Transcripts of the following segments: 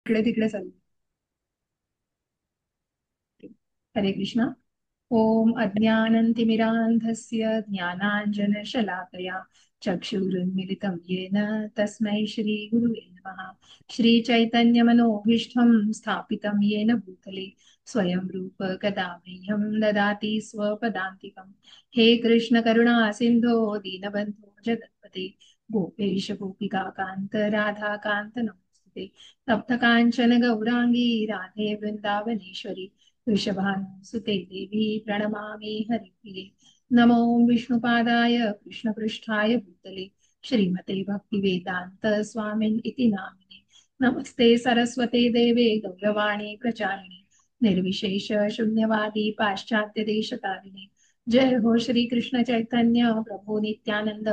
इकडे तिकडे चालू. हरे कृष्णा. ओम अज्ञानंतिमिरान्धस्य ज्ञानाञ्जनशलाकया चक्षुरुन्मिलितं येन तस्मै श्रीगुरुवे नमः. श्रीचैतन्यमनोभीष्टं स्थापितं येन भूतले स्वयं रूप कदा मह्यं ददाति स्वपदान्तिकम्. हे कृष्ण करुणा सिन्धो दीनबन्धो जगत्पते गोपेश गोपिकान्त राधाकान्त नमोस्तुते. तप्त काञ्चन गौराङ्गी राधे वृन्दावनेश्वरी वृषभानुसुते देवी प्रणमामि हरिप्रिये. नमो विष्णुपादाय कृष्णपृष्ठाय भूतले श्रीमते भक्तिवेदान्त स्वामिन् इति नामिने. नमस्ते सरस्वते देवे गौरवाणी प्रचारिणे निर्विशेष शून्यवादी पाश्चात्य देशतारिणे. जय हो श्री कृष्ण चैतन्य प्रभु नित्यानंद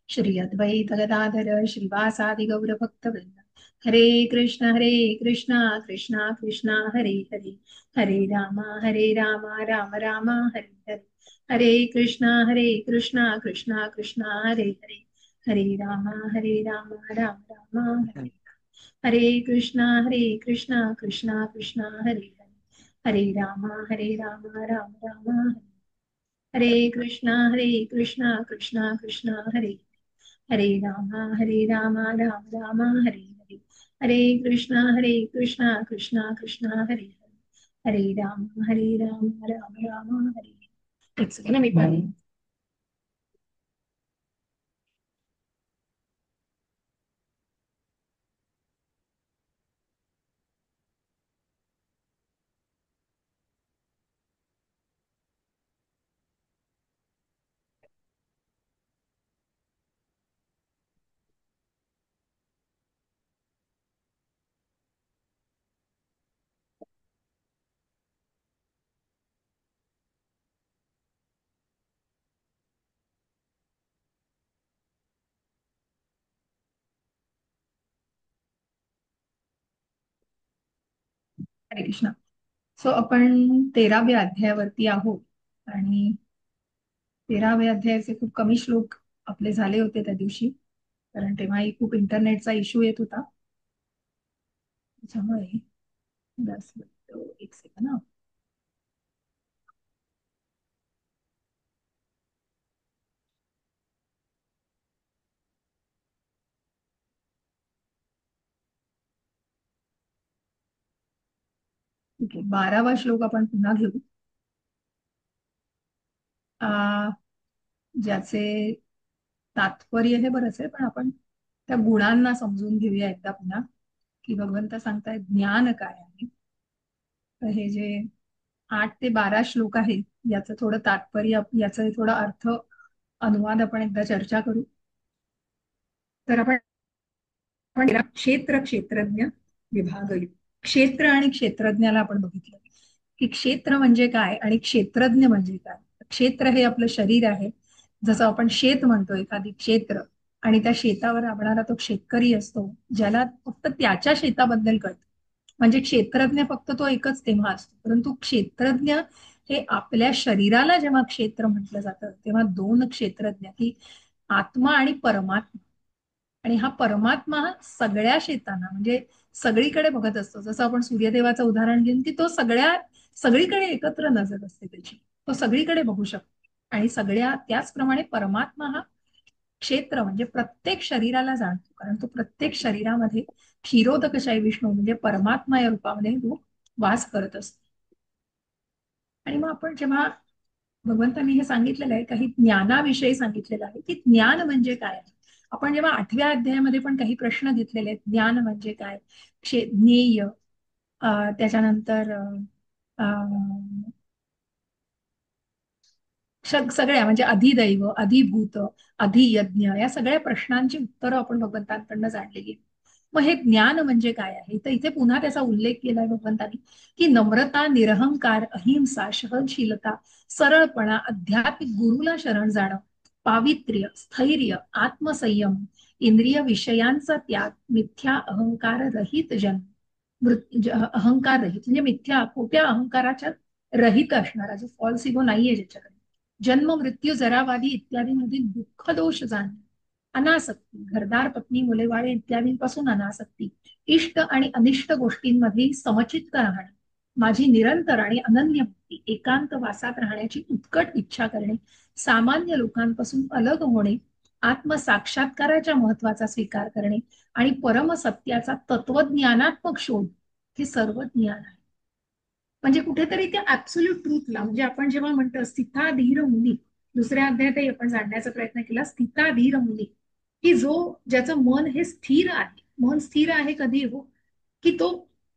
श्री अद्वैत गदाधर श्रीवासादि गौर भक्तवृंद. हरे कृष्णा कृष्णा कृष्णा हरे हरे हरे रामा राम राम हरे हरे. हरे कृष्णा कृष्णा कृष्णा हरे रामा राम राम हरे कृष्णा कृष्णा कृष्णा हरे रामा राम राम हरे कृष्णा कृष्णा हरे राम राम हरे कृष्णा कृष्णा हरे राम हरे. एक सेकंड मी पाणी. हरे कृष्णा. सो आपण 13व्या अध्यायावरती आहोत आणि 13व्या अध्यायाचे खूप कमी श्लोक आपले झाले होते त्या दिवशी, कारण तेव्हाही खूप इंटरनेटचा इश्यू येत होता. त्याच्यामुळे एक सेकंड ना. ठीक आहे, 12वा श्लोक आपण पुन्हा घेऊ. आ, ज्याचे तात्पर्य हे बरंच आहे, पण आपण त्या गुणांना समजून घेऊया एकदा पुन्हा, की भगवंत सांगतायत ज्ञान काय आहे. तर हे जे 8 ते 12 श्लोक आहेत याचं थोडं तात्पर्य, याचा थोडा अर्थ, अनुवाद आपण एकदा चर्चा करू. तर आपण याला क्षेत्र क्षेत्रज्ञ विभाग येऊ. क्षेत्र आणि क्षेत्रज्ञाला आपण बघितलं की क्षेत्र म्हणजे काय आणि क्षेत्रज्ञ म्हणजे काय. क्षेत्र हे आपलं शरीर आहे. जसं आपण शेत म्हणतो एखादी क्षेत्र, आणि त्या शेतावर राबणारा तो शेतकरी असतो ज्याला फक्त त्याच्या शेताबद्दल कळतं. म्हणजे क्षेत्रज्ञ फक्त तो एकच तेव्हा असतो, परंतु क्षेत्रज्ञ हे आपल्या शरीराला जेव्हा क्षेत्र म्हटलं जातं तेव्हा दोन क्षेत्रज्ञ, की आत्मा आणि परमात्मा. आणि हा परमात्मा हा सगळ्या शेतांना म्हणजे सगळीकडे बघत असतो. जसं आपण सूर्यदेवाचं उदाहरण घेऊन, की तो सगळीकडे एकत्र नजर असते त्याची, तो सगळीकडे बघू शकतो. आणि त्याचप्रमाणे परमात्मा हा क्षेत्र म्हणजे प्रत्येक शरीराला जाणतो, कारण तो प्रत्येक शरीरामध्ये क्षीरोदकशाही विष्णू म्हणजे परमात्मा या रूपामध्ये तो वास करत असतो. आणि मग आपण जेव्हा भगवंतांनी हे सांगितलेलं आहे, काही ज्ञानाविषयी सांगितलेलं आहे की ज्ञान म्हणजे काय आहे. आपण जेव्हा 8व्या अध्यायामध्ये पण काही प्रश्न घेतलेले आहेत, ज्ञान म्हणजे काय, ज्ञेय, त्याच्यानंतर सगळ्या म्हणजे अधिदैव, अधिभूत, अधियज्ञ, या सगळ्या प्रश्नांची उत्तरं आपण भगवंतांकडनं जाणलेली आहेत. मग हे ज्ञान म्हणजे काय आहे, तर इथे पुन्हा त्याचा उल्लेख केलाय भगवंतांनी, की नम्रता, निरहंकार, अहिंसा, सहनशीलता, सरळपणा, आध्यात्मिक गुरुला शरण जाणं, पावित्र्य, स्थैर्य, आत्मसंयम, इंद्रिय विषयांचा त्याग, मिथ्या अहंकार रहित जन्म, अहंकार रहित म्हणजे मिथ्या खोट्या अहंकाराच्या रहित असणारा, जो फॉल्स इगो नाहीये ज्याच्याकडे, जन्म मृत्यू जरावादी इत्यादीमध्ये दुःख दोष जाणणे, अनासक्ती, घरदार पत्नी मुलेबाळे इत्यादींपासून अनासक्ती, इष्ट आणि अनिष्ट गोष्टींमध्ये समचित्त राहणे, माझी निरंतर आणि अनन्य भक्ती, एकांत वासात राहण्याची उत्कट इच्छा करणे, सामान्य लोकांपासून अलग होणे, आत्मसाक्षात्काराच्या महत्वाचा स्वीकार करणे आणि परमसत्याचा तत्वज्ञानात्मक शोध, हे सर्व ज्ञान आहे. म्हणजे कुठेतरी त्या ऍब्सोल्यूट ट्रूथला, म्हणजे आपण जेव्हा म्हणतो स्थिताधीर मुनी, दुसऱ्या अध्यायातही आपण जाणण्याचा प्रयत्न केला, स्थिताधीर मुनी, की जो, ज्याचं मन हे स्थिर आहे. मन स्थिर आहे कधी हो, की तो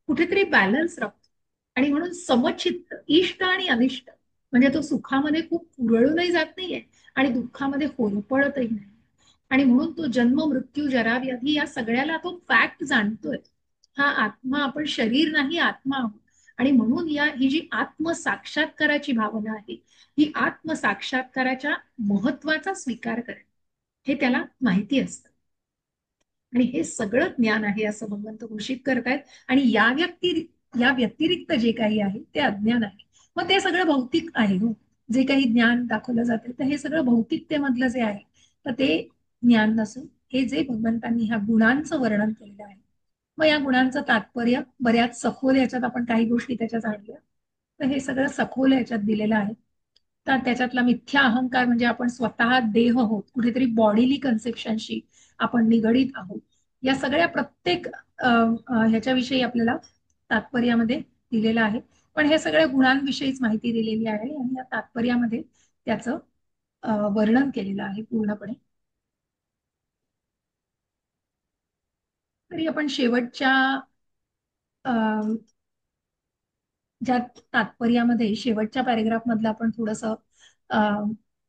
कुठेतरी बॅलन्स राखतो. आणि म्हणून समचित्त, इष्ट आणि अनिष्ट, म्हणजे तो सुखामध्ये खूप पुरळूनही जात नाहीये आणि दुःखामध्ये होरपळतही नाही. आणि म्हणून तो जन्म मृत्यू जरा व्याधी या सगळ्याला तो फॅक्ट जाणतोय. हा आत्मा, आपण शरीर नाही आत्मा आहोत. आणि म्हणून ही जी आत्मसाक्षात्काराची भावना आहे, ही आत्मसाक्षात्काराच्या महत्वाचा स्वीकार करेल, हे त्याला माहिती असतं. आणि हे सगळं ज्ञान आहे असं भगवंत घोषित करतायत. आणि या व्यतिरिक्त जे काही आहे ते अज्ञान आहे. मग ते सगळं भौतिक आहे हो. जे काही ज्ञान दाखवलं जाते तर हे सगळं भौतिकतेमधलं जे आहे, तर ते ज्ञान नसून हे जे भगवंतांनी ह्या गुणांचं वर्णन केलेलं आहे. मग या गुणांचं तात्पर्य बऱ्याच सखोल याच्यात आपण काही गोष्टी त्याच्या जाणल्या. तर हे सगळं सखोल याच्यात दिलेलं आहे. तर त्याच्यातला मिथ्या अहंकार म्हणजे आपण स्वतः देह आहोत, कुठेतरी बॉडीली कन्सेप्शनशी आपण निगडीत आहोत, या सगळ्या प्रत्येक ह्याच्याविषयी आपल्याला तात्पर्यामध्ये दिलेलं आहे. पण हे सगळ्या गुणांविषयीच माहिती दिलेली आहे आणि या तात्पर्यामध्ये त्याचं वर्णन केलेलं आहे पूर्णपणे. तरी आपण शेवटच्या ज्या तात्पर्यामध्ये शेवटच्या पॅरेग्राफ मधलं आपण थोडस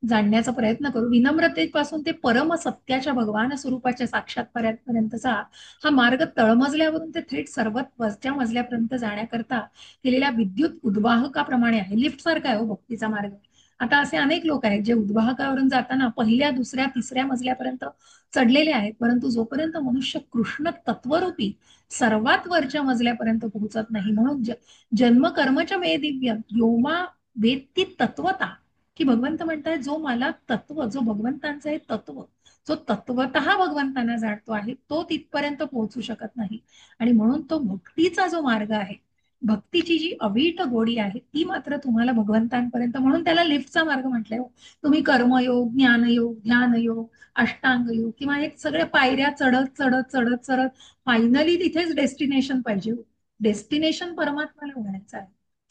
जाणण्याचा प्रयत्न करू. विनम्रतेपासून ते परम सत्याच्या भगवान स्वरूपाच्या साक्षात्कारापर्यंतचा हा मार्ग तळमजल्यावरून ते थेट सर्वात वरच्या मजल्यापर्यंत जाण्याकरता केलेल्या विद्युत उद्वाहकाप्रमाणे आहे. लिफ्ट सारखा आहे हो भक्तीचा मार्ग. आता असे अनेक लोक आहेत जे उद्वाहकावरून जाताना पहिल्या दुसऱ्या तिसऱ्या मजल्यापर्यंत चढलेले आहेत, परंतु जोपर्यंत मनुष्य कृष्ण तत्वरूपी सर्वात वरच्या मजल्यापर्यंत पोहोचत नाही. म्हणून जन्म कर्मच्या मे दिव्य योमा वेत्ती तत्वता, की भगवंत म्हणताय जो मला तत्व, जो भगवंतांचं आहे तत्व, जो तत्वतः भगवंतांना जाणतो आहे, तो तिथपर्यंत पोहोचू शकत नाही. आणि म्हणून तो भक्तीचा जो मार्ग आहे, भक्तीची जी अवीट गोडी आहे, ती मात्र तुम्हाला भगवंतांपर्यंत, म्हणून त्याला लिफ्टचा मार्ग म्हटलंय हो. तुम्ही कर्मयोग, ज्ञानयोग, ध्यानयोग, अष्टांग योग किंवा हे सगळ्या पायऱ्या चढत चढत चढत चढत फायनली तिथेच डेस्टिनेशन पाहिजे. डेस्टिनेशन परमात्म्याला होण्याचं आहे.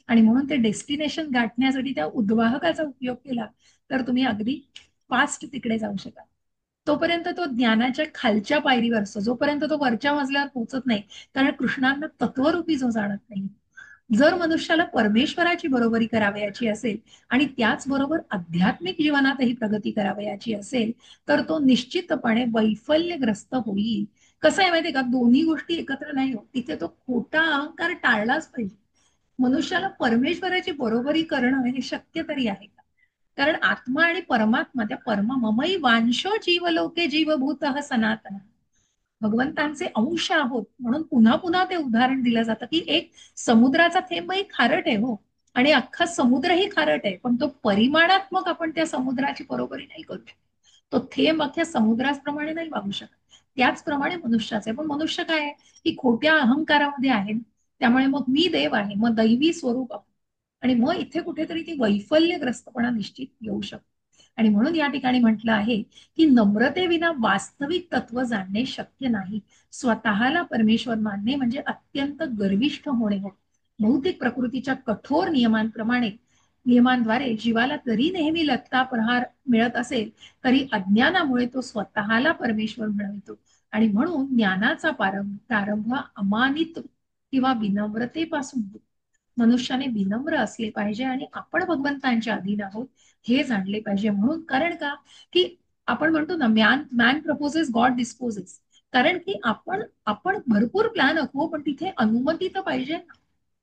आणि म्हणून ते डेस्टिनेशन गाठण्यासाठी त्या उद्वाहकाचा उपयोग केला तर तुम्ही अगदी फास्ट तिकडे जाऊ शकाल. तोपर्यंत तो ज्ञानाच्या खालच्या पायरीवर असतो, जोपर्यंत तो वरच्या मजल्यावर पोहोचत नाही. कारण कृष्णांना तत्वरूपी जो जाणत नाही. जर मनुष्याला परमेश्वराची बरोबरी करावयाची असेल आणि त्याचबरोबर आध्यात्मिक जीवनातही प्रगती करावयाची असेल, तर तो निश्चितपणे वैफल्यग्रस्त होईल. कसं आहे माहितीये का, दोन्ही गोष्टी एकत्र नाही होत. तिथे तो खोटा अहंकार टाळलाच पाहिजे. मनुष्याला परमेश्वराची बरोबरी करणं हे शक्य तरी आहे का? कारण आत्मा आणि परमात्मा, त्या ममई वांशो जीवलोके जीवभूत सनातन, भगवंतांचे अंश आहोत. म्हणून पुन्हा पुन्हा ते उदाहरण दिलं जातं की एक समुद्राचा थेंबही खारट आहे हो, आणि अख्खा समुद्रही खारट आहे, पण तो परिमाणात्मक आपण त्या समुद्राची बरोबरी नाही करू शकत. तो थेंब अख्ख्या समुद्राप्रमाणे नाही वागू शकत. त्याचप्रमाणे मनुष्याचे, पण मनुष्य काय आहे की खोट्या अहंकारामध्ये आहे. त्यामुळे मग मी देव आहे, मग दैवी स्वरूप आहे. आणि मग इथे कुठेतरी ती वैफल्यग्रस्तपणा निश्चित येऊ शकतो. आणि म्हणून या ठिकाणी म्हटलं आहे की नम्रतेविना वास्तविक तत्व जाणणे शक्य नाही. स्वतःला परमेश्वर मानणे म्हणजे अत्यंत गर्विष्ठ होणे होय. भौतिक प्रकृतीच्या कठोर नियमांद्वारे जीवाला जरी नेहमी लत्ता प्रहार मिळत असेल, तरी अज्ञानामुळे तो स्वतःला परमेश्वर म्हणवितो. आणि म्हणून ज्ञानाचा प्रारंभ अमानित किंवा विनम्रतेपासून होतो. मनुष्याने विनम्र असले पाहिजे आणि आपण भगवंतांच्या अधीन आहोत हे जाणले पाहिजे. म्हणून कारण का, की आपण म्हणतो ना, man man proposes God disposes. कारण की आपण आपण भरपूर प्लॅन आखू, पण तिथे अनुमती तर पाहिजे ना.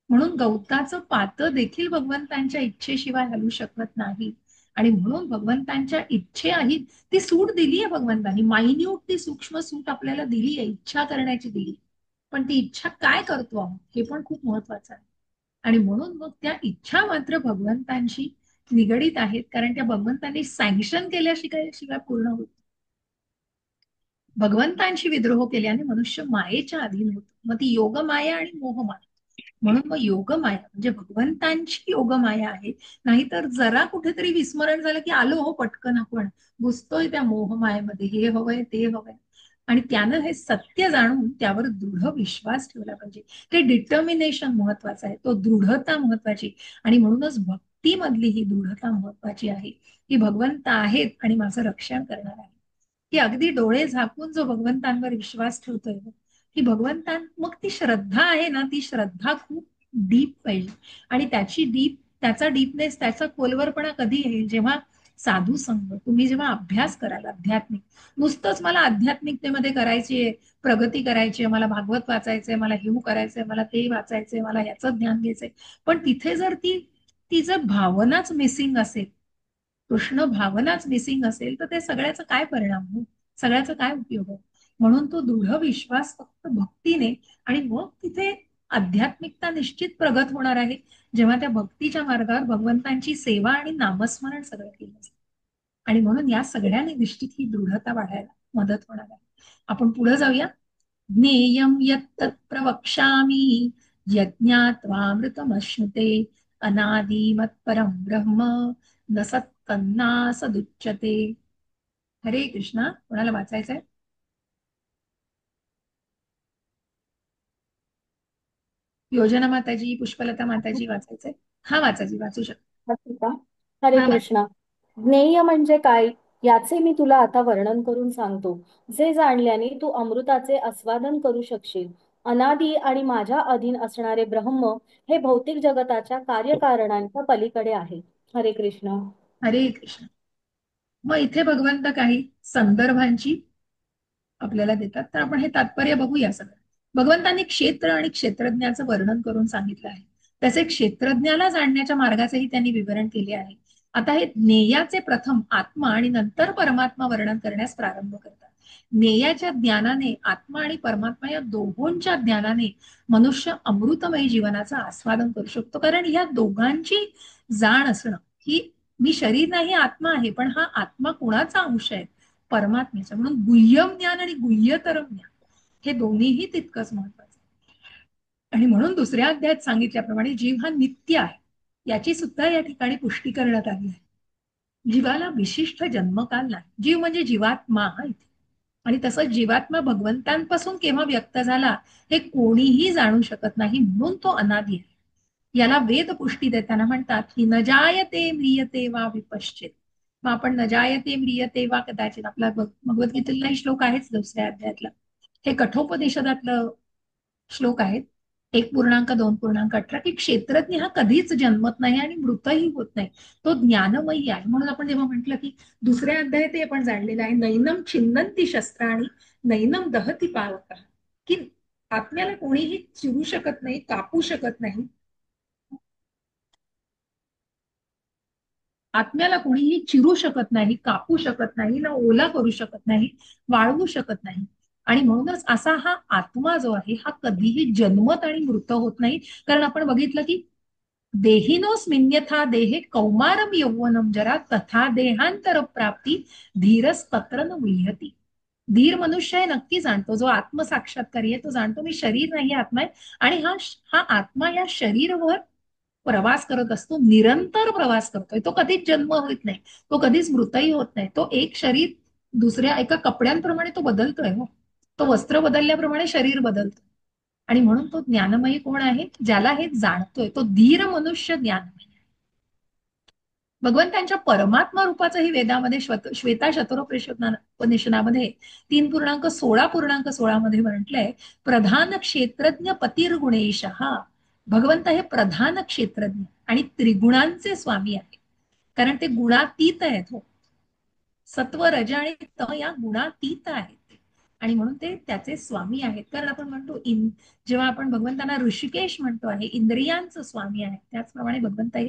म्हणून गवताचं पातं देखील भगवंतांच्या इच्छेशिवाय हलू शकत नाही. आणि म्हणून भगवंतांच्या इच्छे ती सूट दिली आहे भगवंतांनी, मायन्यूट ती सूक्ष्म सूट आपल्याला दिली आहे, इच्छा करण्याची दिली. पण ती इच्छा काय करतो आहोत हे पण खूप महत्वाचं आहे. आणि म्हणून मग त्या इच्छा मात्र भगवंतांशी निगडीत आहेत, कारण त्या भगवंतांनी सँक्शन केल्याशिवाय पूर्ण होत. भगवंतांशी विद्रोह केल्याने मनुष्य मायेच्या अधीन होतो. मग ती योगमाया आणि मोहमाया. म्हणून मग योगमाया म्हणजे भगवंतांची योगमाया आहे. नाहीतर जरा कुठेतरी विस्मरण झालं की आलो हो पटकन आपण घुसतोय त्या मोहमायेमध्ये, हे हवंय ते हवंय. आणि त्यानं हे सत्य जाणून त्यावर दृढ विश्वास ठेवला पाहिजे. ते डिटर्मिनेशन महत्वाचं आहे, तो दृढता महत्वाची. आणि म्हणूनच भक्तीमधली ही दृढता महत्वाची आहे, की भगवंत आहेत आणि माझं रक्षण करणार आहे. की अगदी डोळे झाकून जो भगवंतांवर विश्वास ठेवतोय, की भगवंतां मग ती श्रद्धा आहे ना, ती श्रद्धा खूप डीप पाहिजे. आणि त्याचा डीपनेस, त्याचा खोलवरपणा कधी येईल, जेव्हा साधू संग तुम्ही जेव्हा अभ्यास कराल आध्यात्मिक. नुसतंच मला आध्यात्मिकतेमध्ये करायची आहे, प्रगती करायची आहे, मला भागवत वाचायचंय, मला हिऊ करायचंय, मला ते वाचायचंय, मला याचं ज्ञान घ्यायचंय. पण तिथे जर ती जर भावनाच मिसिंग असेल, कृष्ण भावनाच मिसिंग असेल, तर ते सगळ्याचा काय परिणाम हो, सगळ्याचा काय उपयोग हो. म्हणून तो दृढ विश्वास फक्त भक्तीने. आणि मग तिथे आध्यात्मिकता निश्चित प्रगत होणार आहे, जेव्हा त्या भक्तीच्या मार्गावर भगवंतांची सेवा आणि नामस्मरण सगळं केलं जाईल. आणि म्हणून या सगळ्यांनी निश्चित ही दृढता वाढायला मदत होणार आहे. आपण पुढे जाऊया. ज्ञेयं यत्तत् प्रवक्ष्यामि यज्ञात्वामृतमश्नुते अनादिमत्परं ब्रह्म न सत्तन्नासदुच्यते. हरे कृष्णा. कोणाला वाचायचंय? योजना माताजी, पुष्पलता माताजी वाचायचंय? हा वाचाजी, वाचू शकता. असं का? हरे हा वाच. कृष्णा. ज्ञेय म्हणजे काय याचे मी तुला आता वर्णन करून सांगतो. जे जाणल्याने तू अमृताचे आस्वादन करू शकशील. अनादी आणि माझ्या अधीन असणारे ब्रह्म हे भौतिक जगताच्या कार्यकारणांच्या पलीकडे आहे. हरे कृष्ण. हरे कृष्ण. मग इथे भगवंत काही संदर्भांची आपल्याला देतात, तर आपण हे तात्पर्य बघूया सगळं. भगवंतांनी क्षेत्र आणि क्षेत्रज्ञाचं वर्णन करून सांगितलं आहे. तसे क्षेत्रज्ञाला जाणण्याच्या मार्गाचेही त्यांनी विवरण केले आहे. आता हे ज्ञेयाचे प्रथम आत्मा आणि नंतर परमात्मा वर्णन करण्यास प्रारंभ करतात. ज्ञेयाच्या ज्ञानाने आत्मा आणि परमात्मा या दोहोंच्या ज्ञानाने मनुष्य अमृतमय जीवनाचं आस्वादन करू शकतो. कारण या दोघांची जाण असणं, ही मी शरीर नाही आत्मा आहे, पण हा आत्मा कोणाचा अंश आहे? परमात्म्याचं. म्हणून गुह्यम ज्ञान आणि गुह्यतरम ज्ञान हे दोन्हीही तितकंच महत्वाचं. आणि म्हणून दुसऱ्या अध्यायात सांगितल्याप्रमाणे जीव हा नित्य आहे, याची सुद्धा या ठिकाणी पुष्टी करण्यात आली आहे. जीवाला विशिष्ट जन्मकाल नाही. जीव म्हणजे जीवात्मा हा इथे. आणि तसंच जीवात्मा भगवंतांपासून केव्हा व्यक्त झाला हे कोणीही जाणू शकत नाही, म्हणून तो अनादी आहे. याला वेद पुष्टी देताना म्हणतात की न जायते म्रियते वा विपश्चित. मग आपण न जायते म्रियते वा, कदाचित आपला भगवद्गीतेतला श्लोक आहेच दुसऱ्या अध्यायातला. हे कठोपनिषदातलं श्लोक आहेत. 1.2.18 की क्षेत्रज्ञ हा कधीच जन्मत नाही आणि मृतही होत नाही, तो ज्ञानमयी आहे. म्हणून आपण जेव्हा म्हटलं की दुसऱ्या अध्यायात आपण जाणलेलं आहे, नैनम छिन्नंती शस्त्राणी नैनम दहती पावक, की आत्म्याला कोणीही चिरू शकत नाही, कापू शकत नाही. आत्म्याला कोणीही चिरू शकत नाही, कापू शकत नाही, ना ओला करू शकत नाही, वाळवू शकत नाही. आणि म्हणूनच असा हा आत्मा जो आहे हा कधीही जन्मत आणि मृत होत नाही. कारण आपण बघितलं की देहिनोस्मिन्यथा देहे कौमारम यौवनम जरा तथा देहांतर प्राप्ती धीरस तत्र न मुह्यती. धीर मनुष्य हे नक्की जाणतो, जो आत्मसाक्षात्कारी आहे तो जाणतो मी शरीर नाही आत्मा आहे. आणि हा हा आत्मा या शरीरवर प्रवास करत असतो, निरंतर प्रवास करतोय. तो कधीच जन्म होत नाही, तो कधीच मृतही होत नाही. तो एक शरीर दुसऱ्या एका कपड्यांप्रमाणे तो बदलतोय हो. तो वस्त्र बदलल्याप्रमाणे शरीर बदलतो. आणि म्हणून तो ज्ञानमयी कोण आहे? ज्याला हे जाणतोय तो धीर मनुष्य ज्ञानमयी. भगवंतांच्या परमात्मा रूपाचंही वेदामध्ये श्वेता शतरोपनिषदामध्ये 3.16.16 मध्ये म्हटलंय, प्रधान क्षेत्रज्ञ पतिर्गुणेश. हा भगवंत हे प्रधान क्षेत्रज्ञ आणि त्रिगुणांचे स्वामी आहेत. कारण ते गुणातीत आहेत हो. सत्व रज आणि तम या गुणातीत आहेत ते. आणि म्हणून ते त्याचे स्वामी आहेत. कारण आपण म्हणतो जेव्हा आपण भगवंतांना ऋषिकेश म्हणतो आहे, इंद्रियांचं स्वामी आहे, त्याचप्रमाणे भगवंत हे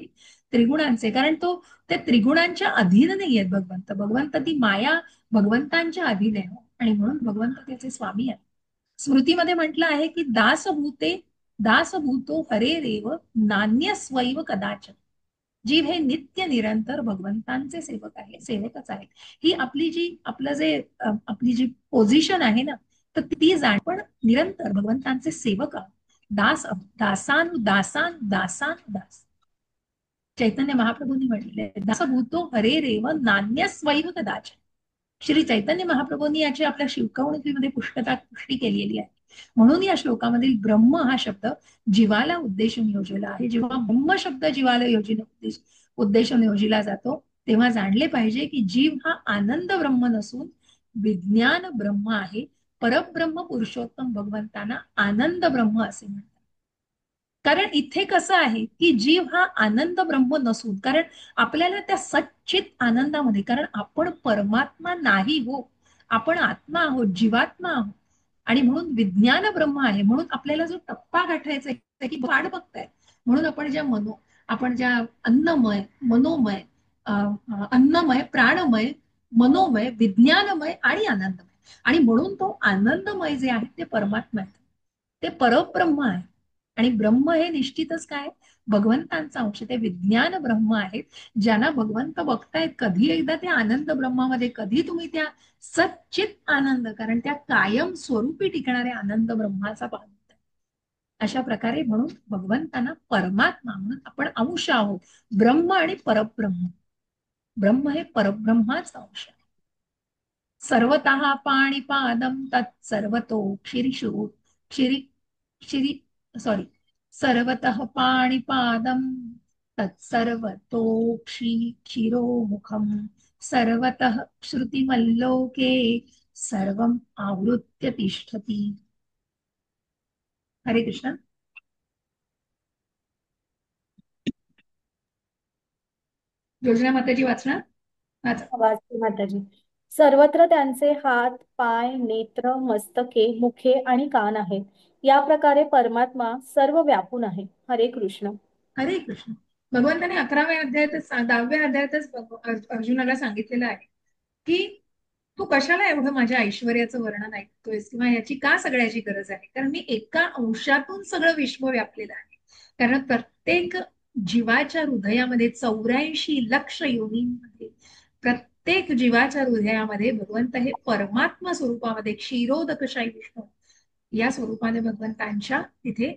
त्रिगुणांचे. कारण तो त्या त्रिगुणांच्या अधीन नाही आहेत भगवंत. भगवंत ती माया भगवंतांच्या अधीन आहे हो. आणि म्हणून भगवंत त्याचे स्वामी आहे. स्मृतीमध्ये म्हटलं आहे की दासभूते दासभूतो हरे रेव नान्य स्वैव कदाचन. जीव हे नित्य निरंतर भगवंतांचे सेवक आहे, सेवकच आहेत. ही आपली जी आपलं जे आपली जी पोझिशन आहे ना, तर ती जाण पण निरंतर भगवंतांचे सेवक आहोत. दास आहोत. दास चैतन्य महाप्रभूंनी म्हटलेले आहे, दास भूतो हरे रेव नान्य स्वैव कदाच. श्री चैतन्य महाप्रभूंनी याची आपल्या शिवकवणुकीमध्ये पुष्टी केलेली आहे. म्हणून या श्लोकामधील ब्रह्म हा शब्द जीवाला उद्देशून योजला आहे. जेव्हा ब्रह्म शब्द जीवाला उद्देशून योजिला जातो, तेव्हा जाणले पाहिजे की जीव हा आनंद ब्रह्म नसून विज्ञान ब्रह्म आहे. परब्रह्म पुरुषोत्तम भगवंतांना आनंद ब्रह्म असे म्हणतात. कारण इथे कसं आहे की जीव हा आनंद ब्रह्म नसून, कारण आपल्याला त्या सच्चित आनंदामध्ये, कारण आपण परमात्मा नाही हो, आपण आत्मा आहोत, जीवात्मा आहोत. आणि म्हणून विज्ञान ब्रह्म आहे. म्हणून आपल्याला जो टप्पा गाठायचा आहे की वाट बघताय, म्हणून आपण ज्या अन्नमय, मनोमय, अन्नमय, प्राणमय, मनोमय, विज्ञानमय आणि आनंदमय. आणि म्हणून तो आनंदमय जे आहे ते परमात्मा आहे, ते परब्रह्म आहे. आणि ब्रह्म हे निश्चितच काय, भगवंतांचा अंश, ते विज्ञान ब्रह्म आहेत. ज्यांना भगवंत बघतायत, कधी एकदा त्या आनंद ब्रह्मामध्ये, कधी तुम्ही त्या सच्चित आनंद, कारण त्या कायम स्वरूपी टिकणाऱ्या आनंद ब्रह्माचा पाहत. अशा प्रकारे म्हणून भगवंतांना परमात्मा म्हणून आपण अंश आहोत. ब्रह्म आणि परब्रह्म, ब्रह्म हे परब्रह्माचा अंश आहे. सर्वतः पाणिपादम तत्सर्वतो क्षिरीषु क्षिरी क्षिरी सॉरी सर्वतः पाणिपादम तत्सर्वतो क्षिरोमुखम सर्वतः श्रुतिमल्लोके सर्वम आवृत्य तिष्ठति. हरे कृष्ण. योजना माताजी वाचणार वाचा. वाचते माताजी. सर्वत्र त्यांचे हात, पाय, नेत्र, मस्तके, मुखे आणि कान आहेत. या प्रकारे परमात्मा सर्व व्यापून आहे. हरे कृष्ण. हरे कृष्ण. भगवंताने 11व्या अध्यायातच 10व्या अध्यायातच अर्जुनाला सांगितलेलं आहे की तू कशाला एवढं माझ्या ऐश्वर्याचं वर्णन ऐकतोयस, किंवा याची का सगळ्याची गरज आहे. कारण मी एका अंशातून सगळं विश्व व्यापलेलं आहे. कारण प्रत्येक जीवाच्या हृदयामध्ये 84 लक्ष योनींमध्ये, प्रत्येक जीवाच्या हृदयामध्ये भगवंत हे परमात्मा स्वरूपामध्ये क्षीरोदकशाही विष्णू या स्वरूपाने भगवंतांच्या तिथे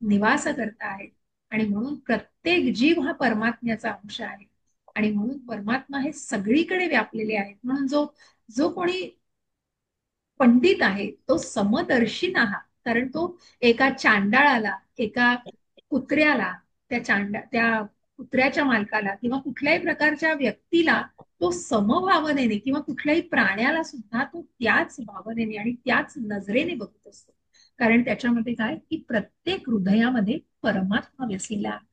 निवास करता आहेत. आणि म्हणून प्रत्येक जीव हा परमात्म्याचा अंश आहे. आणि म्हणून परमात्मा हे सगळीकडे व्यापलेले आहेत. म्हणून जो जो कोणी पंडित आहे तो समदर्शी आहात. कारण तो एका चांडाळाला, एका कुत्र्याला, त्या कुत्र्याच्या मालकाला किंवा कुठल्याही प्रकारच्या व्यक्तीला तो समभावनेने, किंवा कुठल्याही प्राण्याला सुद्धा तो त्याच भावनेने आणि त्याच नजरेने बघत असतो. कारण त्याच्यामध्ये काय की प्रत्येक हृदयामध्ये परमात्मा वसलेला आहे.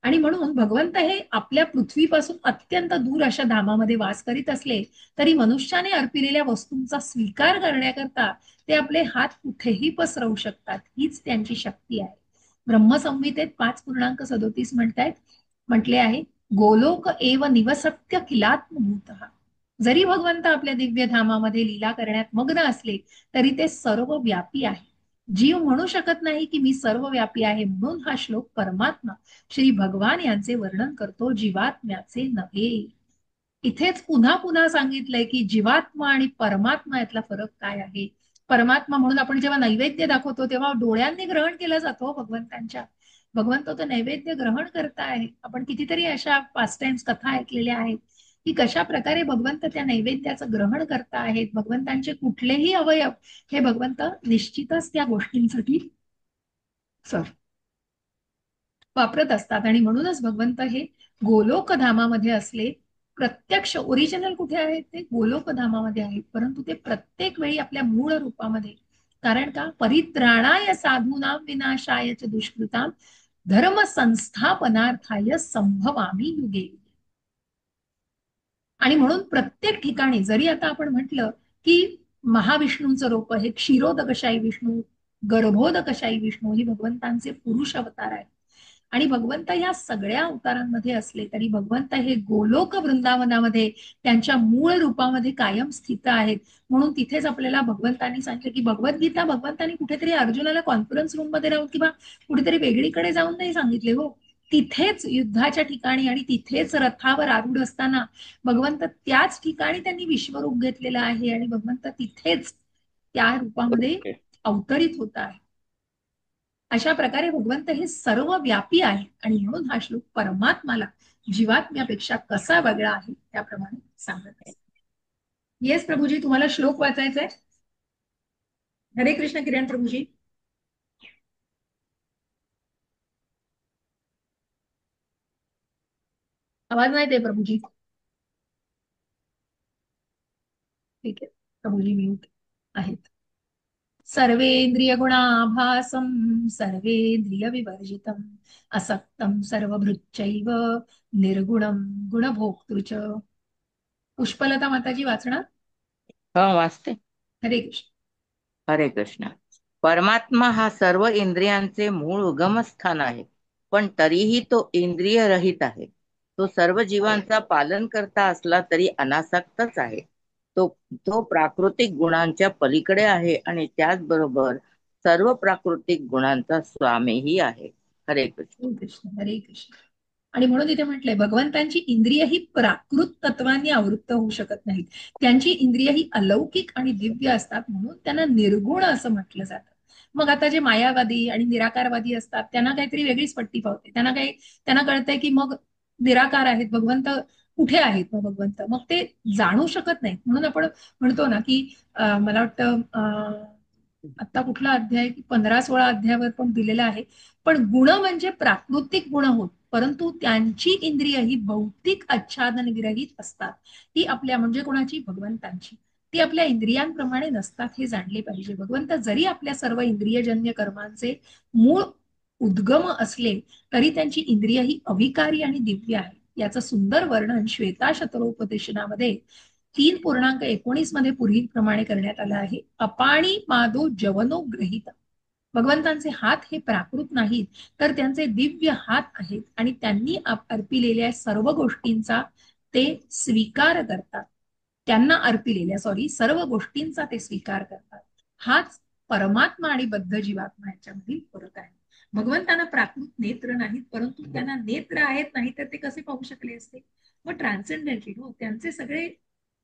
आणि म्हणून भगवंत हे आपल्या पृथ्वीपासून अत्यंत दूर अशा धामामध्ये वास करीत असले तरी मनुष्याने अर्पिलेल्या वस्तूंचा स्वीकार करण्याकरता ते आपले हात कुठेही पसरवू शकतात. हीच त्यांची शक्ती आहे. ब्रह्मसंहितेत 5.37 म्हटले आहे, गोलोक एव निवसत्य किलात्मभूत. जरी भगवंत आपल्या दिव्य धामामध्ये लीला करण्यात मग्न असले तरी ते सर्व व्यापी आहे. जीव म्हणू शकत नाही की मी सर्वव्यापी आहे. म्हणून हा श्लोक परमात्मा श्री भगवान यांचे वर्णन करतो, जीवात्म्याचे नव्हे. इथेच पुन्हा पुन्हा सांगितलंय की जीवात्मा आणि परमात्मा यातला फरक काय आहे. परमात्मा म्हणून आपण जेव्हा नैवेद्य दाखवतो तेव्हा डोळ्यांनी ग्रहण केलं जातो भगवंतांच्या. भगवंत तो नैवेद्य ग्रहण करताय. आपण कितीतरी अशा पास्ट टाइम्स कथा ऐकलेल्या आहेत की कशा प्रकारे भगवंत त्या नैवेद्याचं ग्रहण करता आहेत. भगवंतांचे कुठलेही अवयव हे भगवंत निश्चितच त्या गोष्टींसाठी वापरत असतात. आणि म्हणूनच भगवंत हे गोलोक धामामध्ये असले, प्रत्यक्ष ओरिजिनल कुठे आहेत ते गोलोक धामामध्ये आहेत, परंतु ते प्रत्येक वेळी आपल्या मूळ रूपामध्ये. कारण का, परित्राणाय साधूनां विनाशाय च दुष्कृतां धर्म संस्थापनार्थाय संभवामी युगे. आणि म्हणून प्रत्येक ठिकाणी जरी आता आपण म्हटलं की महाविष्णूंचं रूप हे क्षीरोदकशाही विष्णू, गर्भोदकशाही विष्णू ही भगवंतांचे पुरुष अवतार आहेत. आणि भगवंत या सगळ्या अवतारांमध्ये असले तरी भगवंत हे गोलोक वृंदावनामध्ये त्यांच्या मूळ रूपामध्ये कायम स्थित आहेत. म्हणून तिथेच आपल्याला भगवंतांनी सांगितलं की भगवद्गीता भगवंतांनी कुठेतरी अर्जुनाला कॉन्फरन्स रूम मध्ये राहून किंवा कुठेतरी वेगळीकडे जाऊन नाही सांगितले हो. तिथेच युद्धाच्या ठिकाणी आणि तिथेच रथावर आरूढ असताना भगवंत त्याच ठिकाणी त्यांनी विश्वरूप घेतलेलं आहे आणि भगवंत तिथेच त्या रूपामध्ये ओके. अवतरित होत आहे. अशा प्रकारे भगवंत हे सर्व व्यापी आहे आणि म्हणून हा श्लोक परमात्माला जीवात्म्यापेक्षा कसा वेगळा आहे त्याप्रमाणे सांगत आहे. येस प्रभूजी, तुम्हाला श्लोक वाचायचा आहे? हरे कृष्ण किरण प्रभूजी. आवाज नाही येते प्रभूजी. ठीक आहे, प्रभूजी म्यूट आहेत. सर्वेंद्रिय गुणाभासम सर्वेंद्रिय विवर्जितम असक्तम सर्वभृच्चैव निर्गुणम गुणभोक्तृ च. पुष्पलता माताजी वाचणार? हा, वाचते. हरे कृष्ण. हरे कृष्ण. परमात्मा हा सर्व इंद्रियांचे मूळ उगमस्थान आहे, पण तरीही तो इंद्रिय रहित आहे. तो सर्व जीवांचा पालन करता असला तरी अनासक्तच आहे. तो तो प्राकृतिक गुणांच्या पलीकडे आहे आणि त्याचबरोबर सर्व प्राकृतिक गुणांचा स्वामीही आहे. हरे कृष्ण. हरे कृष्ण. हरे कृष्ण. आणि म्हणून इथे म्हटलंय भगवंतांची इंद्रिय ही प्राकृत तत्वांनी आवृत्त होऊ शकत नाहीत. त्यांची इंद्रिय ही अलौकिक आणि दिव्य असतात, म्हणून त्यांना निर्गुण असं म्हटलं जातं. मग आता जे मायावादी आणि निराकारवादी असतात त्यांना काहीतरी वेगळीच पट्टी पावते. त्यांना कळतंय की मग निराकार आहेत भगवंत, कुठे आहेत मग भगवंत, मग ते जाणू शकत नाहीत. म्हणून आपण म्हणतो ना की मला वाटतं आता कुठला अध्याय की 15-16 अध्यायावर पण दिलेला आहे. पण गुण म्हणजे प्राकृतिक गुण होत, परंतु त्यांची इंद्रिय ही भौतिक आच्छादन विरहित असतात. ती आपल्या म्हणजे कोणाची? भगवंतांची. ती आपल्या इंद्रियांप्रमाणे नसतात हे जाणले पाहिजे. भगवंत जरी आपल्या सर्व इंद्रियजन्य कर्मांचे मूळ उद्गम असले तरी त्यांची इंद्रिय ही अविकारी आणि दिव्य आहे. याचं सुंदर वर्णन श्वेता शतरोपदेशनामध्ये 3:19 मध्ये पुढीलप्रमाणे करण्यात आलं आहे. अपाणी मादो जवनो ग्रहित. भगवंतांचे हात हे प्राकृत नाहीत, तर त्यांचे दिव्य हात आहेत आणि त्यांनी अर्पिलेल्या सर्व गोष्टींचा ते स्वीकार करतात. त्यांना अर्पिलेल्या सर्व गोष्टींचा ते स्वीकार करतात. हाच परमात्मा आणि बद्ध जीवात्मा यांच्यामधील फरक आहे. भगवंतांना प्राकृत नेत्र नाहीत, परंतु त्यांना नेत्र आहेत, नाही तर ते कसे पाहू शकले असते? मग ट्रान्सेंडेंटली हो, त्यांचे सगळे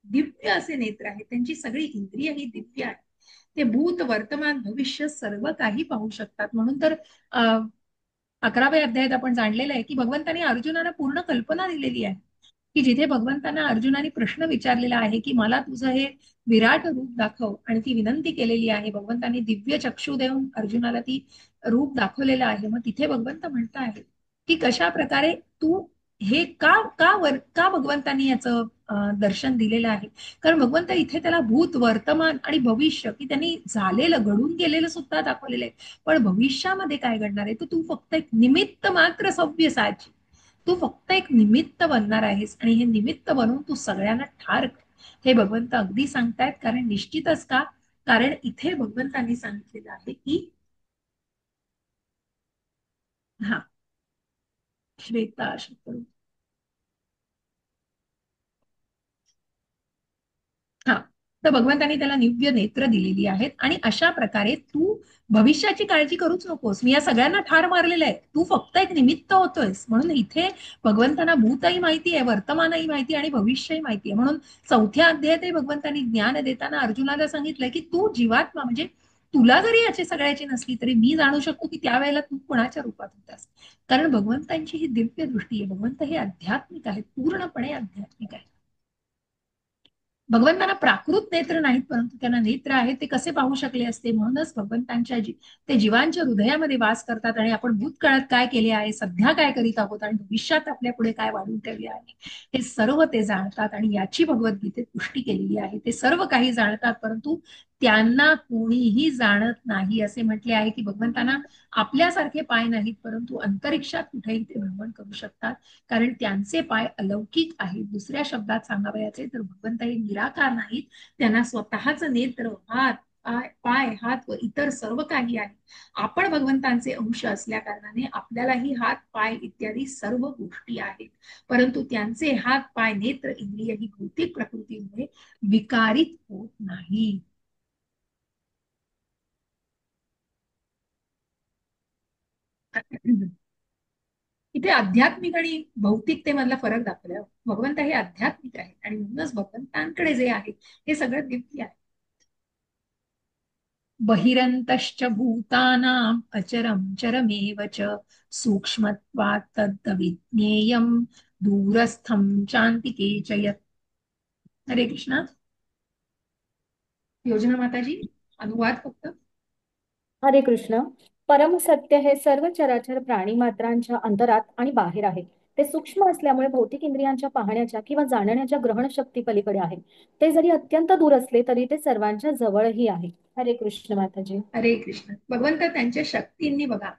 दिव्य असे नेत्र आहेत. त्यांची सगळी इंद्रिय ही दिव्य आहे. ते भूत वर्तमान भविष्य सर्व काही पाहू शकतात. म्हणून तर 11व्या अध्यायात आपण जाणलेलं आहे की भगवंतांनी अर्जुनाला पूर्ण कल्पना दिलेली आहे, की जिथे भगवंतांना अर्जुनाने प्रश्न विचारलेला आहे की मला तुझं हे विराट रूप दाखव, आणि ती विनंती केलेली आहे. भगवंतांनी दिव्य चक्षु देऊन अर्जुनाला ती रूप दाखवलेलं आहे. मग तिथे भगवंत म्हणत आहे की कशा प्रकारे तू हे का भगवंतांनी याचं दर्शन दिलेलं आहे. कारण भगवंत इथे त्याला भूत वर्तमान आणि भविष्य की त्यांनी झालेलं घडून गेलेलं सुद्धा दाखवलेलं आहे. पण भविष्यामध्ये काय घडणार आहे तर तू फक्त एक निमित्त मात्र सव्यसाची, तू फक्त एक निमित्त बनणार आहेस आणि हे निमित्त बनवून तू सगळ्यांना ठार कर. हे भगवंत अगदी सांगतायत. कारण निश्चितच का, कारण इथे भगवंतांनी सांगितलेलं आहे की हा श्वेता शतरू, हा, तर भगवंतांनी त्याला निव्य नेत्र दिलेली आहेत आणि अशा प्रकारे तू भविष्याची काळजी करूच नकोस. मी या सगळ्यांना ठार मारलेलं आहे, तू फक्त एक निमित्त होतोयस. म्हणून इथे भगवंतांना भूतही माहिती आहे, वर्तमानही माहिती आहे आणि भविष्यही माहिती आहे. म्हणून 4थ्या अध्यायातही भगवंतांनी ज्ञान देताना अर्जुनाला सांगितलंय की तू जीवात्मा म्हणजे तुला जरी याची सगळ्याची नसली तरी मी जाणू शकतो की त्यावेळेला तू कोणाच्या रूपात होतास. कारण भगवंतांची ही दिव्य दृष्टी आहे. भगवंत हे आध्यात्मिक आहेत, पूर्णपणे आध्यात्मिक आहे. भगवंतांना प्राकृत नेत्र नाहीत, परंतु त्यांना नेत्र आहेत. ते कसे पाहू शकले असते? म्हणूनच ते जीवांच्या हृदयामध्ये वास करतात आणि आपण भूतकाळात काय केले आहे, सध्या काय करीत आहोत आणि भविष्यात आपल्या पुढे काय वाढून ठेवले आहे, हे सर्व ते जाणतात. आणि याची भगवद्गीतेत पुष्टी केलेली आहे. ते सर्व काही जाणतात, परंतु त्यांना कोणीही जाणत नाही. असे म्हटले आहे की भगवंतांना आपल्यासारखे पाय नाहीत, परंतु अंतरिक्षात कुठेही ते भ्रमण करू शकतात. कारण त्यांचे पाय अलौकिक आहेत. दुसऱ्या शब्दात सांगावयाचे तर भगवंत हे निराकार नाहीत. त्यांना स्वतःच नेत्र, पाय, हात व इतर सर्व काही आहे. आपण भगवंतांचे अंश असल्या कारणाने आपल्यालाही हात, पाय इत्यादी सर्व गोष्टी आहेत. परंतु त्यांचे हात, पाय, नेत्र, इंद्रिय ही भौतिक प्रकृतीमुळे विकारित होत नाही. इथे आध्यात्मिक आणि भौतिकतेमधला फरक दाखवला. भगवंत हे आध्यात्मिक आहे आणि म्हणूनच भगवंतांकडे जे आहे हे सगळं दिव्य आहे. बहिरंतश्च भूतानाम् अचरं चरमेव च सूक्ष्मत्वात् तद्विज्ञेयं दूरस्थं चान्तिके च यत्. हरे कृष्णा. योजना माताजी, अनुवाद फक्त. हरे कृष्ण. परमसत्य हे सर्व चराचर प्राणी मात्रांच्या अंतरात आणि बाहेर आहे. ते सूक्ष्म असल्यामुळे भौतिक इंद्रियांच्या पाहण्याच्या किंवा जाणण्याच्या ग्रहण शक्ती पलीकडे आहे. ते जरी अत्यंत दूर असले तरी ते सर्वांच्या जवळही आहे. हरे कृष्ण माताजी. हरे कृष्ण. भगवंत त्यांच्या शक्तींनी बघा,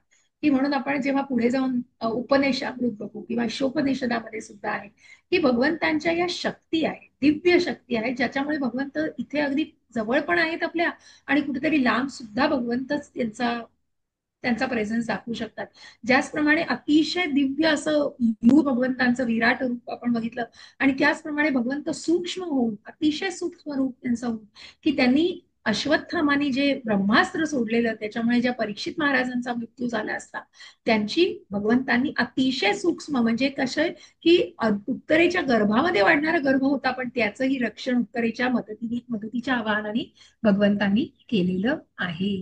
की म्हणून आपण जेव्हा पुढे जाऊन उपनिषदामृत बघू किंवा शोपनिषदामध्ये सुद्धा आहे की भगवंतांच्या या शक्ती आहेत, दिव्य शक्ती आहेत, ज्याच्यामुळे भगवंत इथे अगदी जवळ पण आहेत आपल्या आणि कुठेतरी लांब सुद्धा भगवंतच त्यांचा प्रेझेन्स दाखवू शकतात. ज्याचप्रमाणे अतिशय दिव्य असं यू भगवंतांचं विराट रूप आपण बघितलं आणि त्याचप्रमाणे भगवंत सूक्ष्म होऊन, अतिशय सूक्ष्म रूप त्यांचं होऊन, की त्यांनी अश्वत्थामाने जे ब्रह्मास्त्र सोडलेलं त्याच्यामुळे ज्या परीक्षित महाराजांचा मृत्यू झाला असता, त्यांची भगवंतांनी अतिशय सूक्ष्म, म्हणजे कसं की उत्तरेच्या गर्भामध्ये वाढणारा गर्भ होता पण त्याचंही रक्षण उत्तरेच्या मदतीच्या आवाहनाने भगवंतांनी केलेलं आहे.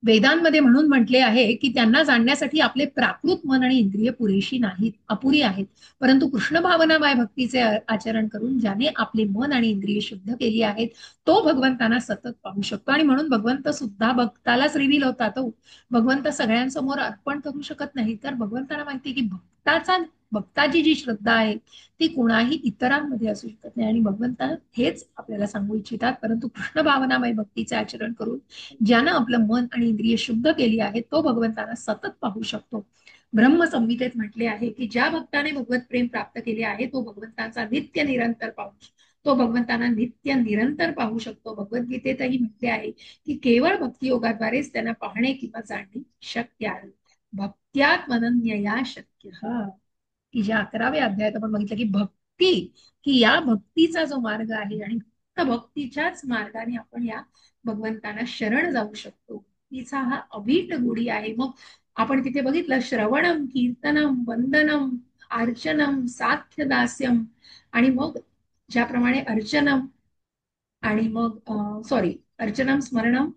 वेदांमध्ये म्हणून म्हटले आहे की त्यांना जाणण्यासाठी आपले प्राकृत मन आणि इंद्रिय पुरेशी नाहीत, अपुरी आहेत. परंतु कृष्ण भावनामय भक्तीचे आचरण करून ज्याने आपले मन आणि इंद्रिय शुद्ध केली आहेत तो भगवंतांना सतत पाहू शकतो. आणि म्हणून भगवंत सुद्धा भक्तालाच रिव्हील होतात. भगवंत सगळ्यांसमोर अर्पण करू शकत नाही. तर भगवंतांना माहिती की भक्ताची जी श्रद्धा आहे ती कुणाही इतरांमध्ये असू शकत नाही. आणि भगवंत हेच आपल्याला सांगू इच्छितात. परंतु कृष्ण भावनामय भक्तीचे आचरण करून ज्यानं आपलं मन आणि इंद्रिय शुद्ध केली आहे तो भगवंतांना सतत पाहू शकतो. ब्रह्मसंहितेत म्हटले आहे की ज्या भक्ताने भगवत प्रेम प्राप्त केले आहे तो भगवंतांचा नित्य निरंतर पाहू शकतो. भगवद्गीतेतही म्हटले आहे की केवळ भक्तियोगाद्वारेच त्यांना पाहणे किंवा जाणणे शक्य आहे. भक्त्यात्मनन्यया शक्य, की ज्या 11व्या अध्यायात आपण बघितलं की भक्ती, की या भक्तीचा जो मार्ग आहे आणि फक्त भक्तीच्याच मार्गाने आपण या भगवंतांना शरण जाऊ शकतो. तिचा हा अभीट गुढी आहे. मग आपण तिथे बघितलं श्रवणम, कीर्तनम, वंदनम, अर्चनम, साख्य दास्यम आणि मग ज्याप्रमाणे अर्चनम आणि मग अर्चनम, स्मरणम,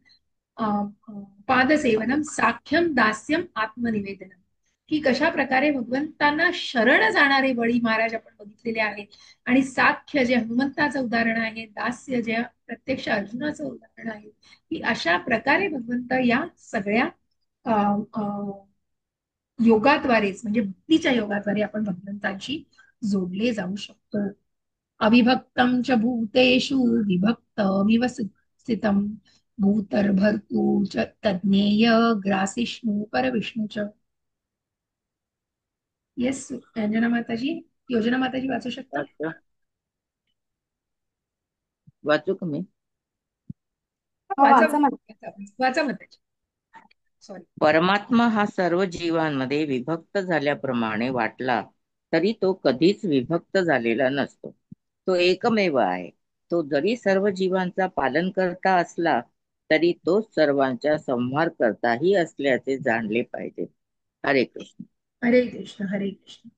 पादसेवनम, साख्यम, दास्यम, आत्मनिवेदनम, की कशा प्रकारे भगवंतांना शरण जाणारे बळी महाराज आपण बघितलेले आहेत. आणि साख्य जे हनुमंताचं उदाहरण आहे, दास्य जे प्रत्यक्ष अर्जुनाचं उदाहरण आहे, की अशा प्रकारे भगवंत या सगळ्या योगाद्वारेच, म्हणजे भक्तीच्या योगाद्वारे आपण भगवंतांशी जोडले जाऊ शकतो. अविभक्तम च भूतेषु विभक्तमिव स्थितम भूतर्भर्तू च तज्ञेय ग्रासिष्णू परविष्णू च. येस रंजना माताजी, योजना माताजी वाचू शकता? वाचू का मी? वाचा वाचा माताजी. सॉरी. परमात्मा हा सर्व जीवांमध्ये विभक्त झाल्याप्रमाणे वाटला तरी तो कधीच विभक्त झालेला नसतो. तो एकमेव आहे. तो जरी सर्व जीवांचा पालन करता असला तरी तो सर्वांच्या संहार करताही असल्याचे जाणले पाहिजे. हरे कृष्ण. हरे कृष्ण. हरे कृष्ण.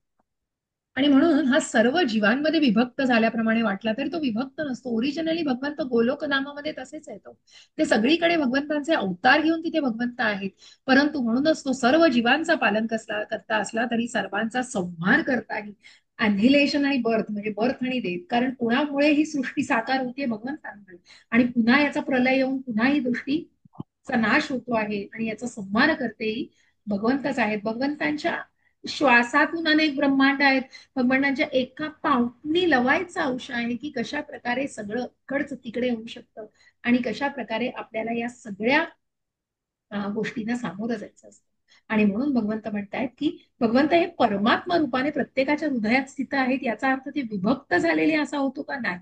आणि म्हणून हा सर्व जीवांमध्ये विभक्त झाल्याप्रमाणे वाटला तरी तो विभक्त नसतो. ओरिजिनली भगवंत गोलोक धामामध्ये तसेच येतो. ते सगळीकडे भगवंतांचे अवतार घेऊन तिथे भगवंत आहेत. परंतु म्हणूनच तो सर्व जीवांचा पालन करता असला तरी सर्वांचा संहार करताही, अॅन्हिलेशन आणि बर्थ, म्हणजे बर्थ आणि डेथ, कारण कुणामुळे ही सृष्टी साकार होतीये? भगवंतांमुळे. आणि पुन्हा याचा प्रलय येऊन पुन्हा ही सृष्टीचा नाश होतो आहे आणि याचा संहार करतेही भगवंतच आहेत. भगवंतांच्या श्वासातून अनेक ब्रह्मांड आहेत. भगवंतांच्या एका पावनी लवायचा अंश आहे की कशा प्रकारे सगळं इकडचं तिकडे होऊ शकतं आणि कशा प्रकारे आपल्याला या सगळ्या गोष्टींना सामोरं जायचं असतं. आणि म्हणून भगवंत म्हणतायत की भगवंत हे परमात्मा रूपाने प्रत्येकाच्या हृदयात स्थित आहेत. याचा अर्थ ते विभक्त झालेले असा होतो का? नाही.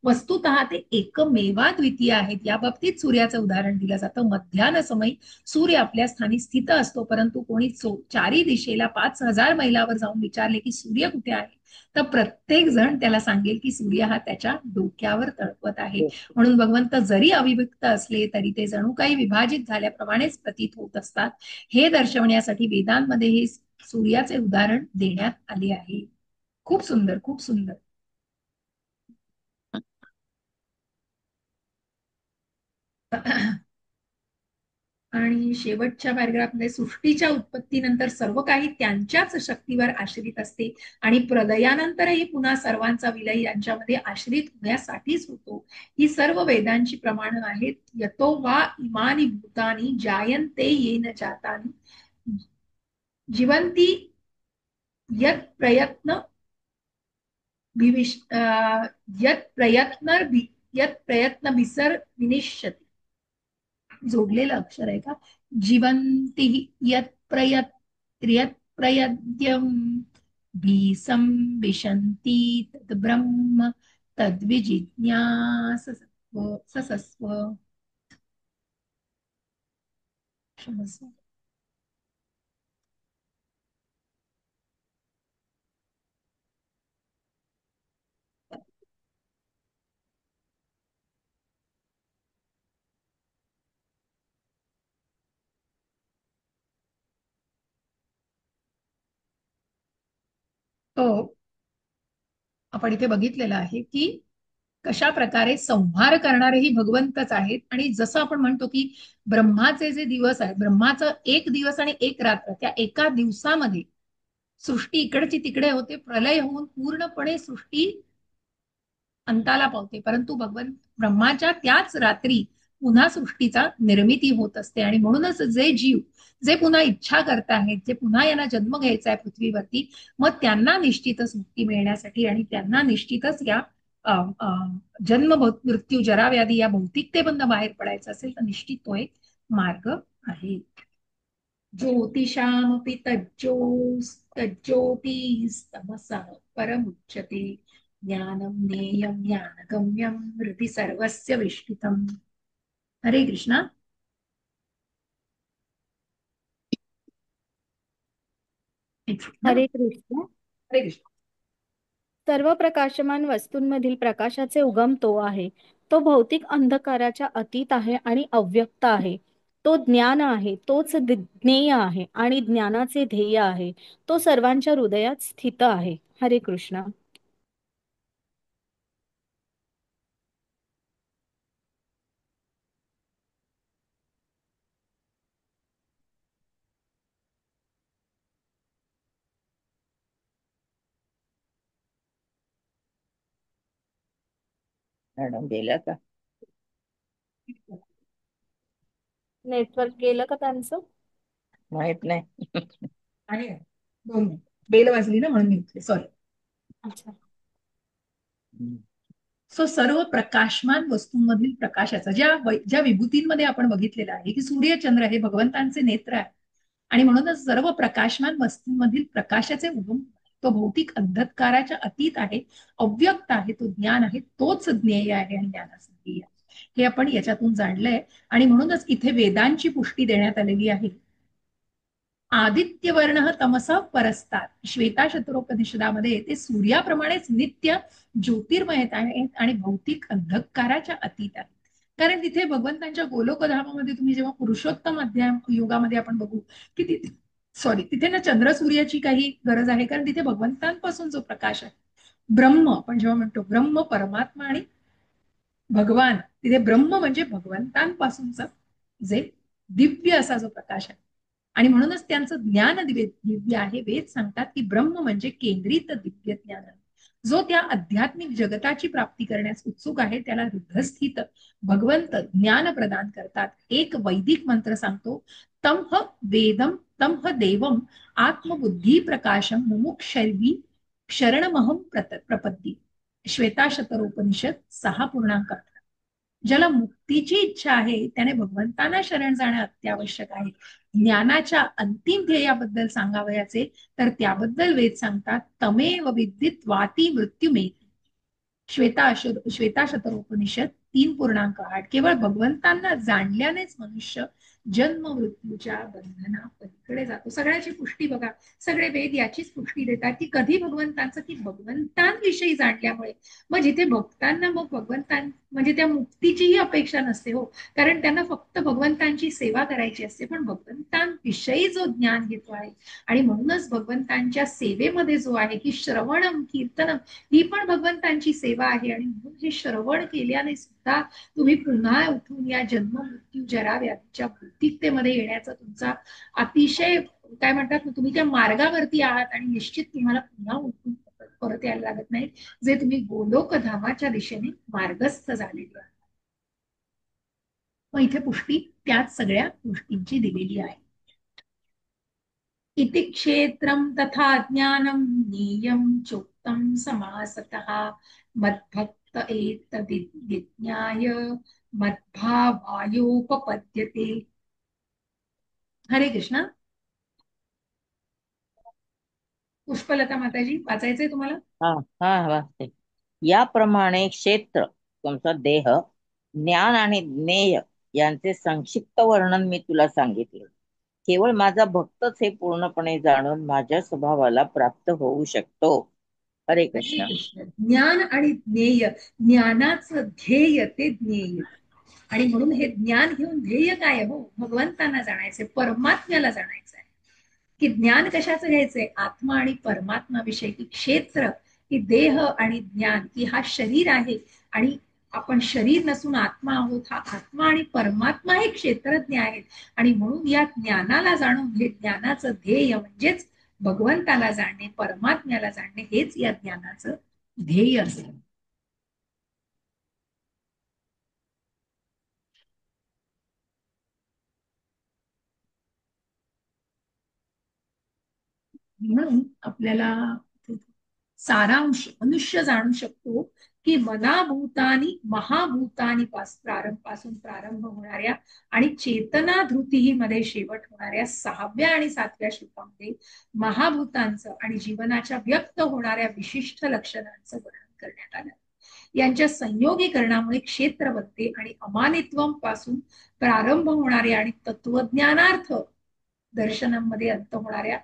वस्तुतः ते एकमेवाद्वितीय आहेत. या बाबतीत सूर्याचं उदाहरण दिलं जातं. मध्यान्ह समयी सूर्य आपल्या स्थानी स्थित असतो, परंतु कोणी चारी दिशेला 5000 मैलावर जाऊन विचारले की सूर्य कुठे आहे तर प्रत्येक जण त्याला सांगेल की सूर्य हा त्याच्या डोक्यावर तळपत आहे. म्हणून भगवंत जरी अविभक्त असले तरी ते जणू काही विभाजित झाल्याप्रमाणेच प्रतीत होत असतात. हे दर्शवण्यासाठी वेदांमध्ये हे सूर्याचे उदाहरण देण्यात आले आहे. खूप सुंदर, खूप सुंदर. आणि शेवटच्या पॅरेग्राफमध्ये सृष्टीच्या उत्पत्तीनंतर सर्व काही त्यांच्याच शक्तीवर आश्रित असते आणि प्रलयानंतरही पुन्हा सर्वांचा विलय यांच्यामध्ये आश्रित होण्यासाठीच होतो. ही सर्व वेदांची प्रमाण आहेत. यतो वा इमानी भूतानी जायन्ते येन जातानि जीवन्ति यत् प्रयत्न विविश यत् प्रयत्न यत् प्रयत्न विसर विनिश्यति. जोडलेलं अक्षर आहे का? जीवंती यत् प्रयत यत् प्रयद्यम भीसं विशन्ति तद् ब्रह्म तद्विजिज्ञासस्व ससस्व. क्षमस्व. तो आपण इथे बघितलेलं आहे की कशा प्रकारे संहार करणारेही भगवंतच आहेत. आणि जसं आपण म्हणतो की ब्रह्माचे जे दिवस आहेत, ब्रह्माचं एक दिवस आणि एक रात्र, त्या एका दिवसामध्ये सृष्टी इकडची तिकडे होते, प्रलय होऊन पूर्णपणे सृष्टी अंताला पावते. परंतु भगवंत ब्रह्माच्या त्याच रात्री पुन्हा सृष्टीचा निर्मिती होत असते. आणि म्हणूनच जे जीव जे पुन्हा इच्छा करत आहेत, जे पुन्हा यांना जन्म घ्यायचा आहे पृथ्वीवरती, मग त्यांना निश्चितच मुक्ती मिळण्यासाठी आणि त्यांना निश्चितच या जन्म मृत्यू जरा व्याधी या भौतिकतेबंद बाहेर पडायचं असेल तर निश्चित तो एक मार्ग आहे. ज्योतिषामपि तज्ज्योतिस्तमसः परमुच्यते ज्ञानं ज्ञेयं ज्ञानगम्यं हृदि सर्वस्य विष्ठितम्. हरे कृष्णा. हरे कृष्ण. हरे कृष्ण. सर्व प्रकाशमान वस्तूंमधील प्रकाशाचे उगम तो आहे. तो भौतिक अंधकाराच्या अतीत आहे आणि अव्यक्त आहे. तो ज्ञान आहे, तोच ज्ञेय आहे आणि ज्ञानाचे ध्येय आहे. तो सर्वांच्या हृदयात स्थित आहे. हरे कृष्ण. मॅडम गेल्या का? नेटवर्क गेलं का त्यांचं? माहित नाही. आहे 2 मिनिट. बेल वाजली ना म्हणून मी सॉरी. अच्छा. सो सर्व प्रकाशमान वस्तूंमधील प्रकाशाचा ज्या विभूतींमध्ये आपण बघितलेलं आहे की सूर्यचंद्र हे भगवंतांचे नेत्र आहे. आणि म्हणूनच सर्व प्रकाशमान वस्तूंमधील प्रकाशाचे उगम तो भौतिक अंधकाराच्या अतीत आहे, अव्यक्त आहे, तो ज्ञान आहे, तोच ज्ञेय आहे आणि ज्ञानाचं ध्येय आहे. हे आपण याच्यातून जाणलंय. आणि म्हणूनच इथे वेदांची पुष्टी देण्यात आलेली आहे. आदित्यवर्ण तमस परस्तात. श्वेताशत्रोपनिषदामध्ये ते सूर्याप्रमाणेच नित्य ज्योतिर्मयत आहेत आणि भौतिक अंधकाराच्या अतीत आहेत. कारण तिथे भगवंतांच्या गोलोकधामामध्ये तुम्ही जेव्हा पुरुषोत्तम अध्याय युगामध्ये आपण बघू की तिथे ना चंद्र सूर्याची काही गरज आहे, कारण तिथे भगवंतांपासून जो प्रकाश आहे, ब्रह्म आपण जेव्हा म्हणतो ब्रह्म परमात्मा आणि भगवान, तिथे ब्रह्म म्हणजे भगवंतांपासूनचा जे दिव्य असा जो प्रकाश आहे. आणि म्हणूनच त्यांचं ज्ञान दिव्य आहे. वेद सांगतात की ब्रह्म म्हणजे केंद्रित दिव्य ज्ञान. जो त्या आध्यात्मिक जगताची प्राप्ती करण्यास उत्सुक आहे त्याला हृदयस्थित भगवंत ज्ञान प्रदान करतात. एक वैदिक मंत्र सांगतो, तमह वेदम तमह देवम आत्मबुद्धी प्रकाशम मुमुक्षर्वी शरणमहम प्रपद्दी. श्वेताशतरोपनिषद 6:18. ज्याला मुक्तीची इच्छा आहे त्याने भगवंतांना शरण जाणं अत्यावश्यक आहे. ज्ञानाच्या अंतिम ध्येयाबद्दल सांगावयाचे तर त्याबद्दल वेद सांगतात, तमेव विद्दित वाती मृत्युमेती. श्वेताशतरोपनिषद 3:8. केवळ भगवंतांना जाणल्यानेच मनुष्य जन्म मृत्यूच्या बंधना पलीकडे जातो. सगळ्याची पुष्टी बघा, सगळे वेद याचीच पुष्टी देतात की कधी भगवंतांचं, की भगवंतांविषयी जाणल्यामुळे मग जिथे भक्तांना मग भगवंतां म्हणजे त्या मुक्तीचीही अपेक्षा नसते हो, कारण त्यांना फक्त भगवंतांची सेवा करायची असते. पण भगवंतांविषयी जो ज्ञान घेतो आहे आणि म्हणूनच भगवंतांच्या सेवेमध्ये जो आहे की श्रवणम कीर्तनम ही पण भगवंतांची सेवा आहे. आणि म्हणून हे श्रवण केल्याने सुद्धा तुम्ही पुन्हा उठून या जन्म मृत्यू जरा व्याधीच्या भौतिकतेमध्ये येण्याचा तुमचा अतिशय काय म्हणतात ना, तुम्ही त्या मार्गावरती आहात आणि निश्चित तुम्हाला पुन्हा उठून परत यायला लागत नाही, जे तुम्ही गोलोक धामाच्या दिशेने मार्गस्थ झालेले आहात. मग इथे पुष्टी त्याच सगळ्या गोष्टींची दिलेली आहे. इति क्षेत्रम तथा ज्ञानम ज्ञेयं चोक्तं समासतः मद्भक्त एतद्विज्ञाय मद्भावायोपपद्यते. हरे कृष्णा. पुष्पलता माताजी, वाचायचंय तुम्हाला? हा हा वाचते. याप्रमाणे क्षेत्र तुमचा देह, ज्ञान आणि ज्ञेय यांचे संक्षिप्त वर्णन मी तुला सांगितले. केवळ माझा भक्तच हे पूर्णपणे जाणून माझ्या स्वभावाला प्राप्त होऊ शकतो. हरे हरे कृष्ण. कृष्ण. ज्ञान आणि ज्ञेय, ज्ञानाचं ध्येय ते ज्ञेय. आणि म्हणून हे ज्ञान घेऊन ध्येय काय हो, भगवंतांना जाणायचंय, परमात्म्याला जाणायचंय. की ज्ञान कशाचं घ्यायचंय, आत्मा आणि परमात्मा विषयी. की क्षेत्र की देह आणि ज्ञान की हा शरीर आहे आणि आपण शरीर नसून आत्मा आहोत. हा आत्मा आणि परमात्मा हे क्षेत्रज्ञ आहेत. आणि म्हणून या ज्ञानाला जाणून हे ज्ञानाचं ध्येय म्हणजेच भगवंताला जाणणे, परमात्म्याला जाणणे हेच या ज्ञानाचं ध्येय असेल. म्हणून आपल्याला सारांश मनुष्य जाणू शकतो की मनाभूतानी महाभूतानी पासून प्रारंभ होणाऱ्या आणि चेतना धृती मध्ये शेवट होणाऱ्या 6व्या आणि 7व्या श्लोकामध्ये महाभूतांचं आणि जीवनाच्या व्यक्त होणाऱ्या विशिष्ट लक्षणांचं वर्णन करण्यात आलं. यांच्या संयोगीकरणामुळे क्षेत्र बनते आणि अमानित्वम पासून प्रारंभ होणाऱ्या आणि तत्वज्ञानार्थ दर्शनामध्ये अंत होणाऱ्या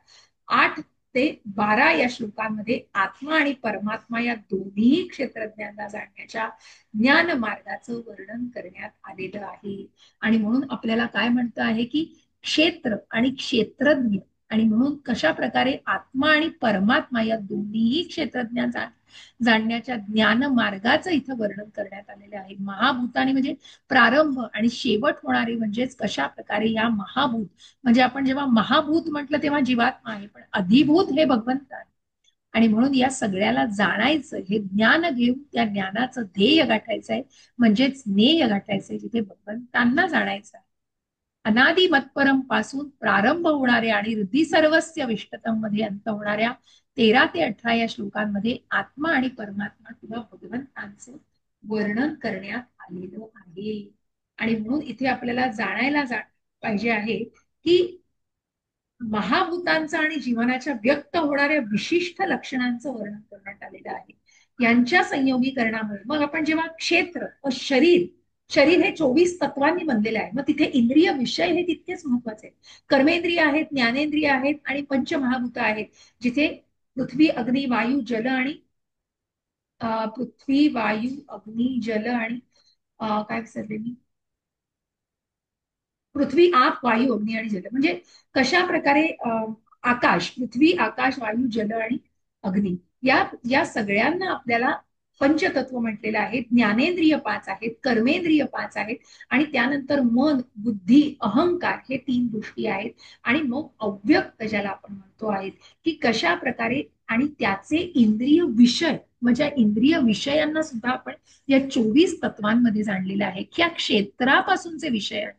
8 ते 12 या श्लोकांमध्ये आत्मा आणि परमात्मा या दोन्ही क्षेत्रज्ञांना जाणण्याच्या ज्ञान मार्गाचं वर्णन करण्यात आलेलं आहे. आणि म्हणून आपल्याला काय म्हणतं आहे की क्षेत्र आणि क्षेत्रज्ञ, आणि म्हणून कशा प्रकारे आत्मा आणि परमात्मा या दोन्ही क्षेत्रज्ञांचा जाणण्याच्या ज्ञान मार्गाचं इथं वर्णन करण्यात आलेलं आहे. महाभूतानी म्हणजे प्रारंभ आणि शेवट होणारे म्हणजेच कशा प्रकारे या महाभूत, म्हणजे आपण जेव्हा महाभूत म्हटलं तेव्हा जीवात्मा आहे, पण अधिभूत हे भगवंत आहे. आणि म्हणून या सगळ्याला जाणायचं, हे ज्ञान घेऊन त्या ज्ञानाचं ध्येय गाठायचंय म्हणजेच ज्ञेय गाठायचंय, जिथे भगवंतांना जाणायचं आहे. अनादि मत्परम पासून प्रारंभ होणाऱ्या आणि हृदय सर्वस्य विष्टतम मध्ये अंत होणाऱ्या 13 ते 18 या श्लोकांमध्ये आत्मा आणि परमात्मा किंवा भगवंतांचं वर्णन करण्यात आलेलं आहे. आणि म्हणून इथे आपल्याला जाणायला पाहिजे आहे की महाभूतांचं आणि जीवनाच्या व्यक्त होणाऱ्या विशिष्ट लक्षणांचं वर्णन करण्यात आलेलं आहे. यांच्या संयोगीकरणामुळे मग आपण जेव्हा क्षेत्र व शरीर, शरीर हे 24 तत्वांनी बनलेलं आहे, मग तिथे इंद्रिय विषय हे तितकेच महत्वाचे आहेत. कर्मेंद्रिय आहेत, ज्ञानेंद्रिय आहेत आणि पंचमहाभूत आहेत, जिथे पृथ्वी अग्नी वायू जल आणि पृथ्वी वायू अग्नी जल आणि काय विसरले मी, पृथ्वी आप वायू अग्नी आणि जल, म्हणजे कशा प्रकारे आकाश, पृथ्वी आकाश वायू जल आणि अग्नी या या सगळ्यांना आपल्याला पंचतत्व म्हटलेलं आहे. ज्ञानेंद्रिय 5 आहेत, कर्मेंद्रिय 5 आहेत आणि त्यानंतर मन बुद्धी अहंकार हे 3 गोष्टी आहेत. आणि मग अव्यक्त ज्याला आपण म्हणतो आहेत की कशा प्रकारे आणि त्याचे इंद्रिय विषय, म्हणजे इंद्रिय विषयांना सुद्धा आपण या 24 तत्वांमध्ये जाणलेलं आहे की या क्षेत्रापासूनचे विषय आहेत.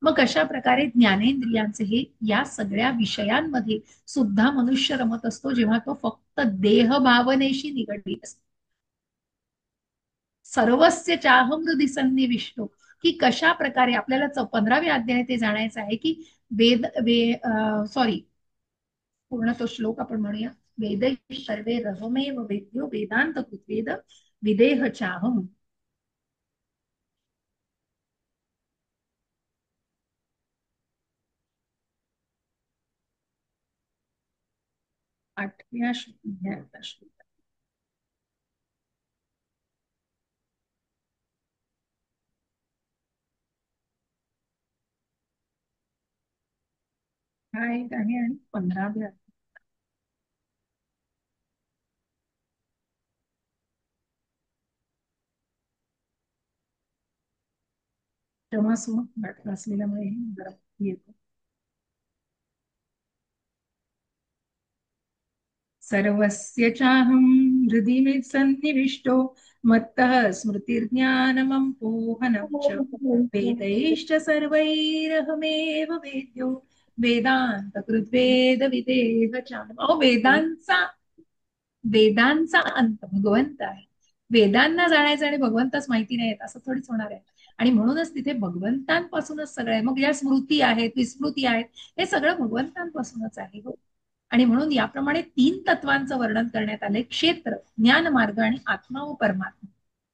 मग कशा प्रकारे ज्ञानेंद्रियांचे हे या सगळ्या विषयांमध्ये सुद्धा मनुष्य रमत असतो, जेव्हा तो फक्त देह भावनेशी निगडीत असतो. सर्वस्य चाहम हृदि सन्निविष्टो, की कशा प्रकारे आपल्याला 15व्या अध्याय ते जाणायचं आहे की वेद सॉरी पूर्ण तो श्लोक आपण म्हणूया. वेद सर्वे रहमेव वेद्यो वेदांत कृत्वेद विदेह चाहम. 8व्या अध्यायाचा श्लोक. हा एक आहे आणि 15व्या. तेव्हा सुमत असलेल्यामुळे जरा येतो. सर्वस्य चाहं हृदि मे सन्निविष्टो मत्तः स्मृतिर्ज्ञानमपोहनं च वेदैश्च सर्वैरहमेव वेद्यो वेदान्तकृद्वेदविदेह चाहम्. अहो, वेदांचा अंत भगवंत आहे. वेदांना जाण्याचं आणि भगवंतच माहिती नाहीत असं थोडीच होणार आहे. आणि म्हणूनच तिथे भगवंतांपासूनच सगळं आहे. मग या स्मृती आहेत, विस्मृती आहेत, हे सगळं भगवंतांपासूनच आहे. हो. आणि म्हणून याप्रमाणे 3 तत्वांचं वर्णन करण्यात आलंय: क्षेत्र, ज्ञान मार्ग आणि आत्मा व परमात्मा.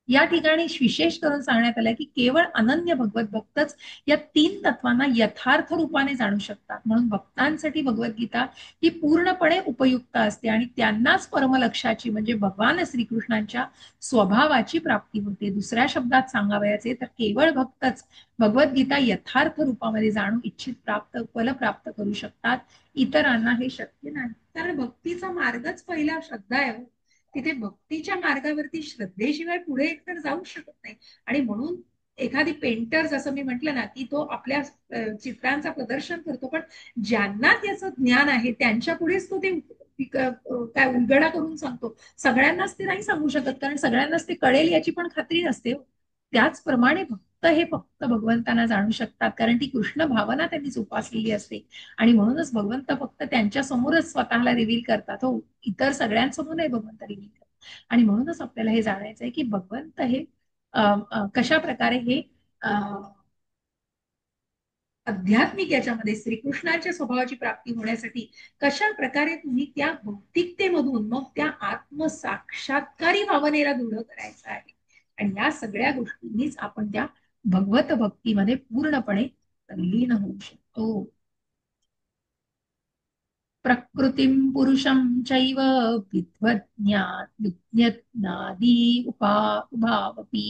या ठिकाणी विशेष करून सांगण्यात आलंय की केवळ अनन्य भगवत भक्तच या 3 तत्वांना यथार्थ रूपाने जाणू शकतात. म्हणून भक्तांसाठी भगवद्गीता ही पूर्णपणे उपयुक्त असते आणि त्यांनाच परमलक्षाची म्हणजे भगवान श्रीकृष्णांच्या स्वभावाची प्राप्ती होते. दुसऱ्या शब्दात सांगावयाचे तर केवळ भक्तच भगवद्गीता यथार्थ रूपामध्ये जाणून इच्छित फल प्राप्त करू शकतात. इतरांना हे शक्य नाही. कारण भक्तीचा मार्गच पहिला श्रद्धा आहे. तिथे भक्तीच्या मार्गावरती श्रद्धेशिवाय पुढे एकतर जाऊ शकत नाही. आणि म्हणून एखादी पेंटर, जसं मी म्हटलं ना, की तो आपल्या चित्रांचा प्रदर्शन करतो, पण ज्यांना त्याचं ज्ञान आहे त्यांच्या पुढेच तो ते काय उलगडा करून सांगतो. सगळ्यांनाच ते नाही सांगू शकत, कारण सगळ्यांनाच ते कळेल याची पण खात्री नसते. त्याचप्रमाणे भक्त हे फक्त भगवंतांना जाणू शकतात, कारण ती कृष्ण भावना त्यांनीच उपासलेली असते. आणि म्हणूनच भगवंत फक्त त्यांच्या समोरच स्वतःला रिव्हील करतात. हो, इतर सगळ्यांसमोर नाही भगवंत रिव्हील करतात. आणि म्हणूनच आपल्याला हे जाणायचं आहे की भगवंत हे कशा प्रकारे हे आध्यात्मिक याच्यामध्ये श्रीकृष्णाच्या स्वभावाची प्राप्ती होण्यासाठी कशा प्रकारे तुम्ही त्या भौतिकतेमधून मग त्या आत्मसाक्षात्कारी भावनेला दृढ करायचं आहे. आणि या सगळ्या गोष्टींनीच आपण त्या भगवत भक्तीमध्ये पूर्णपणे तल्लीन होऊ शकतो. प्रकृतीं पुरुषं चैव विज्ञानादि उभावपि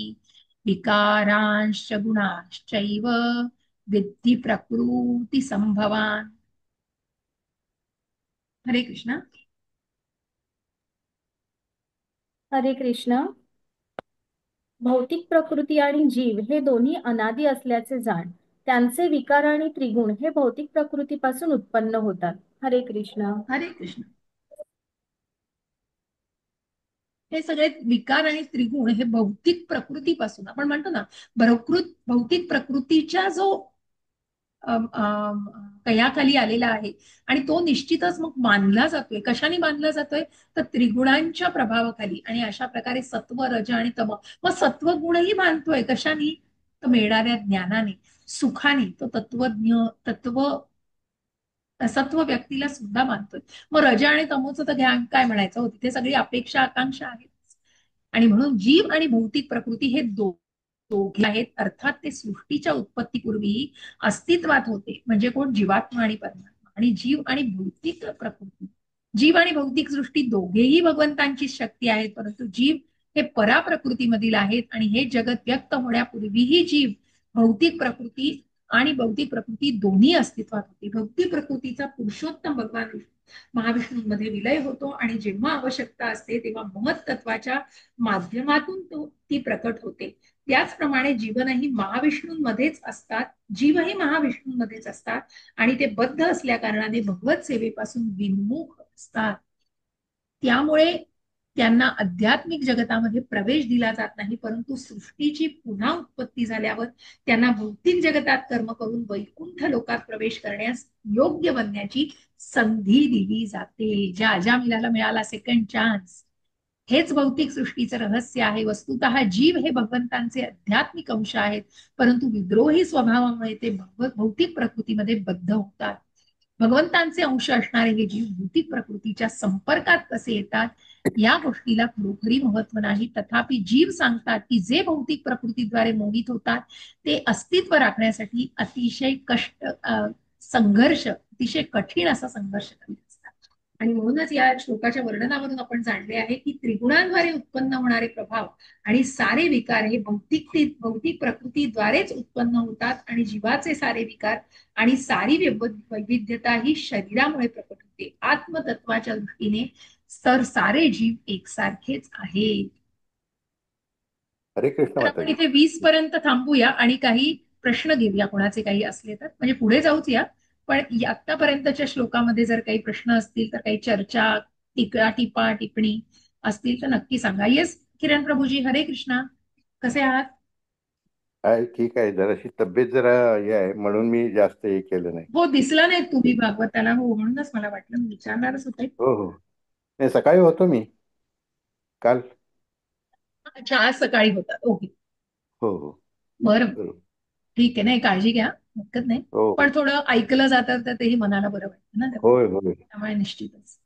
विकारांश्च गुणाश्चैव विद्धि प्रकृती संभवान. हरे कृष्ण. हरे कृष्ण. भौतिक प्रकृती आणि जीव हे दोन्ही अनादी असल्याचे जाण. त्यांचे विकार आणि त्रिगुण हे भौतिक प्रकृतीपासून उत्पन्न होतात. हरे कृष्ण. हरे कृष्ण. हे सगळे विकार आणि त्रिगुण हे भौतिक प्रकृतीपासून, आपण म्हणतो ना, भौतिक प्रकृतीच्या जो कयाखाली आलेला आहे. आणि तो निश्चितच मग मानला जातोय. कशाने मानला जातोय? तर त्रिगुणांच्या प्रभावाखाली. आणि अशा प्रकारे सत्व, रज आणि तम. मग सत्व गुणही मानतोय कशाने? तर मिळणाऱ्या ज्ञानाने, सुखाने. तो सत्व व्यक्तीला सुद्धा मानतोय. मग रजा आणि तमोचं तर काय म्हणायचं हो, तिथे सगळी अपेक्षा आकांक्षा आहेत. आणि म्हणून जीव आणि भौतिक प्रकृती हे दोघे आहेत. अर्थात ते सृष्टीच्या उत्पत्तीपूर्वी अस्तित्वात होते. म्हणजे कोण? जीवात्मा आणि परमात्मा. आणि जीव आणि भौतिक प्रकृती, जीव आणि भौतिक सृष्टी दोघेही भगवंतांची शक्ती आहेत. परंतु जीव हे पराप्रकृतीमधील आहेत. आणि हे जगत व्यक्त होण्यापूर्वीही जीव, भौतिक प्रकृती दोन्ही अस्तित्वात होती. भौतिक प्रकृतीचा पुरुषोत्तम भगवान महाविष्णूंमध्ये विलय होतो. आणि जेव्हा आवश्यकता असते तेव्हा महत्त्वाच्या माध्यमातून ती प्रकट होते. त्याचप्रमाणे जीवनही महाविष्णूंमध्येच असतात, जीवही महाविष्णूंमध्येच असतात. आणि ते बद्ध असल्या कारणाने भगवत सेवेपासून विन्मुख असतात. त्यामुळे त्यांना आध्यात्मिक जगतामध्ये प्रवेश दिला जात नाही. परंतु सृष्टीची पुन्हा उत्पत्ती झाल्यावर त्यांना भौतिक जगतात कर्म करून वैकुंठ लोकात प्रवेश करण्यास योग्य बनण्याची संधी दिली जाते. ज्या अजामिलाला मिळाला सेकंड चान्स. हेच भौतिक सृष्टीचं रहस्य आहे. वस्तुतः जीव हे भगवंतांचे आध्यात्मिक अंश आहेत. परंतु विद्रोही स्वभावामुळे ते भौतिक प्रकृतीमध्ये बद्ध होतात. भगवंतांचे अंश असणारे हे जीव भौतिक प्रकृतीच्या संपर्कात कसे येतात या गोष्टीला खरोखरी महत्व नाही. तथापि जीव सांगतात की जे भौतिक प्रकृतीद्वारे मोहित होतात ते अस्तित्व राखण्यासाठी अतिशय अतिशय कठीण असा संघर्ष करीत असतात. आणि म्हणूनच या श्लोकाच्या वर्णनावरून आपण जाणले आहे की त्रिगुणांद्वारे उत्पन्न होणारे प्रभाव आणि सारे विकार हे भौतिक प्रकृतीद्वारेच उत्पन्न होतात आणि जीवाचे सारे विकार आणि सारी वैविध्यता ही शरीरामुळे प्रकट होते. आत्मतत्वाच्या दृष्टीने तर सारे जीव एकसारखेच आहेत. हरे कृष्ण तर आपण माताजी. इथे 20 पर्यंत थांबूया आणि काही प्रश्न घेऊया, कोणाचे काही असले तर, म्हणजे पुढे जाऊच या. पण आतापर्यंतच्या श्लोकामध्ये जर काही प्रश्न असतील तर, काही चर्चा, टीका टिप्पणी असतील तर नक्की सांगा. येस किरण प्रभूजी, हरे कृष्णा, कसे आहात? आहे ठीक आहे, जराशी तब्येत जरा हे आहे म्हणून मी जास्त हे केलं नाही. हो, दिसला नाही तुम्ही भागवताला. हो, म्हणूनच मला वाटलं, मी विचारणारच होते. हो हो, नाही सकाळी होतो मी काल. अच्छा, आज सकाळी होतात. ओके, हो हो, बरं, बरोबर. ठीक आहे. नाही, काळजी घ्या, हरकत नाही. हो पण हो, थोडं ऐकलं जातं तर तेही मनाला बरं वाटतं ना तेव्हा. होय होय. त्यामुळे निश्चितच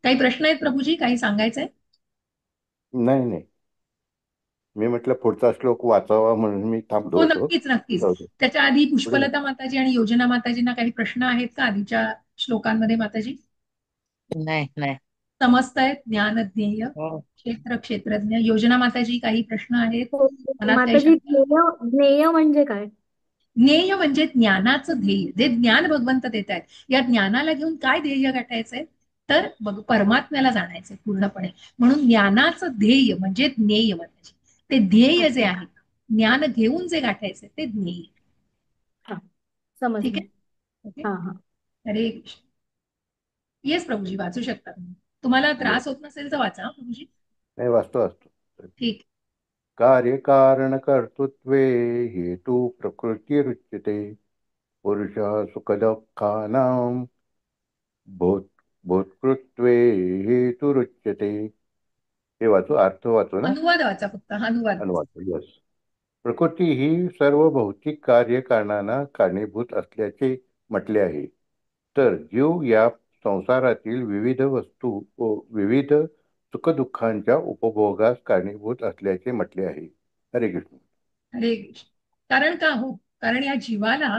काही प्रश्न आहेत प्रभूजी, काही सांगायचंय? नाही नाही, मी म्हटलं पुढचा श्लोक वाचावा म्हणून मी थांबलो हो, होतो. नक्कीच नक्कीच. जाऊ दे. त्याच्या आधी पुढे. पुष्पलता माताजी आणि योजना माताजींना काही प्रश्न आहेत का आधीच्या श्लोकांमध्ये? माताजी नाही नाही. समस्त आहेत, ज्ञान ध्येय हो. क्षेत्रज्ञ. योजना माताजी, काही प्रश्न आहेत, हो, मनात काही माताजी, शंका? ज्ञेय म्हणजे काय? ज्ञेय म्हणजे ज्ञानाचं ध्येय, जे ज्ञान भगवंत देत आहेत. या ज्ञानाला घेऊन काय ध्येय गाठायचंय? तर परमात्म्याला जाणायचंय पूर्णपणे. म्हणून ज्ञानाचं ध्येय म्हणजे ज्ञेय माताजी. ते ध्येय जे अच्छा, आहे, ज्ञान घेऊन जे गाठायचंय ते ज्ञेय. हा, ठीक समजलं. आहे, ओके. हा हा. हरे कृष्ण. येस प्रभूजी, वाचू शकता तुम्ही. तुम्हाला बर, त्रास होत नसेल तर वाचा प्रभूजी. नाही वाचतो वाचतो. ठीक. कार्यकारण कर्तृत्वे हेतु प्रकृतिरुच्यते पुरुष सुखदुःखानां भूत भूतकृत्वे हेतुरुच्यते. हे वाचू, अर्थ वाचू ना. अनुवाद वाचा फक्त, हा अनुवाद वाचा. अनुवाद. यस. प्रकृती ही सर्व भौतिक कार्यकारणांना कारणीभूत असल्याचे म्हटले आहे. तर जीव या संसारातील विविध वस्तू व विविध सुखदुःखांच्या उपभोगास कारणीभूत असल्याचे म्हटले आहे. हरे कृष्ण. हरे कृष्ण. कारण का हो? कारण या जीवाला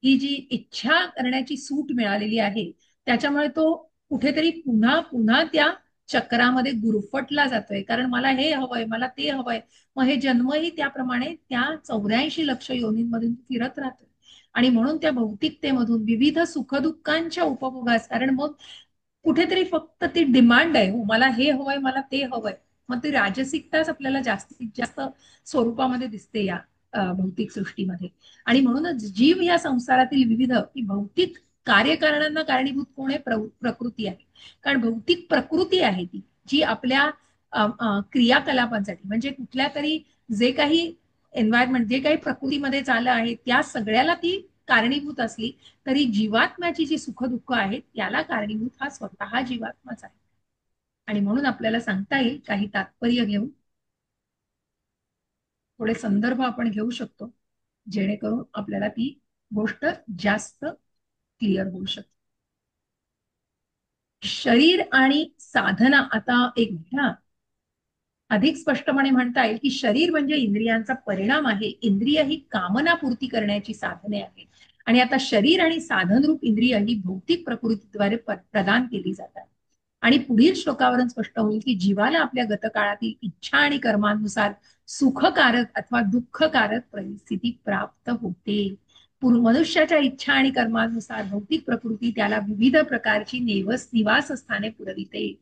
ही जी इच्छा करण्याची सूट मिळालेली आहे, त्याच्यामुळे तो कुठेतरी पुन्हा पुन्हा त्या चक्रामध्ये गुरफटला जातोय. कारण मला हे हवंय, मला ते हवंय. मग हे जन्मही त्याप्रमाणे त्या 84 लक्ष योनींमधून फिरत राहतोय. आणि म्हणून त्या भौतिकतेमधून विविध सुखदुःखांच्या उपभोगास, कारण मग कुठेतरी फक्त ती डिमांड आहे, हो मला हे हवंय, मला ते हवंय. मग ती राजसिकताच आपल्याला जास्तीत जास्त स्वरूपामध्ये दिसते या भौतिक सृष्टीमध्ये. आणि म्हणूनच जीव या संसारातील विविध की भौतिक कार्यकारणांना कारणीभूत कोण आहे? प्रकृती आहे. कारण भौतिक प्रकृती आहे ती, जी आपल्या क्रियाकलापांसाठी, म्हणजे कुठल्या तरी जे काही एन्व्हायरमेंट, जे काही प्रकृतीमध्ये चाललं आहे, त्या सगळ्याला ती कारणीभूत असली तरी जीवात्म्याची जी सुखदुःख आहेत त्याला कारणीभूत हा स्वतः जीवात्माच आहे. आणि म्हणून आपल्याला सांगता येईल, काही तात्पर्य घेऊन थोडे संदर्भ आपण घेऊ शकतो, जेणेकरून आपल्याला ती गोष्ट जास्त क्लिअर होऊ शकते. शरीर आणि साधना. आता एक मिनिट, अधिक स्पष्टपणे म्हणता येईल की शरीर म्हणजे इंद्रियांचा परिणाम आहे. इंद्रिय ही कामना पूर्ती करण्याची साधने आहेत. आणि आता शरीर आणि साधनरूप इंद्रिय ही भौतिक प्रकृतीद्वारे प्रदान केली जातात. आणि पुढील श्लोकावरून स्पष्ट होईल की जीवाला आपल्या गतकाळातील इच्छा आणि कर्मानुसार सुखकारक अथवा दुःखकारक परिस्थिती प्राप्त होते. मनुष्याच्या इच्छा आणि कर्मानुसार भौतिक प्रकृती त्याला विविध प्रकारची निवासस्थाने पुरविते.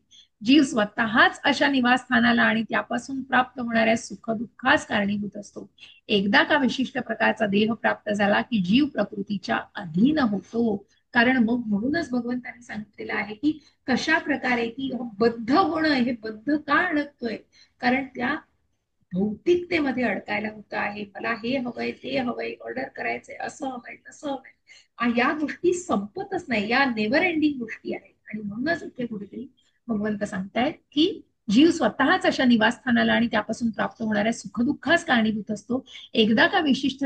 जीव स्वतःच अशा निवासस्थानाला आणि त्यापासून प्राप्त होणाऱ्या सुखदुःखास कारणीभूत असतो. एकदा का विशिष्ट प्रकारचा देह प्राप्त झाला की जीव प्रकृतीच्या अधीन होतो. कारण मग म्हणूनच भगवंतांनी सांगितलेलं आहे की कशा प्रकारे की बद्ध होणं, हे बद्ध का अडकतोय? कारण त्या भौतिकतेमध्ये अडकायला होत आहे. मला हे हवंय, ते हवंय, ऑर्डर करायचंय, असं हवंय, तसं हवंय. या गोष्टी संपतच नाही, या नेव्हर एंडिंग गोष्टी आहेत. आणि म्हणूनच इथे कुठेतरी भगवंत सांगतायत की जीव स्वतःच अशा निवासस्थानाला आणि त्यापासून प्राप्त होणाऱ्या सुखदुःखास कारणीभूत असतो. एकदा का विशिष्ट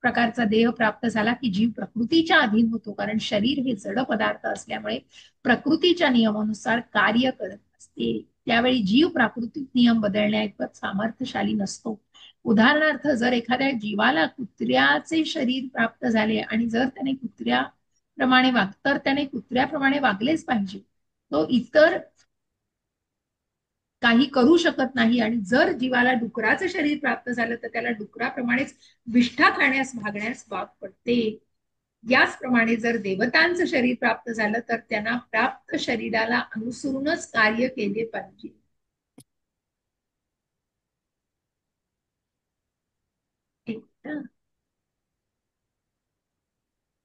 प्रकारचा देह प्राप्त झाला की जीव प्रकृतीच्या अधीन होतो. कारण शरीर हे जड पदार्थ असल्यामुळे प्रकृतीच्या नियमानुसार कार्य करत असते. त्यावेळी जीव प्राकृतिक नियम बदलण्याइतपत सामर्थ्यशाली नसतो. उदाहरणार्थ, जर एखाद्या जीवाला कुत्र्याचे शरीर प्राप्त झाले आणि जर त्याने कुत्र्याप्रमाणे तर त्याने कुत्र्याप्रमाणे वागलेच पाहिजे. तो इतर काही करू शकत नाही. आणि जर जीवाला डुकराचं शरीर प्राप्त झालं तर त्याला डुकराप्रमाणेच विष्ठा खाण्यास भागण्यास भाग पडते. याचप्रमाणे जर देवतांचं शरीर प्राप्त झालं तर त्यांना प्राप्त शरीराला अनुसरूनच कार्य केले पाहिजे.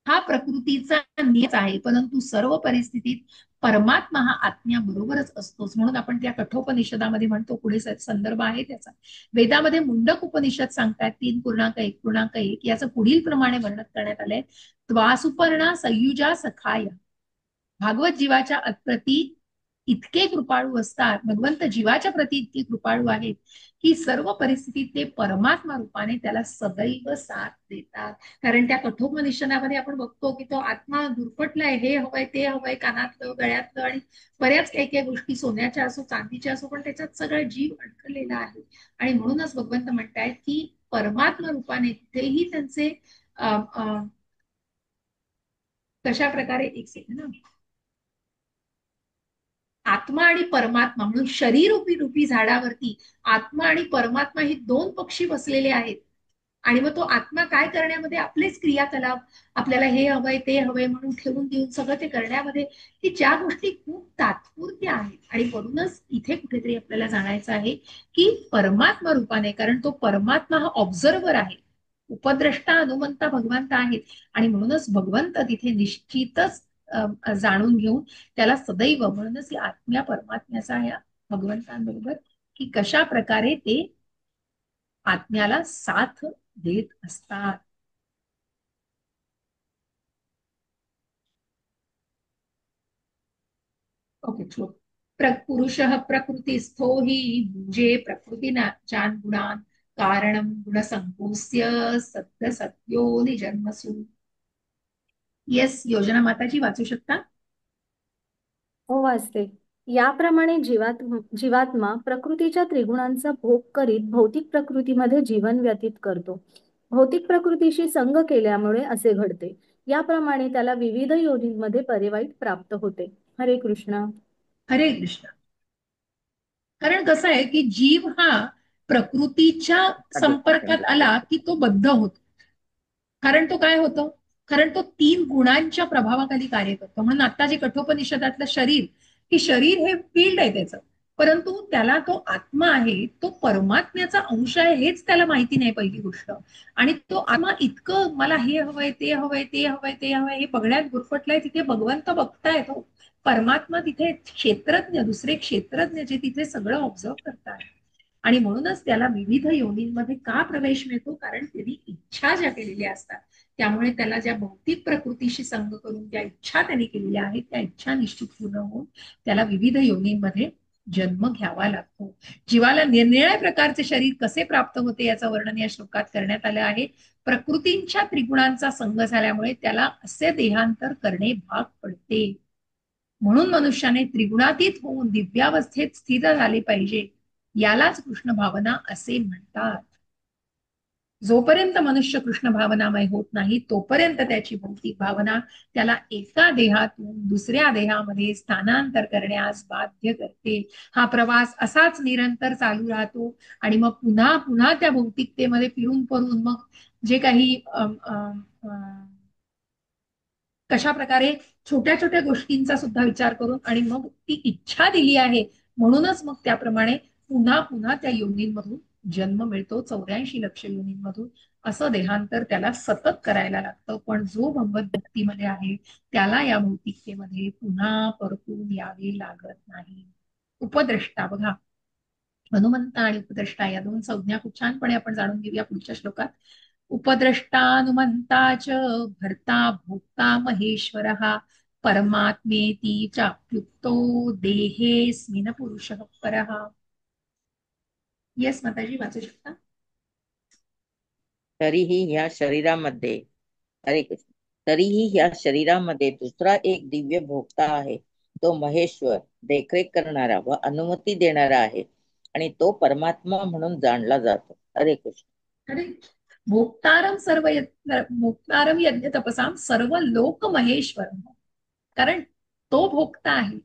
हा प्रकृतीचा नियम आहे, परंतु सर्व परिस्थितीत परमात्मा हा आत्म्याबरोबरच असतोच. म्हणून आपण त्या कठोपनिषदामध्ये म्हणतो, पुढे संदर्भ आहे त्याचा, वेदामध्ये मुंडक उपनिषद सांगतात 3.1.1 याचं पुढील प्रमाणे वर्णन करण्यात आलंय. त्वासुपर्णा संयुजा सखाय. भागवत जीवाच्या प्रती इतके कृपाळू असतात, भगवंत जीवाच्या प्रती इतके कृपाळू आहेत की सर्व परिस्थितीत ते परमात्मा रूपाने त्याला सदैव साथ देतात. कारण त्या कठोपनिषदामध्ये आपण बघतो की तो आत्मा दुर्पटलाय, हे हवंय ते हवंय, कानातलं गळ्यातलं आणि बऱ्याच काही काही गोष्टी, सोन्याच्या असो चांदीच्या असो, पण त्याच्यात सगळा जीव अडकलेला आहे. आणि म्हणूनच भगवंत म्हणतायत की परमात्मा रूपाने तिथेही त्यांचे कशा प्रकारे, एक सेकंड ना, आत्मा आणि परमात्मा म्हणून शरीर रूपी झाडावरती आत्मा आणि परमात्मा हे दोन पक्षी बसलेले आहेत. आणि मग तो आत्मा काय करण्यामध्ये, आपलेच क्रियाकलाप, आपल्याला हे हवंय ते हवंय म्हणून ठेवून देऊन सगळं ते करण्यामध्ये, की ज्या गोष्टी खूप तात्पुरत्या आहेत. आणि म्हणूनच इथे कुठेतरी आपल्याला जाणायचं आहे की परमात्मा रूपाने, कारण तो परमात्मा हा ऑब्झर्वर आहे, उपद्रष्टा हनुमंता भगवंत आहेत. आणि म्हणूनच भगवंत तिथे निश्चितच जाणून घेऊन त्याला सदैव, म्हणूनच या आत्म्या परमात्म्याचा या भगवंतांबरोबर की कशा प्रकारे ते आत्म्याला साथ देत असतात. ओके, पुरुष प्रकृतिस्थो हि जे प्रकृतीना जान गुणान कारणम गुणसंकोस्य सत्य सत्यो निजन्मसु. येस, योजना माताजी वाचू शकता? हो, वाचते. याप्रमाणे जीवात्मा प्रकृतीच्या त्रिगुणांचा भोग करीत भौतिक प्रकृतीमध्ये जीवन व्यतीत करतो. भौतिक प्रकृतीशी संग केल्यामुळे असे घडते. याप्रमाणे त्याला विविध योनींमध्ये परिवाईट प्राप्त होते. हरे कृष्ण. हरे कृष्ण. कारण कसं आहे की जीव हा प्रकृतीच्या संपर्कात आला की तो बद्ध होतो. कारण तो काय होतो, कारण तो 3 गुणांच्या प्रभावाखाली कार्य करतो. म्हणून आता जे कठोपनिषदातलं शरीर, की शरीर हे फील्ड आहे त्याचं, परंतु त्याला तो आत्मा आहे, तो परमात्म्याचा अंश आहे हेच त्याला माहिती नाही, पहिली गोष्ट. आणि तो आत्मा इतकं मला हे हवंय ते हवंय ते हवंय ते हवंय हे बघण्यात गुरफटलाय. तिथे भगवंत बघताय, तो परमात्मा तिथे क्षेत्रज्ञ, दुसरे क्षेत्रज्ञ जे तिथे सगळं ऑब्झर्व करताय. आणि म्हणूनच त्याला विविध योनींमध्ये का प्रवेश मिळतो, कारण त्यांनी इच्छा ज्या केलेल्या असतात, त्यामुळे त्याला ज्या भौतिक प्रकृतीशी संग करून ज्या इच्छा त्यांनी केलेल्या आहेत, त्या इच्छा निश्चित पूर्ण होऊन त्याला विविध योनींमध्ये जन्म घ्यावा लागतो. जीवाला निरनिराळ्या प्रकारचे शरीर कसे प्राप्त होते याचं वर्णन या श्लोकात करण्यात आलं आहे. प्रकृतींच्या त्रिगुणांचा संग झाल्यामुळे त्याला असे देहांतर करणे भाग पडते. म्हणून मनुष्याने त्रिगुणातीत होऊन दिव्यावस्थेत स्थिर झाले पाहिजे. यालाच कृष्ण भावना असे म्हणतात. जोपर्यंत मनुष्य कृष्ण भावनामय होत नाही तोपर्यंत त्याची भौतिक भावना त्याला एका देहातून दुसऱ्या देहामध्ये स्थानांतर करण्यास बाध्य करते. हा प्रवास असाच निरंतर चालू राहतो आणि मग पुन्हा पुन्हा त्या भौतिकतेमध्ये फिरून पडून मग जे काही कशा प्रकारे छोट्या छोट्या गोष्टींचा सुद्धा विचार करून आणि मग ती इच्छा दिली आहे म्हणूनच मग त्याप्रमाणे पुन्हा पुन्हा त्या योनींमधून जन्म मिळतो, 84 लक्ष योनींमधून. असं देहांतर त्याला सतत करायला लागतं. पण जो भगवत भक्तीमध्ये आहे त्याला या भौतिकतेमध्ये पुन्हा परतून यावे लागत नाही. उपद्रष्टा बघा, हनुमंत आणि उपद्रष्टा या दोन संज्ञा खूप छानपणे आपण जाणून घेऊया पुढच्या श्लोकात. उपद्रष्टानुमंताच भर्ता भोक्ता महेश्वरः परमात्मेति चाप्युक्तो देहेस्मिन पुरुषः परः. येस माताजी वाचू शकता? तरीही ह्या शरीरामध्ये, हरे कृष्ण, तरीही ह्या शरीरामध्ये दुसरा एक दिव्य भोक्ता आहे. तो महेश्वर, देखरेख करणारा व अनुमती देणारा आहे आणि तो परमात्मा म्हणून जाणला जातो. हरे कृष्ण. अरे, भोक्तारम सर्व भोक्तारम यज्ञ तपसाम सर्व लोक महेश्वर. कारण तो भोक्ता आहे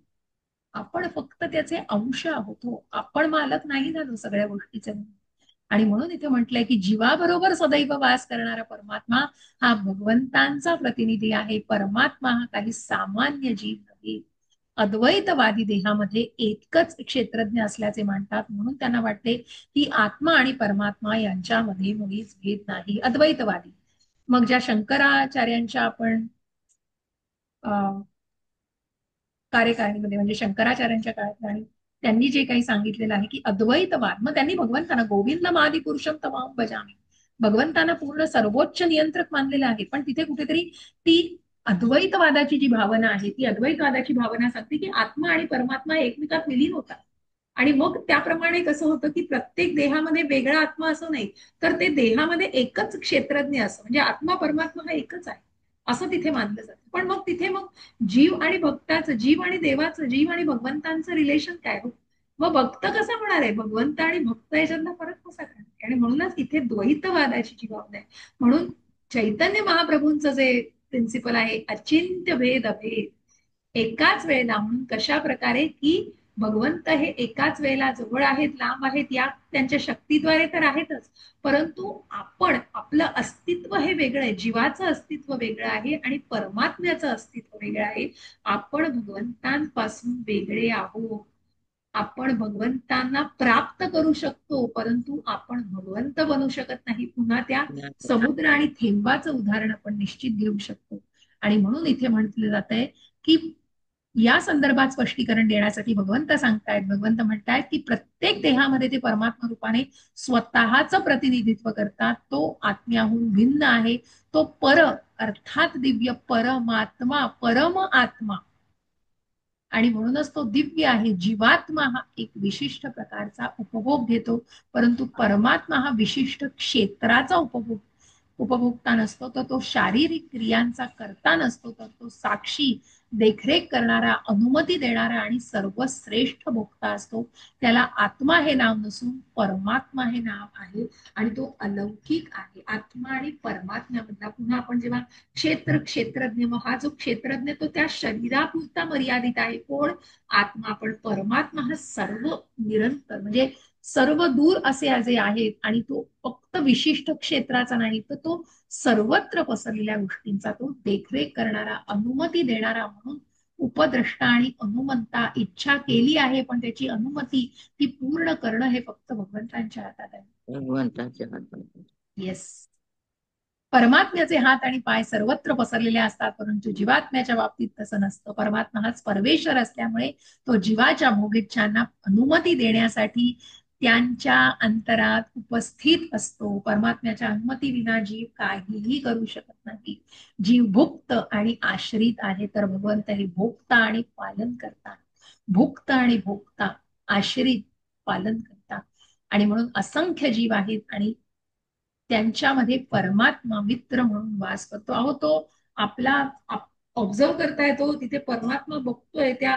आपण फक्त त्याचे अंश आहोत. हो, आपण मालक नाही झालो सगळ्या गोष्टीचे. आणि म्हणून इथे म्हटलंय की जीवाबरोबर सदैव वास करणारा परमात्मा हा भगवंतांचा प्रतिनिधी आहे. परमात्मा हा काही सामान्य जीव नाही. अद्वैतवादी देहामध्ये एकच क्षेत्रज्ञ असल्याचे मानतात. म्हणून त्यांना वाटते की आत्मा आणि परमात्मा यांच्यामध्ये मुळीच भेद नाही. अद्वैतवादी. मग ज्या शंकराचार्यांच्या आपण कार्यकारिणीमध्ये म्हणजे शंकराचार्यांच्या काळात आणि त्यांनी जे काही सांगितलेलं आहे की अद्वैतवाद, मग त्यांनी भगवंतांना गोविंद मादी पुरुषम तमाम भजामी, भगवंतांना पूर्ण सर्वोच्च नियंत्रक मानलेलं आहे. पण तिथे कुठेतरी ती अद्वैतवादाची जी भावना आहे, ती अद्वैतवादाची भावना सांगते की आत्मा आणि परमात्मा एकमेकात विलीन होतात. आणि मग त्याप्रमाणे कसं होतं की प्रत्येक देहामध्ये वेगळा आत्मा असं नाही, तर ते देहामध्ये एकच क्षेत्रज्ञ असं, म्हणजे आत्मा परमात्मा हा एकच आहे असं तिथे मानलं जातं. पण मग तिथे मग जीव आणि भक्ताचं, जीव आणि देवाचं, जीव आणि भगवंतांचं रिलेशन काय हो? मग भक्त कसा होणार आहे? भगवंत आणि भक्त याच्यातला फरक कसा करणार? आणि म्हणूनच इथे द्वैतवादाची जी भावना आहे. म्हणून चैतन्य महाप्रभूंचं जे प्रिन्सिपल आहे अचिंत्य भेद अभेद, एकाच वेळेला, म्हणून कशा प्रकारे की भगवंत हे एकाच वेळेला जवळ आहेत, लांब आहेत, या त्यांच्या शक्तीद्वारे तर आहेतच, परंतु आपण, आपलं अस्तित्व हे वेगळं आहे. जीवाचं अस्तित्व वेगळं आहे आणि परमात्म्याचं अस्तित्व वेगळं आहे. आपण भगवंतांपासून वेगळे आहोत. आपण भगवंतांना प्राप्त करू शकतो, परंतु आपण भगवंत बनू शकत नाही. पुन्हा त्या समुद्र आणि थेंबाचं उदाहरण आपण निश्चित घेऊ शकतो. आणि म्हणून इथे म्हटलं जात आहे की या संदर्भात स्पष्टीकरण देण्यासाठी भगवंत सांगतायत, भगवंत म्हणतायत की प्रत्येक देहामध्ये ते परमात्मा रूपाने स्वतःचं प्रतिनिधित्व करतात. तो आत्म्याहून भिन्न आहे. तो पर अर्थात दिव्य परमात्मा, परम आत्मा, आणि म्हणूनच तो दिव्य आहे. जीवात्मा हा एक विशिष्ट प्रकारचा उपभोग घेतो, परंतु परमात्मा हा विशिष्ट क्षेत्राचा उपभोगता नसतो. तर तो शारीरिक क्रियांचा करता नसतो, तर तो साक्षी, देखरेख करणारा, अनुमती देणारा आणि सर्वश्रेष्ठ भोगता असतो. त्याला आत्मा हे नाव नसून परमात्मा हे नाव आहे आणि तो अलौकिक आहे. आत्मा आणि परमात्म्यामधला, पुन्हा आपण जेव्हा क्षेत्रज्ञ, मग हा जो क्षेत्रज्ञ तो त्या शरीरापुरता मर्यादित आहे. कोण? आत्मा. पण परमात्मा हा सर्व निरंतर, म्हणजे सर्व दूर असे जे आहेत, आणि तो फक्त विशिष्ट क्षेत्राचा नाही, तर तो सर्वत्र पसरलेल्या गोष्टींचा तो देखरेख करणारा, अनुमती देणारा, म्हणून उपद्रष्टा आणि अनुमंता. इच्छा केली आहे पण त्याची अनुमती ती पूर्ण करणं हे फक्त भगवंतांच्या हातात आहे. भगवंताच्या हातात. येस. परमात्म्याचे हात आणि पाय सर्वत्र पसरलेले असतात, परंतु जीवात्म्याच्या बाबतीत तसं नसतं. परमात्मा हाच परमेश्वर असल्यामुळे तो जीवाच्या भोगिच्छांना अनुमती देण्यासाठी त्यांच्या अंतरात उपस्थित असतो. परमात्म्याच्या अनुमती विना जीव काहीही करू शकत नाही. जीव भुक्त आणि आश्रित आहे, तर भगवंत हे भोगता आणि पालन करतात. भुक्त आणि भोगता, आश्रित, पालन करतात. आणि म्हणून असंख्य जीव आहेत आणि त्यांच्यामध्ये परमात्मा मित्र म्हणून वास करतो. अहो, तो आपला ऑब्झर्व करताय, तो तिथे परमात्मा बघतोय. त्या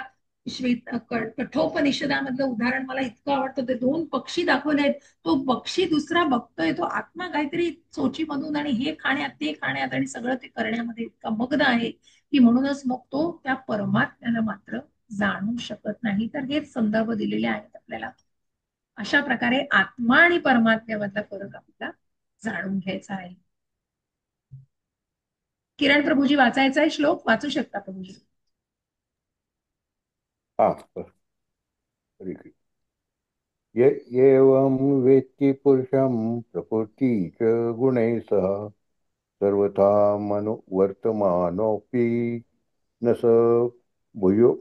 कठोपनिषदामधलं उदाहरण मला इतकं आवडतं. ते दोन पक्षी दाखवले आहेत, तो पक्षी दुसरा बघतोय, तो आत्मा काहीतरी चोचीमधून आणि हे खाण्यात, ते खाण्यात आणि सगळं ते करण्यामध्ये इतका मग्न आहे की म्हणूनच मग तो त्या परमात्म्याला मात्र जाणू शकत नाही. तर हेच संदर्भ दिलेले आहेत आपल्याला. अशा प्रकारे आत्मा आणि परमात्म्यामधला फरक आपल्याला जाणून घ्यायचा आहे. किरण प्रभूजी, वाचायचा आहे श्लोक? वाचू शकता प्रभूजी. हा, एवं वेत्ति पुरुषं प्रकृती च गुणैः सह सर्वथा वर्तमानोऽपि न स भूयो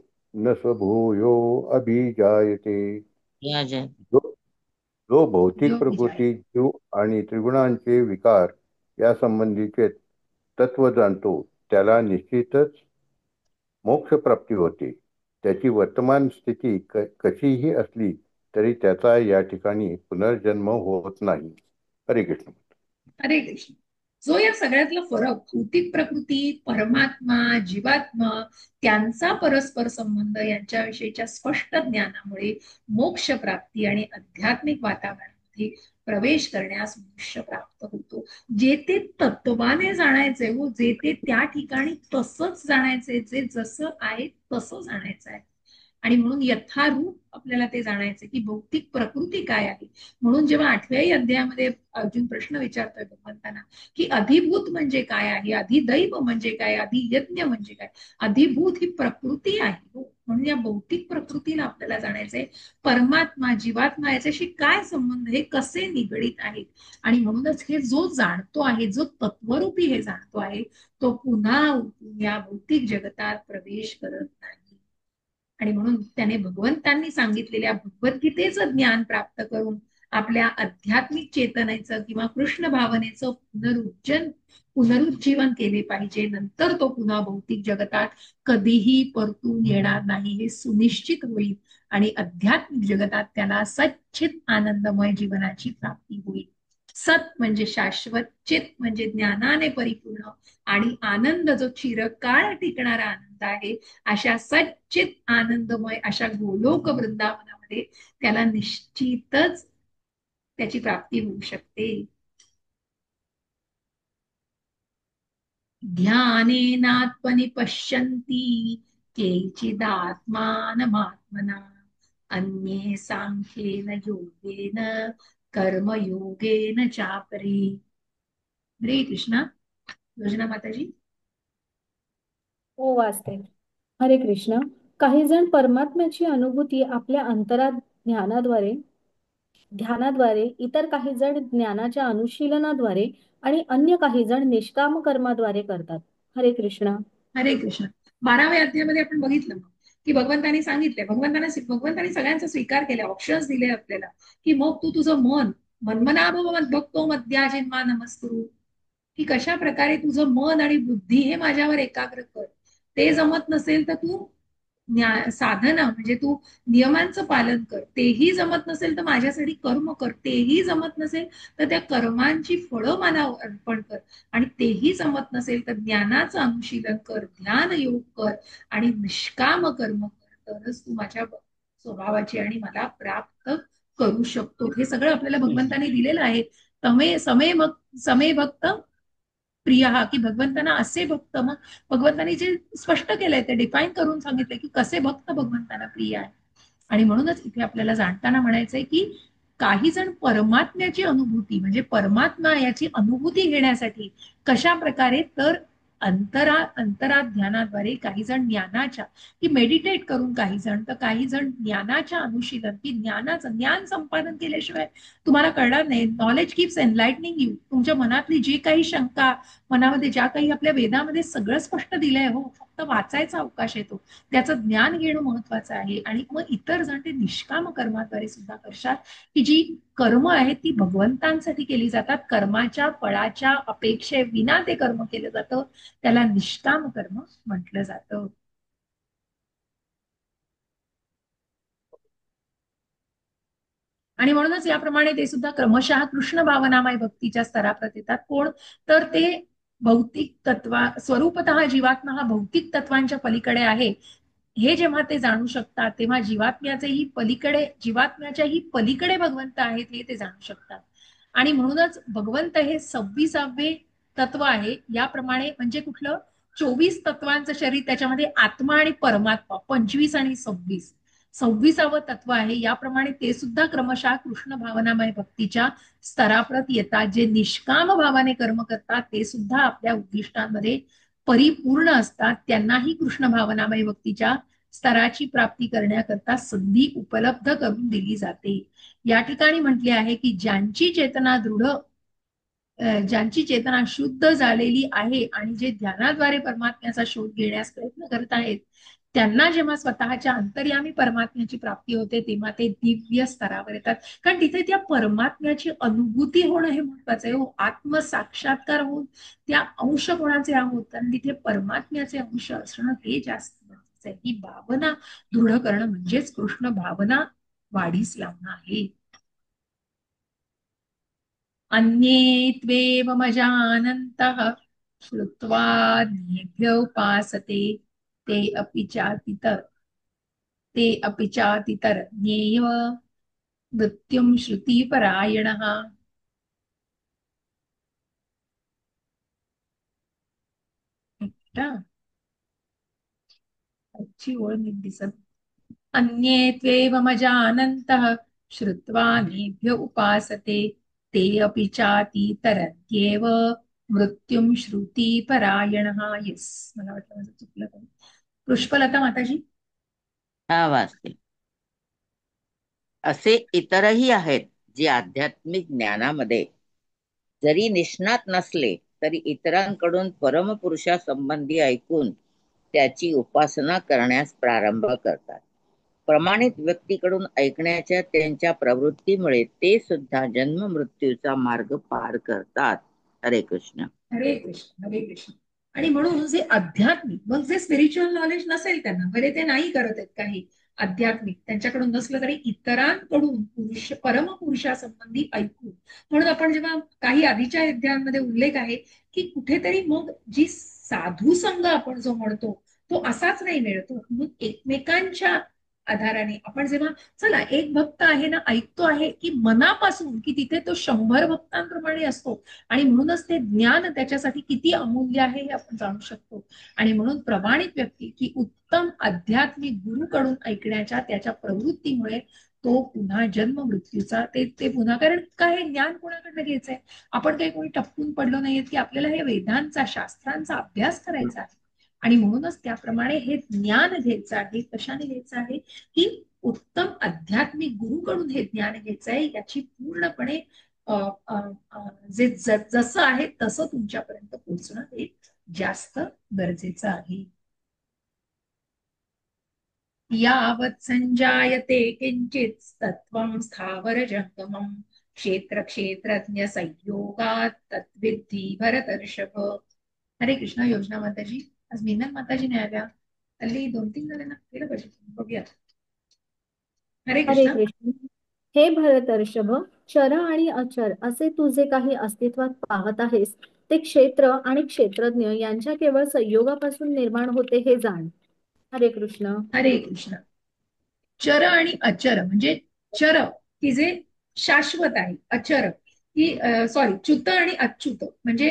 अभिजायते. या जय. जो जो भौतिक जो विजय. प्रकृती, जीव आणि त्रिगुणांचे विकार या संबंधीचे तत्व जाणतो, त्याला निश्चितच मोक्ष प्राप्ती होते. त्याची वर्तमान स्थिती कशीही असली तरी त्याचा या ठिकाणी पुनर्जन्म होत नाही. हरे कृष्ण. हरे कृष्ण. जो या सगळ्यातला फरक, भौतिक प्रकृती, परमात्मा, जीवात्मा, त्यांचा परस्पर संबंध यांच्याविषयीच्या स्पष्ट ज्ञानामुळे मोक्ष प्राप्ती आणि आध्यात्मिक वातावरणामध्ये प्रवेश करण्यास मनुष्य प्राप्त होतो. जे ते तत्वाने जाणायचे हो, जे ते त्या ठिकाणी तसंच जाणायचे, जे जसं आहे तसं जाणायचं आहे. आणि म्हणून यथारूप आपल्याला ते जाणायचं की भौतिक प्रकृती काय आहे. म्हणून जेव्हा 8व्याही अध्यायामध्ये अर्जुन प्रश्न विचारतोय भगवंतांना की अधिभूत म्हणजे काय आहे, अधिदैव म्हणजे काय, अधियज्ञ म्हणजे काय. अधिभूत ही प्रकृती आहे हो. म्हणून या भौतिक प्रकृतीला आपल्याला जाणायचंय. परमात्मा जीवात्मा याच्याशी काय संबंध, हे कसे निगडीत आहेत. आणि म्हणूनच हे जो जाणतो आहे, जो तत्वरूपी हे जाणतो आहे, तो पुन्हा या भौतिक जगतात प्रवेश करत नाही. आणि म्हणून त्याने भगवंतांनी सांगितलेल्या भगवद्गीतेचं ज्ञान प्राप्त करून आपल्या आध्यात्मिक चेतनेचं किंवा कृष्ण भावनेचं पुनरुज्जीवन केले पाहिजे. नंतर तो पुन्हा भौतिक जगतात कधीही परतून येणार नाही हे सुनिश्चित होईल आणि आध्यात्मिक जगतात त्याला सच्चित आनंदमय जीवनाची प्राप्ती होईल. सत म्हणजे शाश्वत, चित म्हणजे ज्ञानाने परिपूर्ण, आणि आनंद जो चिरकाळ टिकणारा आनंद आहे, अशा सच्चित आनंदमय अशा गोलोक वृंदावनामध्ये त्याला निश्चितच त्याची प्राप्ती होऊ शकते. ध्यानेनात्मनि पश्यन्ति केचिदात्मानमात्मना अन्ये सांख्येन योगेन कर्मयोगेन चापरे. हरे कृष्णा. योजना माताजी. हो, वाचते. हरे कृष्ण. काही जण परमात्म्याची अनुभूती आपल्या अंतरात ध्यानाद्वारे, इतर काही जण ज्ञानाच्या अनुशीलनाद्वारे आणि अन्य काही जण निष्काम कर्माद्वारे करतात. हरे कृष्ण. हरे कृष्ण. 12व्या अध्यायामध्ये आपण बघितलं की भगवंतांनी सांगितले, भगवंतांनी सगळ्यांचा स्वीकार केला, ऑप्शन्स दिले आपल्याला की मग तू तुझं मन मन्मनाभव मद्भक्तो मध्याजिन्मा नमस्कुरु, की कशा प्रकारे तुझं मन आणि बुद्धी हे माझ्यावर एकाग्र कर. ते जमत नसेल तर तू साधना म्हणजे तू नियमांचं पालन कर. तेही जमत नसेल तर माझ्यासाठी कर्म कर. तेही जमत नसेल तर त्या कर्मांची फळं मला अर्पण कर. आणि तेही जमत नसेल तर ज्ञानाचं अनुशीलन कर, ध्यान योग कर आणि निष्काम कर्म कर. तरच तू माझ्या स्वभावाची आणि मला प्राप्त करू शकतो. हे सगळं आपल्याला भगवंतांनी दिलेलं आहे. समय भक्त प्रिय हा, की भगवंतांना असे भक्त. मग भगवंतांनी जे स्पष्ट केलंय ते डिफाईन करून सांगितलंय की कसे भक्त भगवंतांना प्रिय आहे. आणि म्हणूनच इथे आपल्याला जाणताना म्हणायचंय की काही जण परमात्म्याची अनुभूती म्हणजे परमात्मा याची अनुभूती घेण्यासाठी कशा प्रकारे, तर अंतरा ध्यानाद्वारे, काही जण ज्ञानाच्या की मेडिटेट करून, काही जण तर काही जण ज्ञानाच्या अनुशीलन की ज्ञानाचं ज्ञान संपादन केल्याशिवाय तुम्हाला कळणार नाही. Knowledge keeps enlightening you. तुमच्या मनातली जी काही शंका, मनामध्ये ज्या काही आपल्या वेदामध्ये सगळं स्पष्ट दिलंय हो, फक्त वाचायचा अवकाश येतो. त्याचं ज्ञान घेणं महत्वाचं आहे. आणि मग इतर जण ते निष्काम कर्माद्वारे सुद्धा करतात, की जी कर्म आहेत ती भगवंतांसाठी केली जातात. कर्माच्या फळाच्या अपेक्षेविना ते कर्म केलं जातं, त्याला निष्काम कर्म म्हटलं जातं. आणि म्हणूनच याप्रमाणे ते सुद्धा क्रमशः कृष्ण भावनामय भक्तीच्या स्तराप्रत येतात. कोण, तर ते भौतिक स्वरूपतः जीवात्मा हा भौतिक तत्वांच्या पलीकडे आहे हे जेव्हा ते जाणू शकतात, तेव्हा जीवात्म्याच्याही पलीकडे भगवंत आहेत हे ते जाणू शकतात. आणि म्हणूनच भगवंत हे 26वे तत्व आहे. याप्रमाणे म्हणजे कुठलं, 24 तत्वांचं शरीर, त्याच्यामध्ये आत्मा आणि परमात्मा 25 आणि 26वे तत्व आहे. याप्रमाणे ते सुद्धा क्रमशः कृष्ण भावनामय भक्तीच्या स्तराप्रत येतात. जे निष्काम भावाने कर्म करतात ते सुद्धा आपल्या उद्दिष्टांमध्ये परिपूर्ण असतात. त्यांनाही कृष्ण भावनामय भक्तीच्या स्तराची प्राप्ती करण्याकरता संधी उपलब्ध करून दिली जाते. या ठिकाणी म्हटले आहे की ज्यांची चेतना शुद्ध झालेली आहे आणि जे ध्यानाद्वारे परमात्म्याचा शोध घेण्यास प्रयत्न करत आहेत, त्यांना जेव्हा स्वतःच्या अंतर्यामी परमात्म्याची प्राप्ती होते तेव्हा ते दिव्य स्तरावर येतात. कारण तिथे त्या परमात्म्याची अनुभूती होणं हे महत्वाचं आहे हो. आत्मसाक्षात्कार होऊन त्या अंश कोणाचे आहोत, कारण तिथे परमात्म्याचे अंश असणं हे जास्त महत्वाचं आहे. ही भावना दृढ करणं म्हणजेच कृष्ण भावना वाढीस लावणं आहे. अन्ये त्वेवमजानन्तः श्रुत्वा अन्येभ्य उपासते ते अपि चातितरज्ञेय मृत्युं श्रुतिपरायणः. अच्छी ओळ नीट दिसत. अन्ये त्वेवमजानन्तः श्रुत्वा नेभ्य उपासते ते अपि चातीतरत्येव मृत्युम श्रुती परायणः. येस, मला वाटलं माझं चुकलं काही. पुष्पलता माताजी. हा वाचते. असे इतरही आहेत जे आध्यात्मिक ज्ञानामध्ये जरी निष्णात नसले तरी इतरांकडून परमपुरुषासंबंधी ऐकून त्याची उपासना करण्यास प्रारंभ करतात. प्रमाणित व्यक्तीकडून ऐकण्याच्या त्यांच्या प्रवृत्तीमुळे ते सुद्धा जन्म मृत्यूचा मार्ग पार करतात. हरे कृष्ण. हरे कृष्ण हरे कृष्ण. आणि म्हणून जे आध्यात्मिक, मग जे स्पिरिच्युअल नॉलेज नसेल त्यांना, बरे ते नाही करत आहेत काही आध्यात्मिक, त्यांच्याकडून नसलं तरी इतरांकडून परमपुरुषासंबंधी ऐकून. म्हणून आपण जेव्हा काही आधीच्या अध्यायांमध्ये उल्लेख आहे की कुठेतरी मग जी साधू संघ आपण जो म्हणतो तो असाच नाही मिळतो. म्हणून एकमेकांच्या आधाराने आपण जेव्हा, चला एक भक्त आहे ना, ऐकतो आहे की मनापासून, की तिथे तो 100 भक्तांप्रमाणे असतो. आणि म्हणूनच ते ज्ञान त्याच्यासाठी किती अमूल्य आहे हे आपण जाणू शकतो. आणि म्हणून प्रमाणित व्यक्ती की उत्तम आध्यात्मिक गुरुकडून ऐकण्याच्या त्याच्या प्रवृत्तीमुळे तो पुन्हा जन्म मृत्यूचा ते पुन्हा, कारण काय ज्ञान कोणाकडनं घ्यायचंय, आपण काही कोणी टपकून पडलो नाहीये की आपल्याला हे वेदांचा शास्त्रांचा अभ्यास करायचा आहे. आणि म्हणूनच त्याप्रमाणे हे ज्ञान घ्यायचं आहे. कशाने घ्यायचं आहे की उत्तम आध्यात्मिक गुरुकडून हे ज्ञान घ्यायचं आहे. याची पूर्णपणे जे जसं आहे तसं तुमच्यापर्यंत पोहोचणं हे जास्त गरजेचं आहे. यावत् संजायते किंचित तत्त्वं स्थावर जंगमं क्षेत्र क्षेत्रज्ञ संयोगात तत्विद्धि भरतर्षभ. हरे कृष्ण. योजना माताजी. आज मीनल माताजी नाही आल्या, हल्ली 2-3 जणांना केलं पाहिजे, बघूया. हरे हरे कृष्ण. कृष्ण. हे भरतर्षभ, चर आणि अचर असे तू जे काही अस्तित्वात पाहत आहेस ते क्षेत्र आणि क्षेत्रज्ञ यांच्या केवळ संयोगापासून निर्माण होते हे जाण. हरे कृष्ण. हरे कृष्ण. चर आणि अचर म्हणजे चर की जे शाश्वत आहे, अचर की सॉरी च्युत आणि अच्युत म्हणजे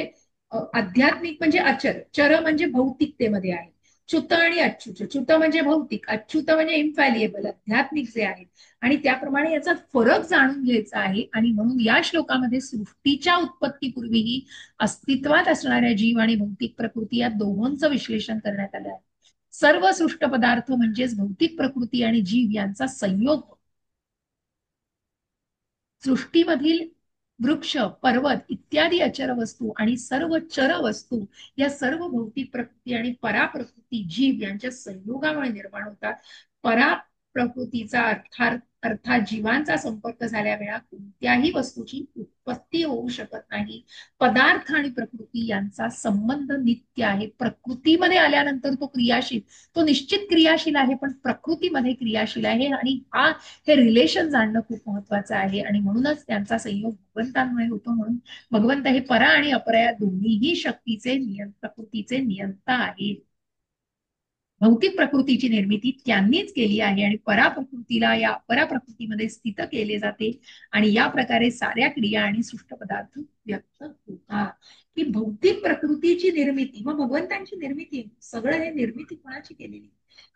आध्यात्मिक म्हणजे अचर, चर म्हणजे भौतिकतेमध्ये आहे, च्युत आणि अच्युत. च्युत म्हणजे भौतिक, अच्युत म्हणजे इन्फॅलिएबल आध्यात्मिक जे आहे. आणि त्याप्रमाणे याचा फरक जाणून घ्यायचा आहे. आणि म्हणून या श्लोकामध्ये सृष्टीच्या उत्पत्तीपूर्वीही अस्तित्वात असणाऱ्या जीव आणि भौतिक प्रकृती या दोहोंचं विश्लेषण करण्यात आलं आहे. सर्व सृष्ट पदार्थ म्हणजेच भौतिक प्रकृती आणि जीव यांचा संयोग, सृष्टीमधील वृक्ष, पर्वत इत्यादी अचर वस्तू आणि सर्व चर वस्तू या सर्व भौतिक प्रकृती आणि पराप्रकृती जीव यांच्या संयोगामुळे निर्माण होतात. परा प्रकृतीचा अर्थात जीवांचा संपर्क झाल्यावेळा कोणत्याही वस्तूची उत्पत्ती होऊ शकत नाही. पदार्थ आणि प्रकृती यांचा संबंध नित्य आहे. प्रकृतीमध्ये आल्यानंतर तो क्रियाशील, तो निश्चित क्रियाशील आहे, पण प्रकृतीमध्ये क्रियाशील आहे. आणि हे रिलेशन जाणणं खूप महत्वाचं आहे. आणि म्हणूनच त्यांचा संयोग भगवंतांमुळे होतो. म्हणून भगवंत हे परा आणि अपरा या दोन्हीही शक्तीचे प्रकृतीचे नियंता आहेत. भौतिक प्रकृतीची निर्मिती त्यांनीच केली आहे आणि पराप्रकृतीला या अपराप्रकृतीमध्ये स्थित केले जाते. आणि या प्रकारे साऱ्या क्रिया आणि सृष्ट पदार्थ व्यक्त होतात. की भौतिक प्रकृतीची निर्मिती मग भगवंतांची निर्मिती, सगळं हे निर्मिती कोणाची केलेली,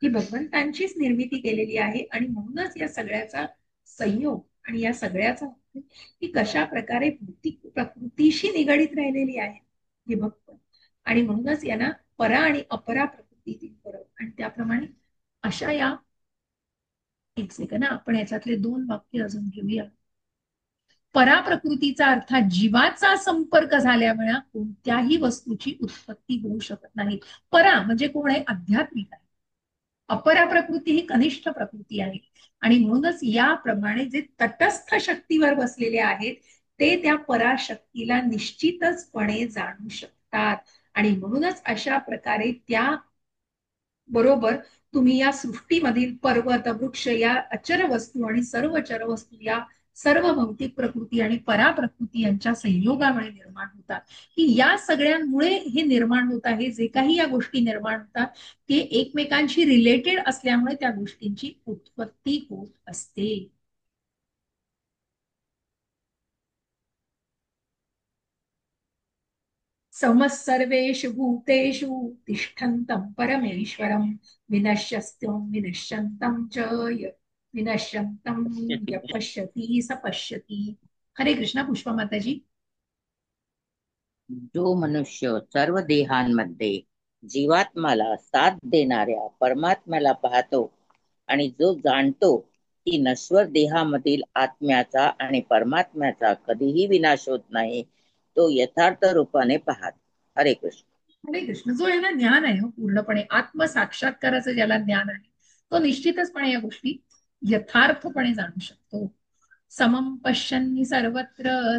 ही भगवंतांचीच निर्मिती केलेली आहे. आणि म्हणूनच या सगळ्याचा संयोग आणि या सगळ्याचा की कशा प्रकारे भौतिक प्रकृतीशी निगडीत राहिलेली आहे हे भक्त. आणि म्हणूनच यांना परा आणि अपरा प्रकृतीतील फरक. आणि त्याप्रमाणे अशा या, एक सेकंद, आपण याच्यातले 2 वाक्य अजून घेऊया. पराप्रकृतीचा अर्थात जीवाचा संपर्क झाल्यामुळे कोणत्याही वस्तूची उत्पत्ती होऊ शकत नाही. परा म्हणजे कोण आहे, आध्यात्मिक आहे. अपरा प्रकृती ही कनिष्ठ प्रकृती आहे. आणि म्हणूनच याप्रमाणे जे तटस्थ शक्तीवर बसलेले आहेत ते त्या पराशक्तीला निश्चितचपणे जाणू शकतात. आणि म्हणूनच अशा प्रकारे त्या बरोबर तुम्ही या सृष्टीमधील पर्वत, वृक्ष या अचर वस्तू आणि सर्व चर वस्तू या सर्व भौतिक प्रकृती आणि पराप्रकृती यांच्या संयोगामुळे निर्माण होतात. की या सगळ्यांमुळे हे निर्माण होत आहे. जे काही या गोष्टी निर्माण होतात ते एकमेकांशी रिलेटेड असल्यामुळे त्या गोष्टींची उत्पत्ती होत असते. समः सर्वेषु भूतेषु तिष्ठन्तं परमेश्वरं विनश्यस्त्वं विनश्यन्तं च विनश्यन्तं यः पश्यति स पश्यति. हरे कृष्णा. पुष्पा माताजी. जो मनुष्य सर्व देहांमध्ये जीवात्म्याला साथ देणाऱ्या परमात्म्याला पाहतो आणि जो जाणतो की नश्वर देहामधील आत्म्याचा आणि परमात्म्याचा कधीही विनाश होत नाही, तो यथार्थ रूपाने पाहत. हरे कृष्ण. हरे कृष्ण. जो याला ज्ञान आहे पूर्णपणे आत्मसाक्षात्काराचं ज्याला ज्ञान आहे तो निश्चितचपणे या गोष्टी यथार्थपणे जाणू शकतो. समं पश्यन्नि सर्वत्र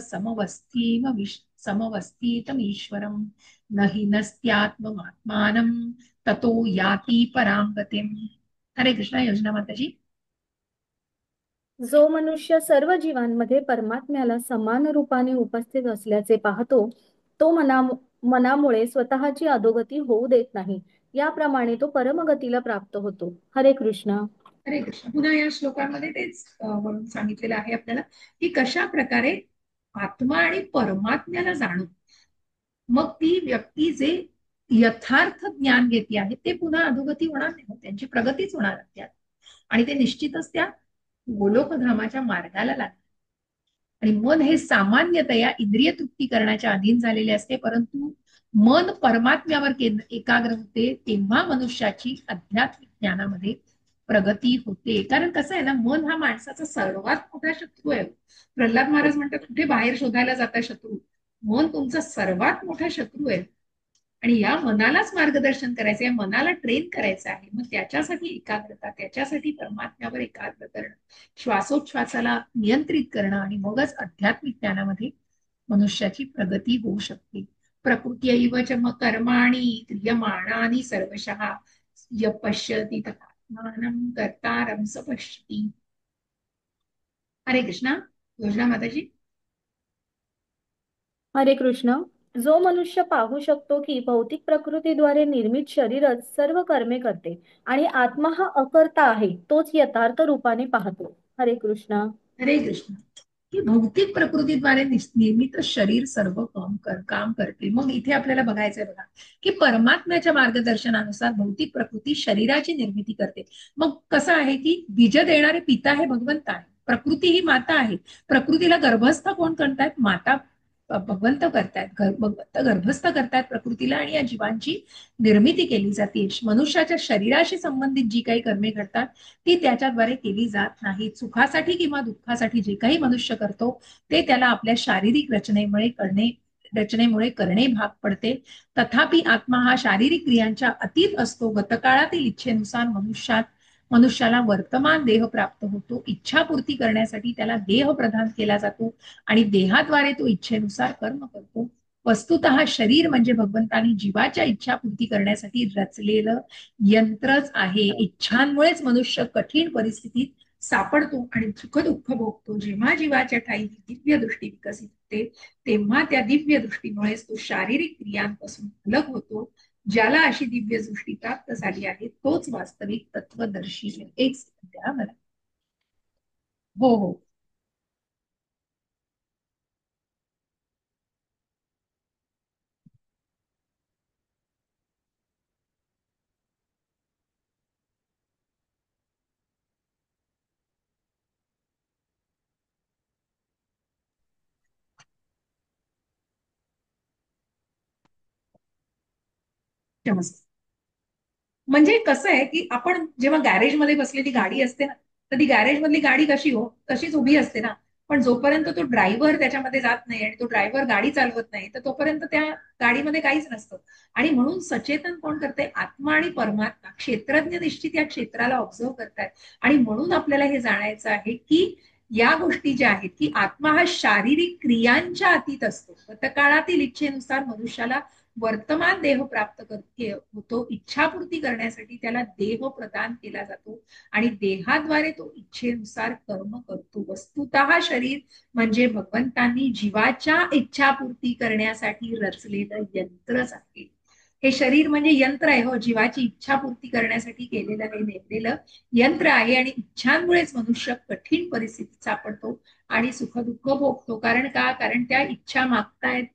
समवस्थितमीश्वरं न हि नस्त्यात्ममात्मानं ततो याति परां गतिम्. हरे कृष्णा. योजना माताजी. जो मनुष्य सर्व जीवांमध्ये परमात्म्याला समान रूपाने उपस्थित असल्याचे पाहतो, तो मनामुळे स्वतःची अधोगती होऊ देत नाही. याप्रमाणे तो परमगतीला प्राप्त होतो. हरे कृष्ण. हरे कृष्ण. पुन्हा या श्लोकांमध्ये तेच म्हणून सांगितलेलं आहे आपल्याला की कशा प्रकारे आत्मा आणि परमात्म्याला जाणून मग ती व्यक्ती जे यथार्थ ज्ञान घेते आहे ते पुन्हा अधोगती होणार नाही, त्यांची प्रगतीच होणार त्यात आणि ते निश्चितच त्या गोलोकधामाच्या मार्गाला लागतात. आणि मन हे सामान्यतया इंद्रिय तृप्ती करण्याच्या अधीन झालेले असते, परंतु मन परमात्म्यावर एकाग्र होते तेव्हा मनुष्याची आध्यात्मिक ज्ञानामध्ये प्रगती होते. कारण कसं आहे ना, मन हा माणसाचा सर्वात मोठा शत्रू आहे. प्रल्हाद महाराज म्हणतात कुठे बाहेर शोधायला जाता शत्रू, मन तुमचा सर्वात मोठा शत्रू आहे. आणि या मनालाच मार्गदर्शन करायचं, या मनाला ट्रेन करायचं आहे. मग त्याच्यासाठी एकाग्रता, त्याच्यासाठी परमात्म्यावर एकाग्र करणं, श्वासोच्छ्वासाला नियंत्रित करणं आणि मगच आध्यात्मिक ज्ञानामध्ये मनुष्याची प्रगती होऊ शकते. प्रकृत्यैव च कर्माणि क्रियमाणानि सर्वशः य पश्यति तथात्मानं कर्तारं स पश्यति. हरे कृष्णा. योजना माताजी. हरे कृष्ण. जो मनुष्य पाहू शकतो की भौतिक प्रकृतीद्वारे निर्मित शरीरच सर्व कर्मे करते आणि आत्मा हा अकर्ता आहे, तोच यथार्थ रूपाने पाहतो. हरे कृष्ण. हरे कृष्ण. की भौतिक प्रकृतीद्वारे निर्मित शरीर सर्व काम करते. मग इथे आपल्याला बघायचंय बघा की परमात्म्याच्या मार्गदर्शनानुसार भौतिक प्रकृती शरीराची निर्मिती करते. मग कसं आहे की बीज देणारे पिता हे भगवंत आहे, प्रकृती ही माता आहे. प्रकृतीला गर्भस्थ कोण करतायत? माता भगवंत करतायत. भगवंत गर्भस्थ करतायत प्रकृतीला आणि या जीवांची निर्मिती केली जाते. मनुष्याच्या शरीराशी संबंधित जी काही कर्मे घडतात ती त्याच्याद्वारे केली जात नाही. सुखासाठी किंवा दुःखासाठी जे काही मनुष्य करतो ते त्याला आपल्या शारीरिक रचनेमुळे करणे भाग पडते. तथापि आत्मा हा शारीरिक क्रियांच्या अतीत असतो. गतकाळातील इच्छेनुसार मनुष्याला वर्तमान देह प्राप्त होतो. इच्छापूर्ती करण्यासाठी त्याला देह प्रदान केला जातो आणि देहाद्वारे तो इच्छेनुसार कर्म करतो. वस्तुतः शरीर म्हणजे भगवंतानी जीवाच्या इच्छापूर्ती करण्यासाठी रचलेलं यंत्रच आहे. इच्छांमुळेच मनुष्य कठीण परिस्थितीत सापडतो आणि सुख दुःख भोगतो. जेव्हा जीवाच्या ठाई दिव्य दृष्टी विकसित होते तेव्हा त्या दिव्य दृष्टीमुळेच तो शारीरिक क्रियांपासून अलग होतो. ज्याला अशी दिव्य दृष्टी प्राप्त झाली आहे तोच वास्तविक तत्वदर्शी. एक सेकंद द्या मला. हो हो. नमस्कार. म्हणजे कसं आहे की आपण जेव्हा गॅरेजमध्ये बसलेली गाडी असते ना, तर ती गॅरेज मधली गाडी कशी हो तशीच उभी असते ना. पण जोपर्यंत तो ड्रायव्हर त्याच्यामध्ये जात नाही आणि तो ड्रायव्हर गाडी चालवत नाही तर तोपर्यंत त्या गाडीमध्ये काहीच नसतं. आणि म्हणून सचेतन कोण करते? आत्मा आणि परमात्मा. क्षेत्रज्ञ निश्चित या क्षेत्राला ऑब्झर्व करतायत आणि म्हणून आपल्याला हे जाणायचं आहे की या गोष्टी ज्या आहेत की आत्मा हा शारीरिक क्रियांच्या अतीत असतो. गतकाळातील इच्छेनुसार मनुष्याला वर्तमान देह प्राप्त होतो. इच्छापूर्ती करण्यासाठी त्याला देह प्रदान केला जातो आणि देहाद्वारे तो इच्छेनुसार कर्म करतो. वस्तुतः शरीर म्हणजे भगवंतांनी जीवाच्या इच्छापूर्ती करण्यासाठी रचलेलं यंत्रच आहे. हे शरीर म्हणजे यंत्र आहे हो, जीवाची इच्छापूर्ती करण्यासाठी केलेलं हे नेमलेलं यंत्र आहे. आणि इच्छांमुळेच मनुष्य कठीण परिस्थितीत सापडतो आणि सुख दुःख भोगतो. कारण का? कारण त्या इच्छा मागतायत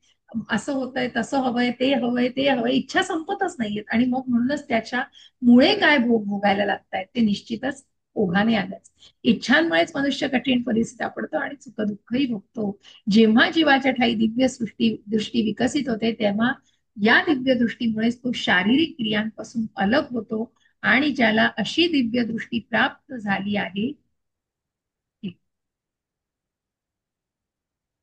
असं होतंय, तसं हवंय, ते हवंय, ते हवंय, इच्छा संपतच नाहीयेत. आणि मग म्हणूनच त्याच्या मुळे काय भोग भोगायला लागतायत ते निश्चितच ओघाने आलंच. इच्छांमुळेच मनुष्य कठीण परिस्थिती पडतो आणि सुखदुःखही भोगतो. जेव्हा जीवाच्या ठाई दिव्य दृष्टी विकसित होते, तेव्हा या दिव्य दृष्टीमुळेच तो शारीरिक क्रियांपासून अलग होतो. आणि ज्याला अशी दिव्य दृष्टी प्राप्त झाली आहे,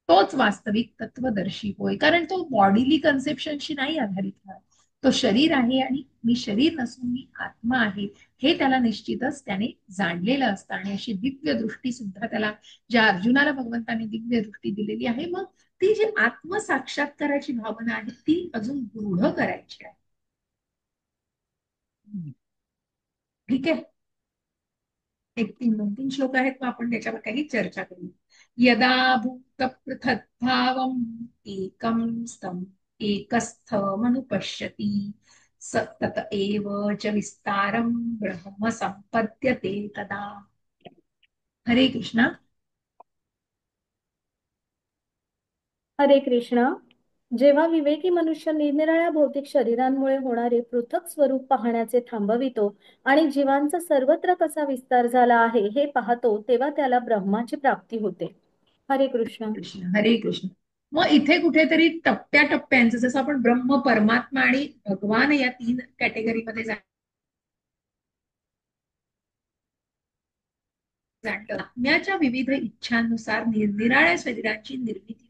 तोच वास्तविक तत्वदर्शी होय. कारण तो बॉडीली कन्सेप्शनशी नाही आधारित राहत. तो शरीर आहे आणि मी शरीर नसून मी आत्मा आहे, हे त्याला निश्चितच त्याने जाणलेलं असतं. आणि अशी दिव्य दृष्टी सुद्धा त्याला, ज्या अर्जुनाला भगवंताने दिव्य दृष्टी दिलेली आहे, मग ती जी आत्मसाक्षात्काराची भावना आहे ती अजून दृढ करायची आहे. ठीक आहे. एक 2-3 श्लोक आहेत, मग आपण त्याच्यावर काही चर्चा करू. यदा भूत पृथक्भावम् एकं स्तम् एकस्थमनुपश्यति स तत एव च विस्तारं ब्रह्म संपद्यते तदा. हरे कृष्णा. हरे कृष्णा. जेव्हा विवेकी मनुष्य निरनिराळ्या भौतिक शरीरांमुळे होणारे पृथक स्वरूप पाहण्याचे थांबवितो आणि जीवांचा सर्वत्र कसा विस्तार झाला आहे हे पाहतो, तेव्हा त्याला ब्रह्माची प्राप्ती होते. हरे कृष्ण. कृष्ण हरे कृष्ण. मग इथे कुठेतरी टप्प्याटप्प्यांचं, जसं आपण ब्रह्म, परमात्मा आणि भगवान या 3 कॅटेगरीमध्ये जाणलं. आत्म्याच्या विविध इच्छांनुसार निरनिराळ्या शरीराची निर्मिती होते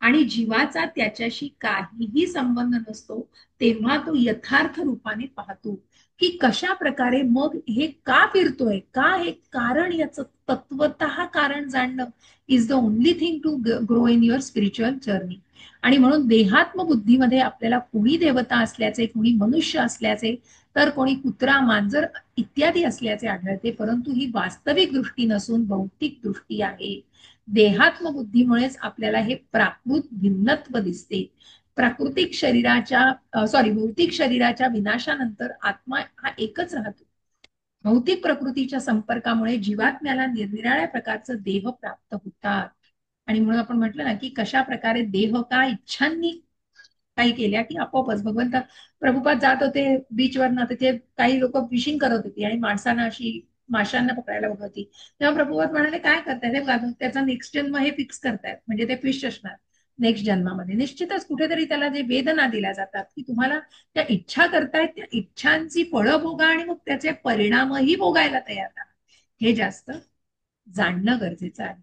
आणि जीवाचा त्याच्याशी काहीही संबंध नसतो, तेव्हा तो यथार्थ रूपाने पाहतो की कशा प्रकारे मग हे का फिरतोय, का हे कारण, याचं तत्वतः कारण जाणणं is the only thing to grow in your spiritual journey. आणि म्हणून देहात्म बुद्धीमध्ये आपल्याला कोणी देवता असल्याचे, कोणी मनुष्य असल्याचे, तर कोणी कुत्रा, मांजर इत्यादी असल्याचे आढळते. परंतु ही वास्तविक दृष्टी नसून भौतिक दृष्टी आहे. देहात्म बुद्धीमुळेच आपल्याला हे प्राकृत भिन्नत्व दिसते. भौतिक शरीराच्या विनाशानंतर आत्मा हा एकच राहतो. भौतिक प्रकृतीच्या संपर्कामुळे जीवात्म्याला निरनिराळ्या प्रकारचं देह प्राप्त होतात. आणि म्हणून आपण म्हटलं ना की कशा प्रकारे देह का इच्छांनी काही केल्या की आपोआपच भगवंत प्रभुपाद जात होते बीचवर ना, तिथे काही लोक फिशिंग करत होती आणि माणसांना अशी माशांना पकडायला बघत होती. तेव्हा प्रभुपाद म्हणाले, काय करतायत, त्याचा नेक्स्ट जन्म हे फिक्स करतायत, म्हणजे ते फिश असणार नेक्स्ट जन्मामध्ये. निश्चितच कुठेतरी त्याला जे वेदना दिल्या जातात की तुम्हाला त्या इच्छा करतायत, त्या इच्छांची फळं भोगा आणि मग त्याचे परिणामही भोगायला तयार राहा, हे जास्त जाणणं गरजेचं आहे.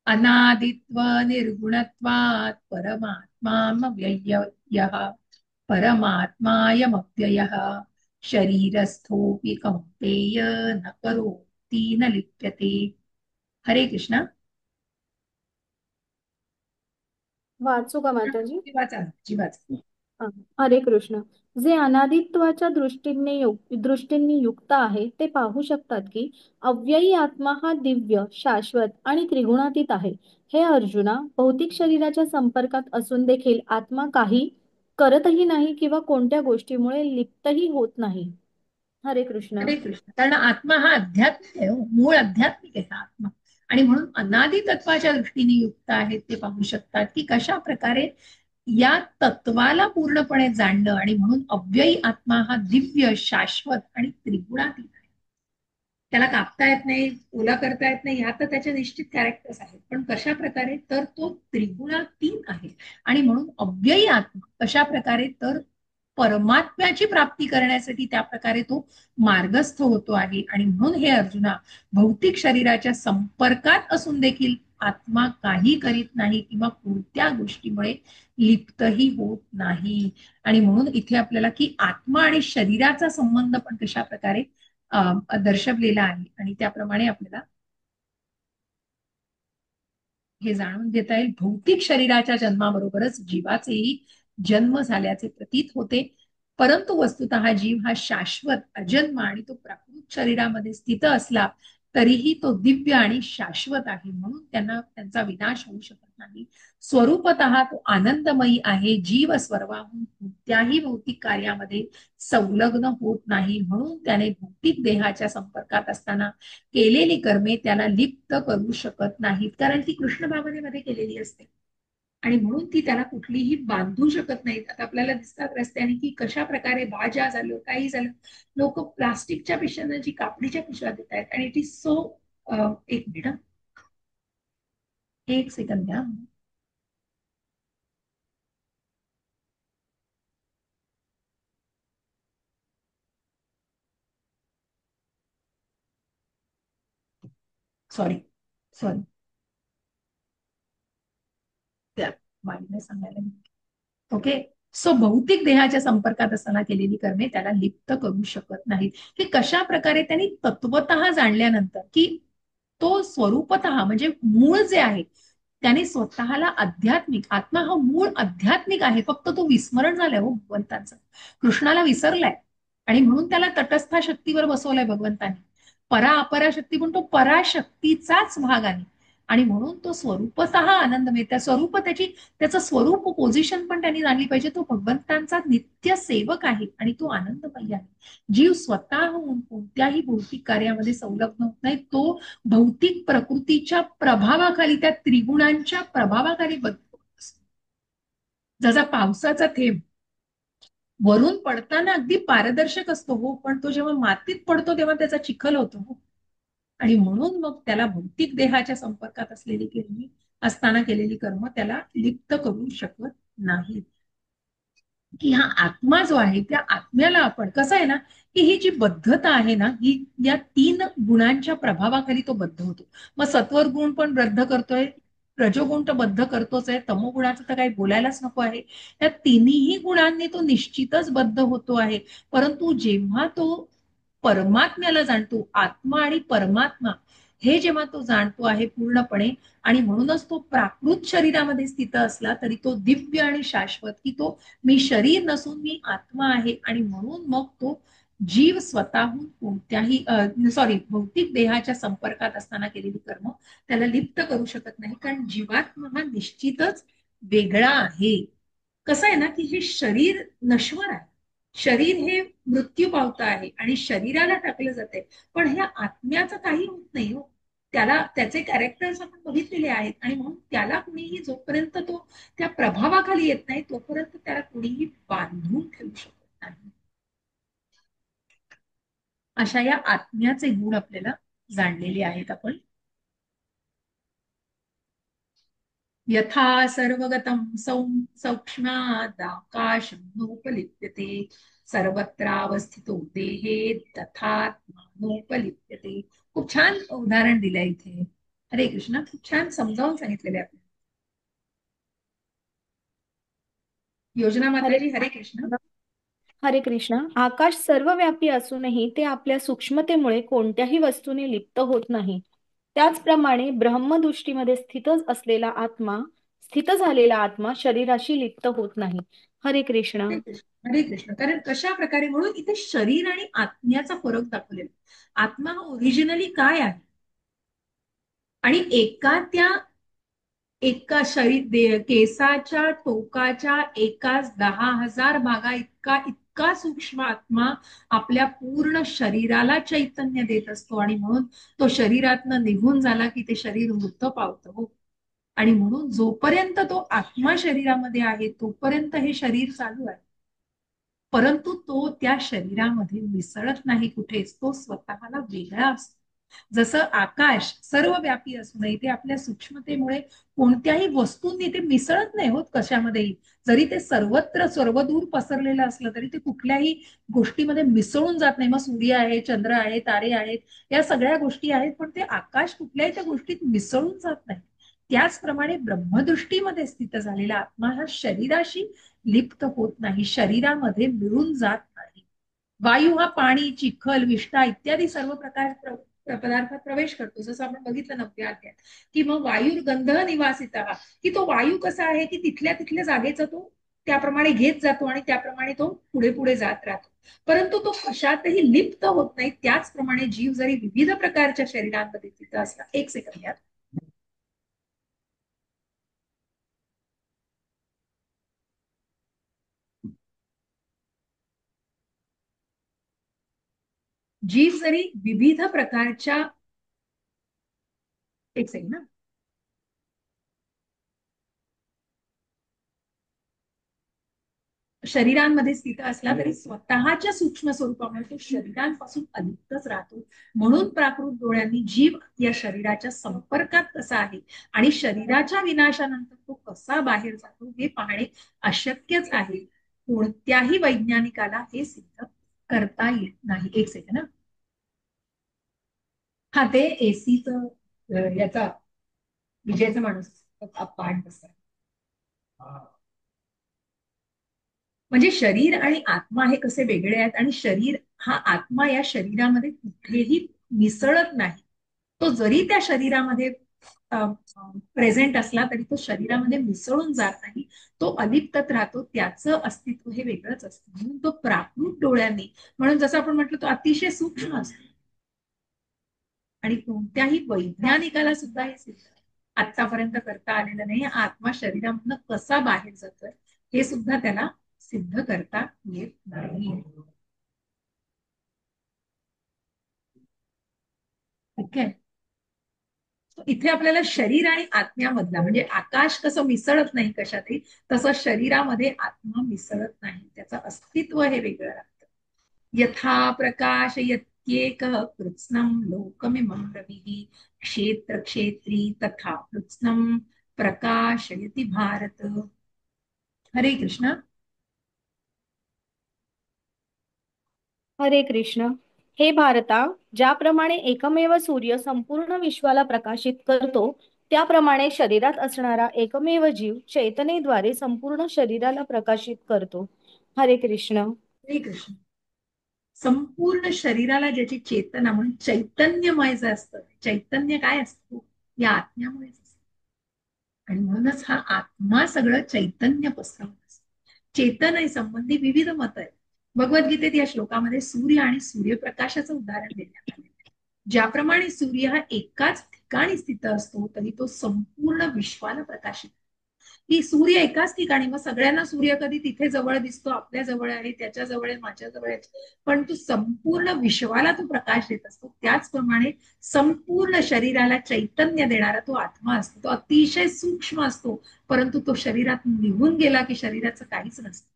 अनादित्व निर्गुणत्वात् परमात्मायमव्ययः परमात्मायमव्ययः शरीरस्थोऽपि कौन्तेय न करोति न लिप्यते. हरे कृष्णा. वाचू का माताजी? जीवाचा जीवाचा. हा. हरे कृष्ण. जे अनादित्वाच्या दृष्टींनी युक्त आहे ते पाहू शकतात की अव्ययी आत्मा हा दिव्य, शाश्वत आणि त्रिगुणातीत आहे. हे अर्जुना, भौतिक शरीराच्या संपर्कात असून देखील आत्मा काही करतही नाही किंवा कोणत्या गोष्टीमुळे लिप्तही होत नाही. हरे कृष्ण. हरे कृष्ण. कारण आत्मा हा अध्यात्मिक आहे, मूळ आध्यात्मिक आहे हा आत्मा. आणि म्हणून अनादि तत्वाच्या दृष्टीने युक्त आहेत ते पाहू शकतात की कशा प्रकारे या तत्वाला पूर्णपणे जाणणं. आणि म्हणून अव्ययी आत्मा हा दिव्य, शाश्वत आणि त्रिगुणातीत आहे. त्याला कापता येत नाही, ओला करता येत नाही, ह्या तर त्याच्या निश्चित कॅरेक्टर्स आहेत. पण कशा प्रकारे, तर तो त्रिगुणातीत आहे. आणि म्हणून अव्ययी आत्मा कशा प्रकारे, तर परमात्म्याची प्राप्ती करण्यासाठी त्या प्रकारे तो मार्गस्थ होतो आहे. आणि म्हणून हे अर्जुना, भौतिक शरीराच्या संपर्कात असून देखील आत्मा काही करीत नाही किंवा कोणत्या गोष्टीमुळे लिप्तही होत नाही. आणि म्हणून इथे आपल्याला की आत्मा आणि शरीराचा संबंध पण कशा प्रकारे दर्शवलेला आहे. आणि त्याप्रमाणे आपल्याला हे जाणून घेता येईल. भौतिक शरीराच्या जन्माबरोबरच जीवाचेही जन्म झाल्याचे प्रतीत होते. परंतु वस्तुतः जीव हा शाश्वत, अजन्म आणि तो प्राकृत शरीरामध्ये स्थित असला तरीही तो दिव्य आणि शाश्वत आहे. म्हणून त्यांचा विनाश होऊ शकत नाही. स्वरूपतः तो आनंदमयी आहे. जीव स्वरूपाहून कोणत्याही भौतिक कार्यामध्ये संलग्न होत नाही. म्हणून त्याने भौतिक देहाच्या संपर्कात असताना केलेली कर्मे त्याला लिप्त करू शकत नाहीत, कारण ती कृष्ण भावनेमध्ये केलेली असते. आणि म्हणून ती त्याला कुठलीही बांधू शकत नाहीत. आता आपल्याला दिसतात रस्त्याने की कशा प्रकारे भाज्या झालं काही झालं, लोक प्लास्टिकच्या पिशव्यांना जी कापडीच्या पिशव्या देत आहेत. आणि इट इज सो, एक मिनिट हं. एक सेकंद द्या. सॉरी सॉरी, त्या बाईने सांगायला. ओके. सो भौतिक देहाच्या संपर्कात असताना केलेली कर्मे त्याला लिप्त करू शकत नाहीत. की कशा प्रकारे त्यांनी तत्वतः जाणल्यानंतर की तो स्वरूपतः म्हणजे मूळ जे आहे त्याने स्वतःला आध्यात्मिक, आत्मा हा मूळ आध्यात्मिक आहे, फक्त तो विस्मरण झालाय हो भगवंतांचा, कृष्णाला विसरलाय. आणि म्हणून त्याला तटस्थ शक्तीवर बसवलंय भगवंताने. परा अपरा शक्ती पण तो पराशक्तीचाच भाग आहे. आणि म्हणून तो स्वरूपतः आनंदमय, त्या स्वरूप त्याची, त्याचं स्वरूप पोझिशन पण त्यांनी जाणली पाहिजे. तो भगवंतांचा नित्य सेवक आहे आणि तो आनंदमय आहे. जीव स्वतःहून कोणत्याही भौतिक कार्यामध्ये संलग्न होत नाही. तो भौतिक प्रकृतीच्या प्रभावाखाली, त्या त्रिगुणांच्या प्रभावाखाली बदलतो. जसा पावसाचा थेंब वरून पडताना अगदी पारदर्शक असतो हो, पण तो जेव्हा मातीत पडतो तेव्हा त्याचा चिखल होतो हो. आणि म्हणून मग त्याला भौतिक देहाच्या संपर्कात असलेली केलेली असताना केलेली कर्म त्याला लिप्त करू शकत नाही. की हा आत्मा जो आहे त्या आत्म्याला आपण कसं आहे ना, की ही जी बद्धता आहे ना, ही या 3 गुणांच्या प्रभावाखाली तो बद्ध होतो. मग सत्वर गुण पण बद्ध करतोय, रजोगुण तर बद्ध करतोच आहे, तमोगुणाचं तर काही बोलायलाच नको आहे. या तिन्ही गुणांनी तो निश्चितच बद्ध होतो आहे. परंतु जेव्हा तो परमात्म्याला जाणतो, आत्मा आणि परमात्मा हे जेव्हा तो जाणतो आहे पूर्णपणे, आणि म्हणूनच तो प्राकृत शरीरामध्ये स्थित असला तरी तो दिव्य आणि शाश्वत, की तो मी शरीर नसून मी आत्मा आहे. आणि म्हणून मग तो जीव स्वतःहून कोणत्याही भौतिक देहाच्या संपर्कात असताना केलेली कर्म त्याला लिप्त करू शकत नाही. कारण जीवात्मा हा निश्चितच वेगळा आहे. कसं आहे ना, की हे शरीर नश्वर आहे, शरीर हे मृत्यू पावतं आहे आणि शरीराला टाकलं जाते. पण ह्या आत्म्याचं काही होत नाही हो. त्याला त्याचे कॅरेक्टर्स आपण बघितलेले आहेत. आणि म्हणून त्याला कुणीही जोपर्यंत तो त्या प्रभावाखाली येत नाही तोपर्यंत त्याला कुणीही बांधून ठेवू शकत नाही. अशा या आत्म्याचे गुण आपल्याला जाणलेले आहेत आपण. यथा सर्वगतं सौक्ष्म्यादाकाशं नोपलिप्यते सर्वत्रावस्थितो देहे तथात्मानोपलिप्यते. खूप छान उदाहरण दिलंय इथे. हरे कृष्ण. खूप छान समजावून सांगितलेले आहे. योजना हरे माताजी, हरे कृष्ण. हरे कृष्ण. आकाश सर्वव्यापी असूनही ते आपल्या सूक्ष्मतेमुळे कोणत्याही वस्तूने लिप्त होत नाही. त्याचप्रमाणे ब्रह्मदृष्टीमध्ये स्थित झालेला आत्मा शरीराशी लिप्त होत नाही. हरे कृष्ण. हरे कृष्ण, हरे कृष्ण. कारण कशा प्रकारे, म्हणून इथे शरीर आणि आत्म्याचा फरक दाखवलेला. आत्मा हा ओरिजिनली काय आहे, आणि एका केसाच्या टोकाच्या एकाच 10,000 भागा इतका इतका सूक्ष्म आत्मा आपल्या पूर्ण शरीराला चैतन्य देत असतो. आणि म्हणून तो शरीरातनं निघून झाला की ते शरीर मृत पावतं हो. आणि म्हणून जोपर्यंत तो आत्मा शरीरामध्ये आहे तोपर्यंत हे शरीर चालू आहे. परंतु तो त्या शरीरामध्ये मिसळत नाही कुठेच, तो स्वतःला वेगळा असतो. जसं आकाश सर्वव्यापी असूनही ते आपल्या सूक्ष्मतेमुळे कोणत्याही वस्तूंनी ते मिसळत नाही होत कशामध्येही. जरी ते सर्वत्र सर्वदूर पसरलेलं असलं तरी ते कुठल्याही गोष्टीमध्ये मिसळून जात नाही. मग सूर्य आहे, चंद्र आहे, तारे आहेत, या सगळ्या गोष्टी आहेत, पण ते आकाश कुठल्याही त्या गोष्टीत मिसळून जात नाही. त्याचप्रमाणे ब्रह्मदृष्टीमध्ये स्थित झालेला आत्मा हा शरीराशी लिप्त होत नाही, शरीरामध्ये मिळून जात नाही. वायू हा पाणी, चिखल, विष्ठा इत्यादी सर्व पदार्थात प्रवेश करतो. जसं आपण बघितलं 9व्या अध्यायात, की मग वायू गंध निवासित, की तो वायू कसा आहे की तिथल्या तिथल्या जागेचा तो त्याप्रमाणे घेत जातो आणि त्याप्रमाणे तो पुढे पुढे जात राहतो. परंतु तो कशातही लिप्त होत नाही. त्याचप्रमाणे जीव जरी विविध प्रकारच्या शरीरांमध्ये तिथं असला, एक सेकंद यात, जीव जरी विविध प्रकारच्या, एक सेकंड ना, शरीरांमध्ये स्थित असला तरी स्वतःच्या सूक्ष्म स्वरूपामुळे तो शरीरांपासून अलिप्तच राहतो. म्हणून प्राकृत डोळ्यांनी जीव या शरीराच्या संपर्कात कसा आहे आणि शरीराच्या विनाशानंतर तो कसा बाहेर जातो हे पाहणे अशक्यच आहे. कोणत्याही वैज्ञानिकाला हे सिद्ध करता येत नाही. एक सेकंड ना. हा ते एसीच याचा विजयचा माणूस पाठ बसतात. म्हणजे शरीर आणि आत्मा हे कसे वेगळे आहेत आणि शरीर हा आत्मा या शरीरामध्ये कुठेही मिसळत नाही. तो जरी त्या शरीरामध्ये प्रेझेंट असला तरी तो शरीरामध्ये मिसळून जात नाही. तो अलिप्तच राहतो. त्याचं अस्तित्व हे वेगळंच असतं. म्हणून तो प्राकृत डोळ्यांनी, म्हणून जसं आपण म्हटलं, तो अतिशय सूक्ष्म असतो आणि कोणत्याही वैज्ञानिकाला सुद्धा हे सिद्ध आतापर्यंत करता आलेलं नाही. आत्मा शरीरामधनं कसा बाहेर जातोय हे सुद्धा त्याला सिद्ध करता येत नाही. ओके. इथे आपल्याला शरीर आणि आत्म्यामधला, म्हणजे आकाश कसं मिसळत नाही कशातही, तसं शरीरामध्ये आत्मा मिसळत नाही. त्याचं अस्तित्व हे वेगळं राहतं. यथा प्रकाश यत्येक कृत्स्नम लोकमिमं रविः क्षेत्र क्षेत्री तथा कृत्स्नम प्रकाशयति भारत. हरे कृष्ण. हरे कृष्ण. हे भारता, ज्याप्रमाणे एकमेव सूर्य संपूर्ण विश्वाला प्रकाशित करतो, त्याप्रमाणे शरीरात असणारा एकमेव जीव चैतनेद्वारे संपूर्ण शरीराला प्रकाशित करतो. हरे कृष्ण. हरे कृष्ण. संपूर्ण शरीराला ज्याची चेतना म्हणून चैतन्यमय जे असतं, चैतन्य काय असतं या आत्म्यामुळेच असतं. आणि म्हणूनच हा आत्मा सगळं चैतन्य पसरवत असतो. चेतने संबंधी विविध मत आहेत. भगवद्गीतेत या श्लोकामध्ये सूर्य आणि सूर्यप्रकाशाचं उदाहरण देण्यात आले. ज्याप्रमाणे सूर्य हा एकाच ठिकाणी स्थित असतो तरी तो संपूर्ण विश्वाला प्रकाशित, की सूर्य एकाच ठिकाणी, मग सगळ्यांना सूर्य कधी तिथे जवळ दिसतो, आपल्या जवळ आहे, त्याच्या जवळ आहे, माझ्या जवळ आहे, पण तो संपूर्ण विश्वाला तो प्रकाश देत असतो. त्याचप्रमाणे संपूर्ण शरीराला चैतन्य देणारा तो आत्मा असतो. तो अतिशय सूक्ष्म असतो, परंतु तो शरीरात निघून गेला की शरीराचं काहीच नसतं.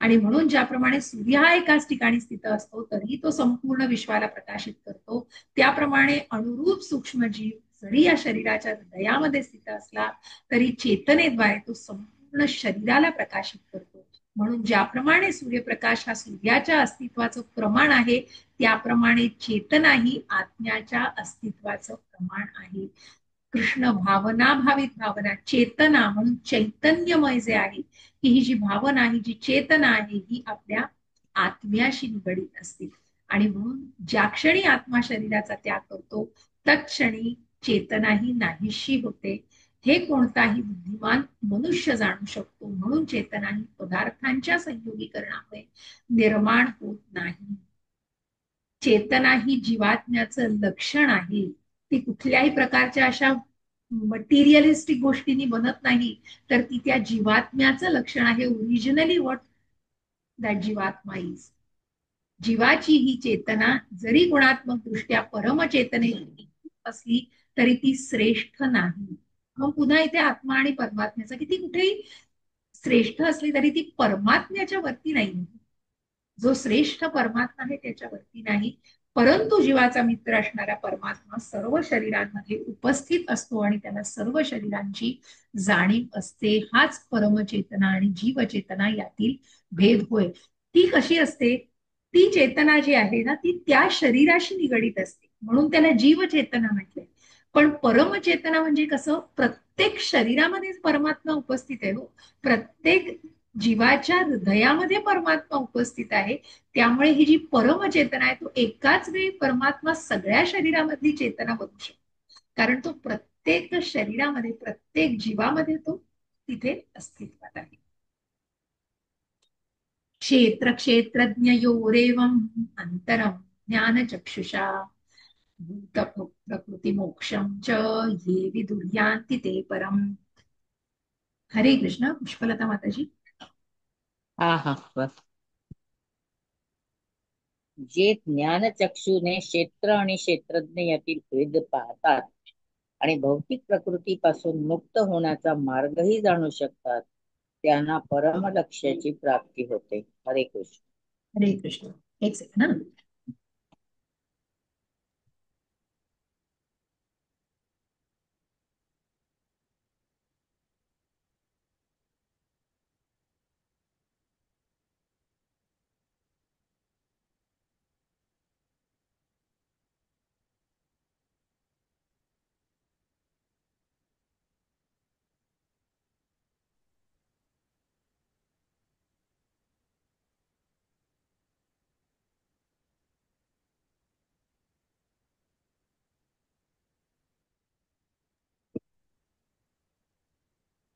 आणि म्हणून ज्याप्रमाणे सूर्य हा एकाच ठिकाणी स्थित असतो तरी तो संपूर्ण विश्वाला प्रकाशित करतो, त्याप्रमाणे अनुरूप सूक्ष्मजीव जरी या शरीराच्या हृदयामध्ये स्थित असला तरी चेतनेद्वारे तो संपूर्ण शरीराला प्रकाशित करतो. म्हणून ज्याप्रमाणे सूर्यप्रकाश हा सूर्याच्या अस्तित्वाचं प्रमाण आहे, त्याप्रमाणे चेतना ही आत्म्याच्या अस्तित्वाचं प्रमाण आहे. कृष्ण भावना भावित भावना, चेतना म्हणून चैतन्यमय जे आहे, की ही जी भावना, ही जी चेतना आहे, ही आपल्या आत्म्याशी निगडीत असते. आणि म्हणून ज्या क्षणी आत्मा शरीराचा त्याग करतो तत्क्षणी चेतना ही नाहीशी होते. हे कोणताही बुद्धिमान मनुष्य जाणू शकतो. म्हणून चेतना ही पदार्थांच्या संयोगीकरणामुळे निर्माण होत नाही. चेतना ही जीवात्म्याचं लक्षण आहे. ती कुठल्याही प्रकारच्या अशा मटेरियलिस्टिक गोष्टींनी बनत नाही, तर ती त्या जीवात्म्याचं लक्षण आहे. ओरिजिनली व्हॉट दॅट जीवात्मा इज. जीवाची ही चेतना जरी गुणात्मक दृष्ट्या परमचेतनेची असली तरी ती श्रेष्ठ नाही. मग पुन्हा इथे आत्मा आणि परमात्म्याचा, की ती कुठेही श्रेष्ठ असली तरी ती परमात्म्याच्या वरती नाही. जो श्रेष्ठ परमात्मा आहे त्याच्यावरती नाही, परंतु जीवाचा मित्र असणारा परमात्मा सर्व शरीरांमध्ये उपस्थित असतो आणि त्याला सर्व शरीरांची जाणीव असते. हाच परमचेतना आणि जीवचेतना यातील भेद होय. ती कशी असते? ती चेतना जी आहे ना, ती त्या शरीराशी निगडीत असते, म्हणून त्याला जीवचेतना म्हटलंय. पण परमचेतना म्हणजे कसं? प्रत्येक शरीरामध्ये परमात्मा उपस्थित आहे हो. प्रत्येक जीवाच्या हृदयामध्ये परमात्मा उपस्थित आहे. त्यामुळे ही जी परमचेतना आहे, तो एकाच वेळी परमात्मा सगळ्या शरीरामधली चेतना बनू शकतो, कारण तो प्रत्येक शरीरामध्ये, प्रत्येक जीवामध्ये तो तिथे अस्तित्वात आहे. क्षेत्र क्षेत्रज्ञयोरेवम् अंतरम ज्ञानचक्षुषा भूत प्रकृती मोक्षम च ये विदुर्यान्ति ते परम. हरे कृष्ण. पुष्पलता माताजी. हा हा बस. जे ज्ञानचक्षुने क्षेत्र आणि क्षेत्रज्ञ यातील भेद पाहतात आणि भौतिक प्रकृतीपासून मुक्त होण्याचा मार्गही जाणू शकतात, त्यांना परमलक्ष्याची प्राप्ती होते. हरे कृष्ण. हरे कृष्ण. एक सेकंड.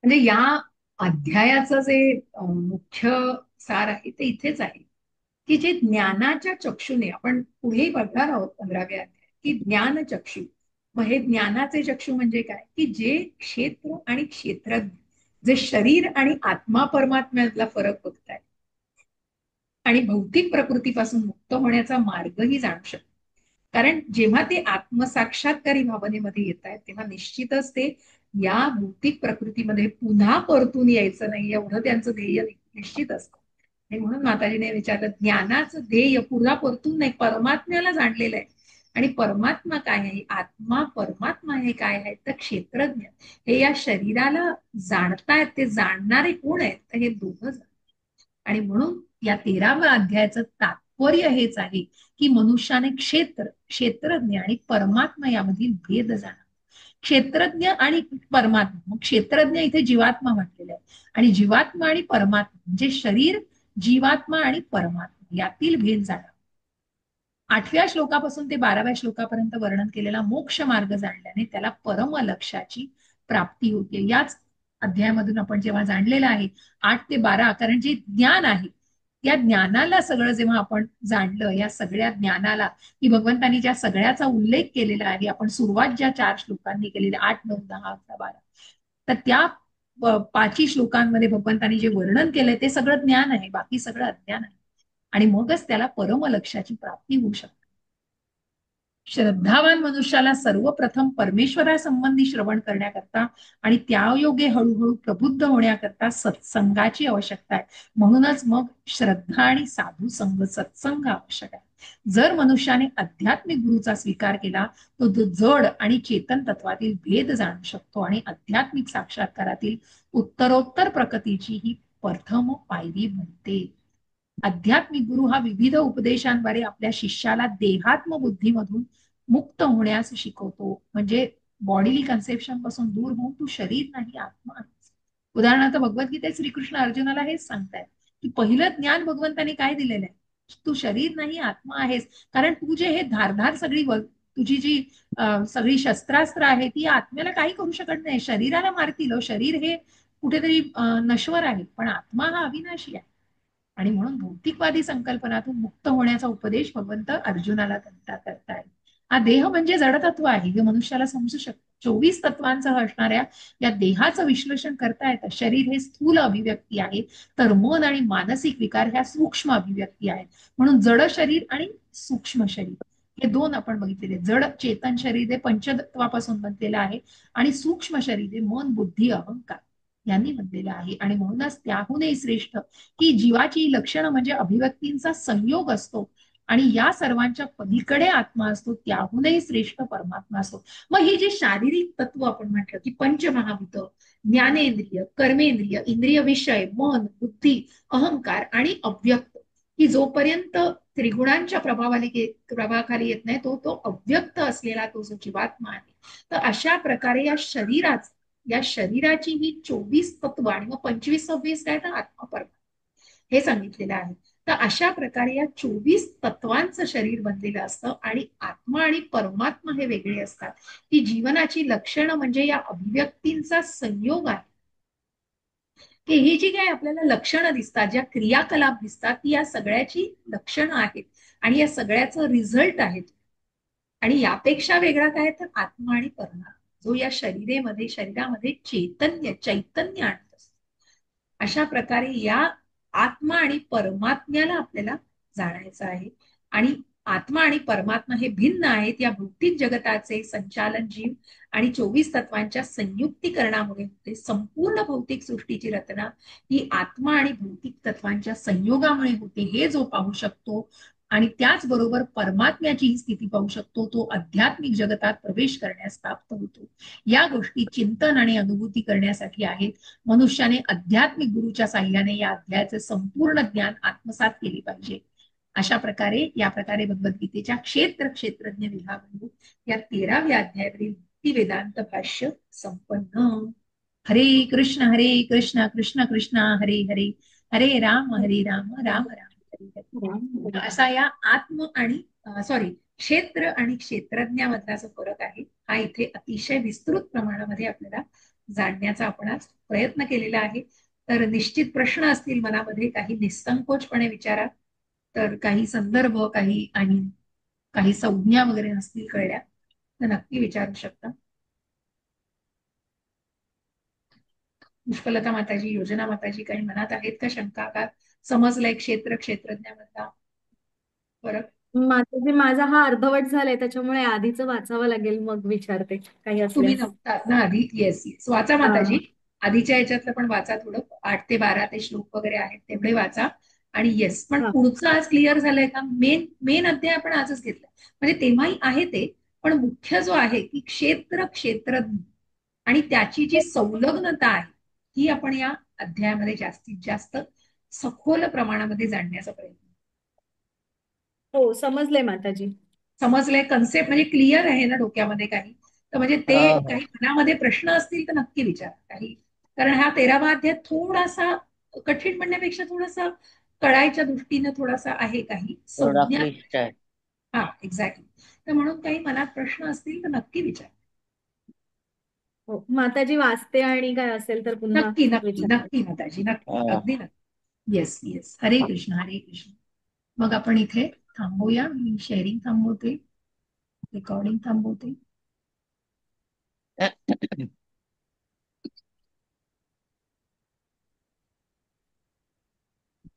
म्हणजे या अध्यायाचं जे मुख्य सार आहे ते इथेच आहे, की जे ज्ञानाच्या चक्षुने आपण पुढे बघणार आहोत 15व्या अध्यायात, की ज्ञान चक्षु. मग हे ज्ञानाचे चक्षु म्हणजे काय, की जे क्षेत्र आणि क्षेत्रज्ञ, जे शरीर आणि आत्मा परमात्म्यातला फरक बघताय आणि भौतिक प्रकृतीपासून मुक्त होण्याचा मार्गही जाणू शकतात. कारण जेव्हा ते आत्मसाक्षात्कारी भावनेमध्ये येत आहेत तेव्हा निश्चितच ते या भौतिक प्रकृतीमध्ये पुन्हा परतून यायचं नाही एवढं त्यांचं ध्येय निश्चित असतं. आणि म्हणून माताजीने विचारलं, ज्ञानाचं ध्येय पुन्हा परतून नाही, परमात्म्याला जाणलेलं आहे. आणि परमात्मा काय आहे, आत्मा परमात्मा हे काय आहे, तर क्षेत्रज्ञ हे या शरीराला जाणतायत. ते जाणणारे कोण आहेत, तर हे दोघं जण. आणि म्हणून या 13व्या अध्यायाचं तात्पर्य हेच आहे, की मनुष्याने क्षेत्रज्ञ आणि परमात्मा यामधील भेद जाणा. क्षेत्रज्ञ आणि परमात्मा, मग क्षेत्रज्ञ इथे जीवात्मा म्हटलेलं आहे, आणि जीवात्मा आणि परमात्मा म्हणजे शरीर, जीवात्मा आणि परमात्मा यातील भेद जाणा. 8व्या श्लोकापासून ते 12व्या श्लोकापर्यंत वर्णन केलेला मोक्ष मार्ग जाणल्याने त्याला परम लक्ष्याची प्राप्ती होते. याच अध्यायामधून आपण जेव्हा जाणलेलं आहे 8 ते 12, कारण जे ज्ञान आहे त्या ज्ञानाला सगळं जेव्हा आपण जाणलं, या सगळ्या ज्ञानाला, की भगवंतांनी ज्या सगळ्याचा उल्लेख केलेला आहे, आपण सुरुवात ज्या 4 श्लोकांनी केलेल्या 8, 9, 10, 11, 12, तर त्या 5 श्लोकांमध्ये भगवंतांनी जे वर्णन केलंय ते सगळं ज्ञान आहे, बाकी सगळं अज्ञान आहे. आणि मगच त्याला परम लक्ष्याची प्राप्ती होऊ शकते. श्रद्धावान मनुष्याला सर्वप्रथम परमेश्वरासंबंधी श्रवण करण्याकरता आणि त्यायोगे हळूहळू प्रबुद्ध होण्याकरता सत्संगाची आवश्यकता आहे. म्हणूनच मग श्रद्धा आणि साधू संघ, सत्संग आवश्यक आहे. जर मनुष्याने आध्यात्मिक गुरुचा स्वीकार केला तो जड आणि चेतन तत्वातील भेद जाणू शकतो आणि आध्यात्मिक साक्षात्कारातील उत्तरोत्तर प्रगतीची ही प्रथम पायरी बनते. आध्यात्मिक गुरु हा विविध उपदेशांद्वारे आपल्या शिष्याला देहात्म बुद्धीमधून मुक्त होण्यास शिकवतो. म्हणजे बॉडीली कन्सेप्शन पासून दूर होऊन तू शरीर नाही आत्मा आहेस. उदाहरणार्थ भगवद्गीतेत श्रीकृष्ण अर्जुनाला हेच सांगतायत, की पहिलं ज्ञान भगवंतांनी काय दिलेलं आहे, तू शरीर नाही आत्मा आहेस. कारण तू जे हे धारधार सगळी तुझी जी सगळी शस्त्रास्त्र आहे ती आत्म्याला काही करू शकत नाही, शरीराला मारतील. शरीर हे कुठेतरी नश्वर आहे, पण आत्मा हा अविनाशी आहे. आणि म्हणून भौतिकवादी संकल्पनातून मुक्त होण्याचा उपदेश भगवंत अर्जुनाला करतायत. हा देह म्हणजे जडतत्व आहे हे मनुष्याला समजू शकतं. 24 तत्वांसह असणाऱ्या या देहाचं विश्लेषण करता येतं. शरीर हे स्थूल अभिव्यक्ती आहे, तर मन आणि मानसिक विकार ह्या सूक्ष्म अभिव्यक्ती आहेत. म्हणून जड शरीर आणि सूक्ष्म शरीर हे दोन आपण बघितलेले. जड चेतन शरीर हे पंचतत्वापासून बनलेलं आहे आणि सूक्ष्म शरीर हे मन, बुद्धी, अहंकार यांनी बनलेलं आहे. आणि म्हणूनच त्याहूनही श्रेष्ठ की जीवाची लक्षणं म्हणजे अभिव्यक्तींचा संयोग असतो आणि या सर्वांच्या पलीकडे आत्मा असतो, त्याहूनही श्रेष्ठ परमात्मा असतो. मग ही जी शारीरिक तत्व आपण म्हटलं, की पंचमहाभूत, ज्ञानेंद्रिय, कर्मेंद्रिय, इंद्रिय विषय, मन, बुद्धी, अहंकार आणि अव्यक्त, की जोपर्यंत त्रिगुणांच्या प्रभावाखाली येत नाही तो तो अव्यक्त असलेला तो जो जीवात्मा आहे. तर अशा प्रकारे या शरीराची ही 24 तत्व आणि मग 25 26 काय तर आत्मा परमात्मा हे सांगितलेलं आहे. तर अशा प्रकारे या 24 तत्वांचं शरीर बनलेलं असतं आणि आत्मा आणि परमात्मा हे वेगळे असतात. की जीवनाची लक्षणं म्हणजे या अभिव्यक्तींचा संयोग आहे, की ही जी काही आपल्याला लक्षणं दिसतात, ज्या क्रियाकलाप दिसतात, ती या सगळ्याची लक्षणं आहेत आणि या सगळ्याचं रिझल्ट आहेत. आणि यापेक्षा वेगळा काय तर आत्मा आणि परमात्मा, जो या शरीरामध्ये चैतन्य आणत असतो. अशा प्रकारे या आत्मा आणि परमात्म्याला आपल्याला जाणायचं आहे. आणि आत्मा आणि परमात्मा हे भिन्न आहेत. या भौतिक जगताचे संचालन जीव आणि 24 तत्वांच्या संयुक्तीकरणामुळे होते. संपूर्ण भौतिक सृष्टीची रचना ही आत्मा आणि भौतिक तत्वांच्या संयोगामुळे होते, हे जो पाहू शकतो आणि त्याचबरोबर परमात्म्याची ही स्थिती पाहू शकतो, तो आध्यात्मिक जगतात प्रवेश करण्यास प्राप्त होतो. या गोष्टी चिंतन आणि अनुभूती करण्यासाठी आहेत. मनुष्याने आध्यात्मिक गुरुच्या साह्याने या अध्यायाचे संपूर्ण ज्ञान आत्मसात केले पाहिजे. अशा प्रकारे या प्रकारे भगवद्गीतेच्या क्षेत्रज्ञ विभाग या 13व्या अध्यायावरील भक्ती वेदांत भाष्य संपन्न. हरे कृष्ण कृष्ण कृष्ण हरे हरे, हरे राम राम राम हरे हरे. असा या आत्म आणि क्षेत्र आणि क्षेत्रज्ञामधला जो फरक आहे हा इथे अतिशय विस्तृत प्रमाणामध्ये आपल्याला जाणण्याचा आपण आज प्रयत्न केलेला आहे. तर निश्चित प्रश्न असतील मनामध्ये, काही निसंकोचपणे विचारा. तर काही संदर्भ, काही संज्ञा वगैरे नसतील कळल्या तर नक्की विचारू शकता. पुष्पलता माताजी, योजना माताजी, काही मनात आहेत का शंका? का समजलंय क्षेत्रज्ञामधला फरक? माताजी, माझा हा अर्धवट झालाय, त्याच्यामुळे आधीच वाचावं लागेल, मग विचारते काही तुम्ही असल्यास. नव्हतात ना आधी? येस येस, वाचा माताजी. आधीच्या याच्यातलं पण वाचा थोडं. 8 ते 12 ते श्लोक वगैरे आहेत तेवढे वाचा. आणि येस, पण हा. पुढचं आज क्लिअर झालंय का? मेन अध्याय आपण आजच घेतला, म्हणजे तेव्हाही आहे ते, पण मुख्य जो आहे की क्षेत्रज्ञ आणि त्याची जी संलग्नता आहे ही आपण या अध्यायामध्ये जास्तीत जास्त सखोल प्रमाणामध्ये जाणण्याचा प्रयत्न. हो, समजले माताजी. समजलंय? कन्सेप्ट म्हणजे क्लिअर आहे ना डोक्यामध्ये? काही तर म्हणजे ते हो. काही मनामध्ये प्रश्न असतील तर नक्की विचारा काही. कारण हा 13वा अध्याय थोडासा कठीण म्हणण्यापेक्षा थोडासा कळायच्या दृष्टीनं थोडासा आहे, काही थोडा संज्ञा. क्लिष्ट आहे. हा, एक्झॅक्टली. तर म्हणून काही मनात प्रश्न असतील तर नक्की विचारा. हो माताजी, वाचते आणि काय असेल तर पुन्हा नक्की नक्की विचारते. नक्की माताजी, नक्की, हो. अगदी नक्की. येस येस, हरे कृष्ण हरे कृष्ण. मग आपण इथे थांबूया. मी शेअरिंग थांबवते, रेकॉर्डिंग थांबवते.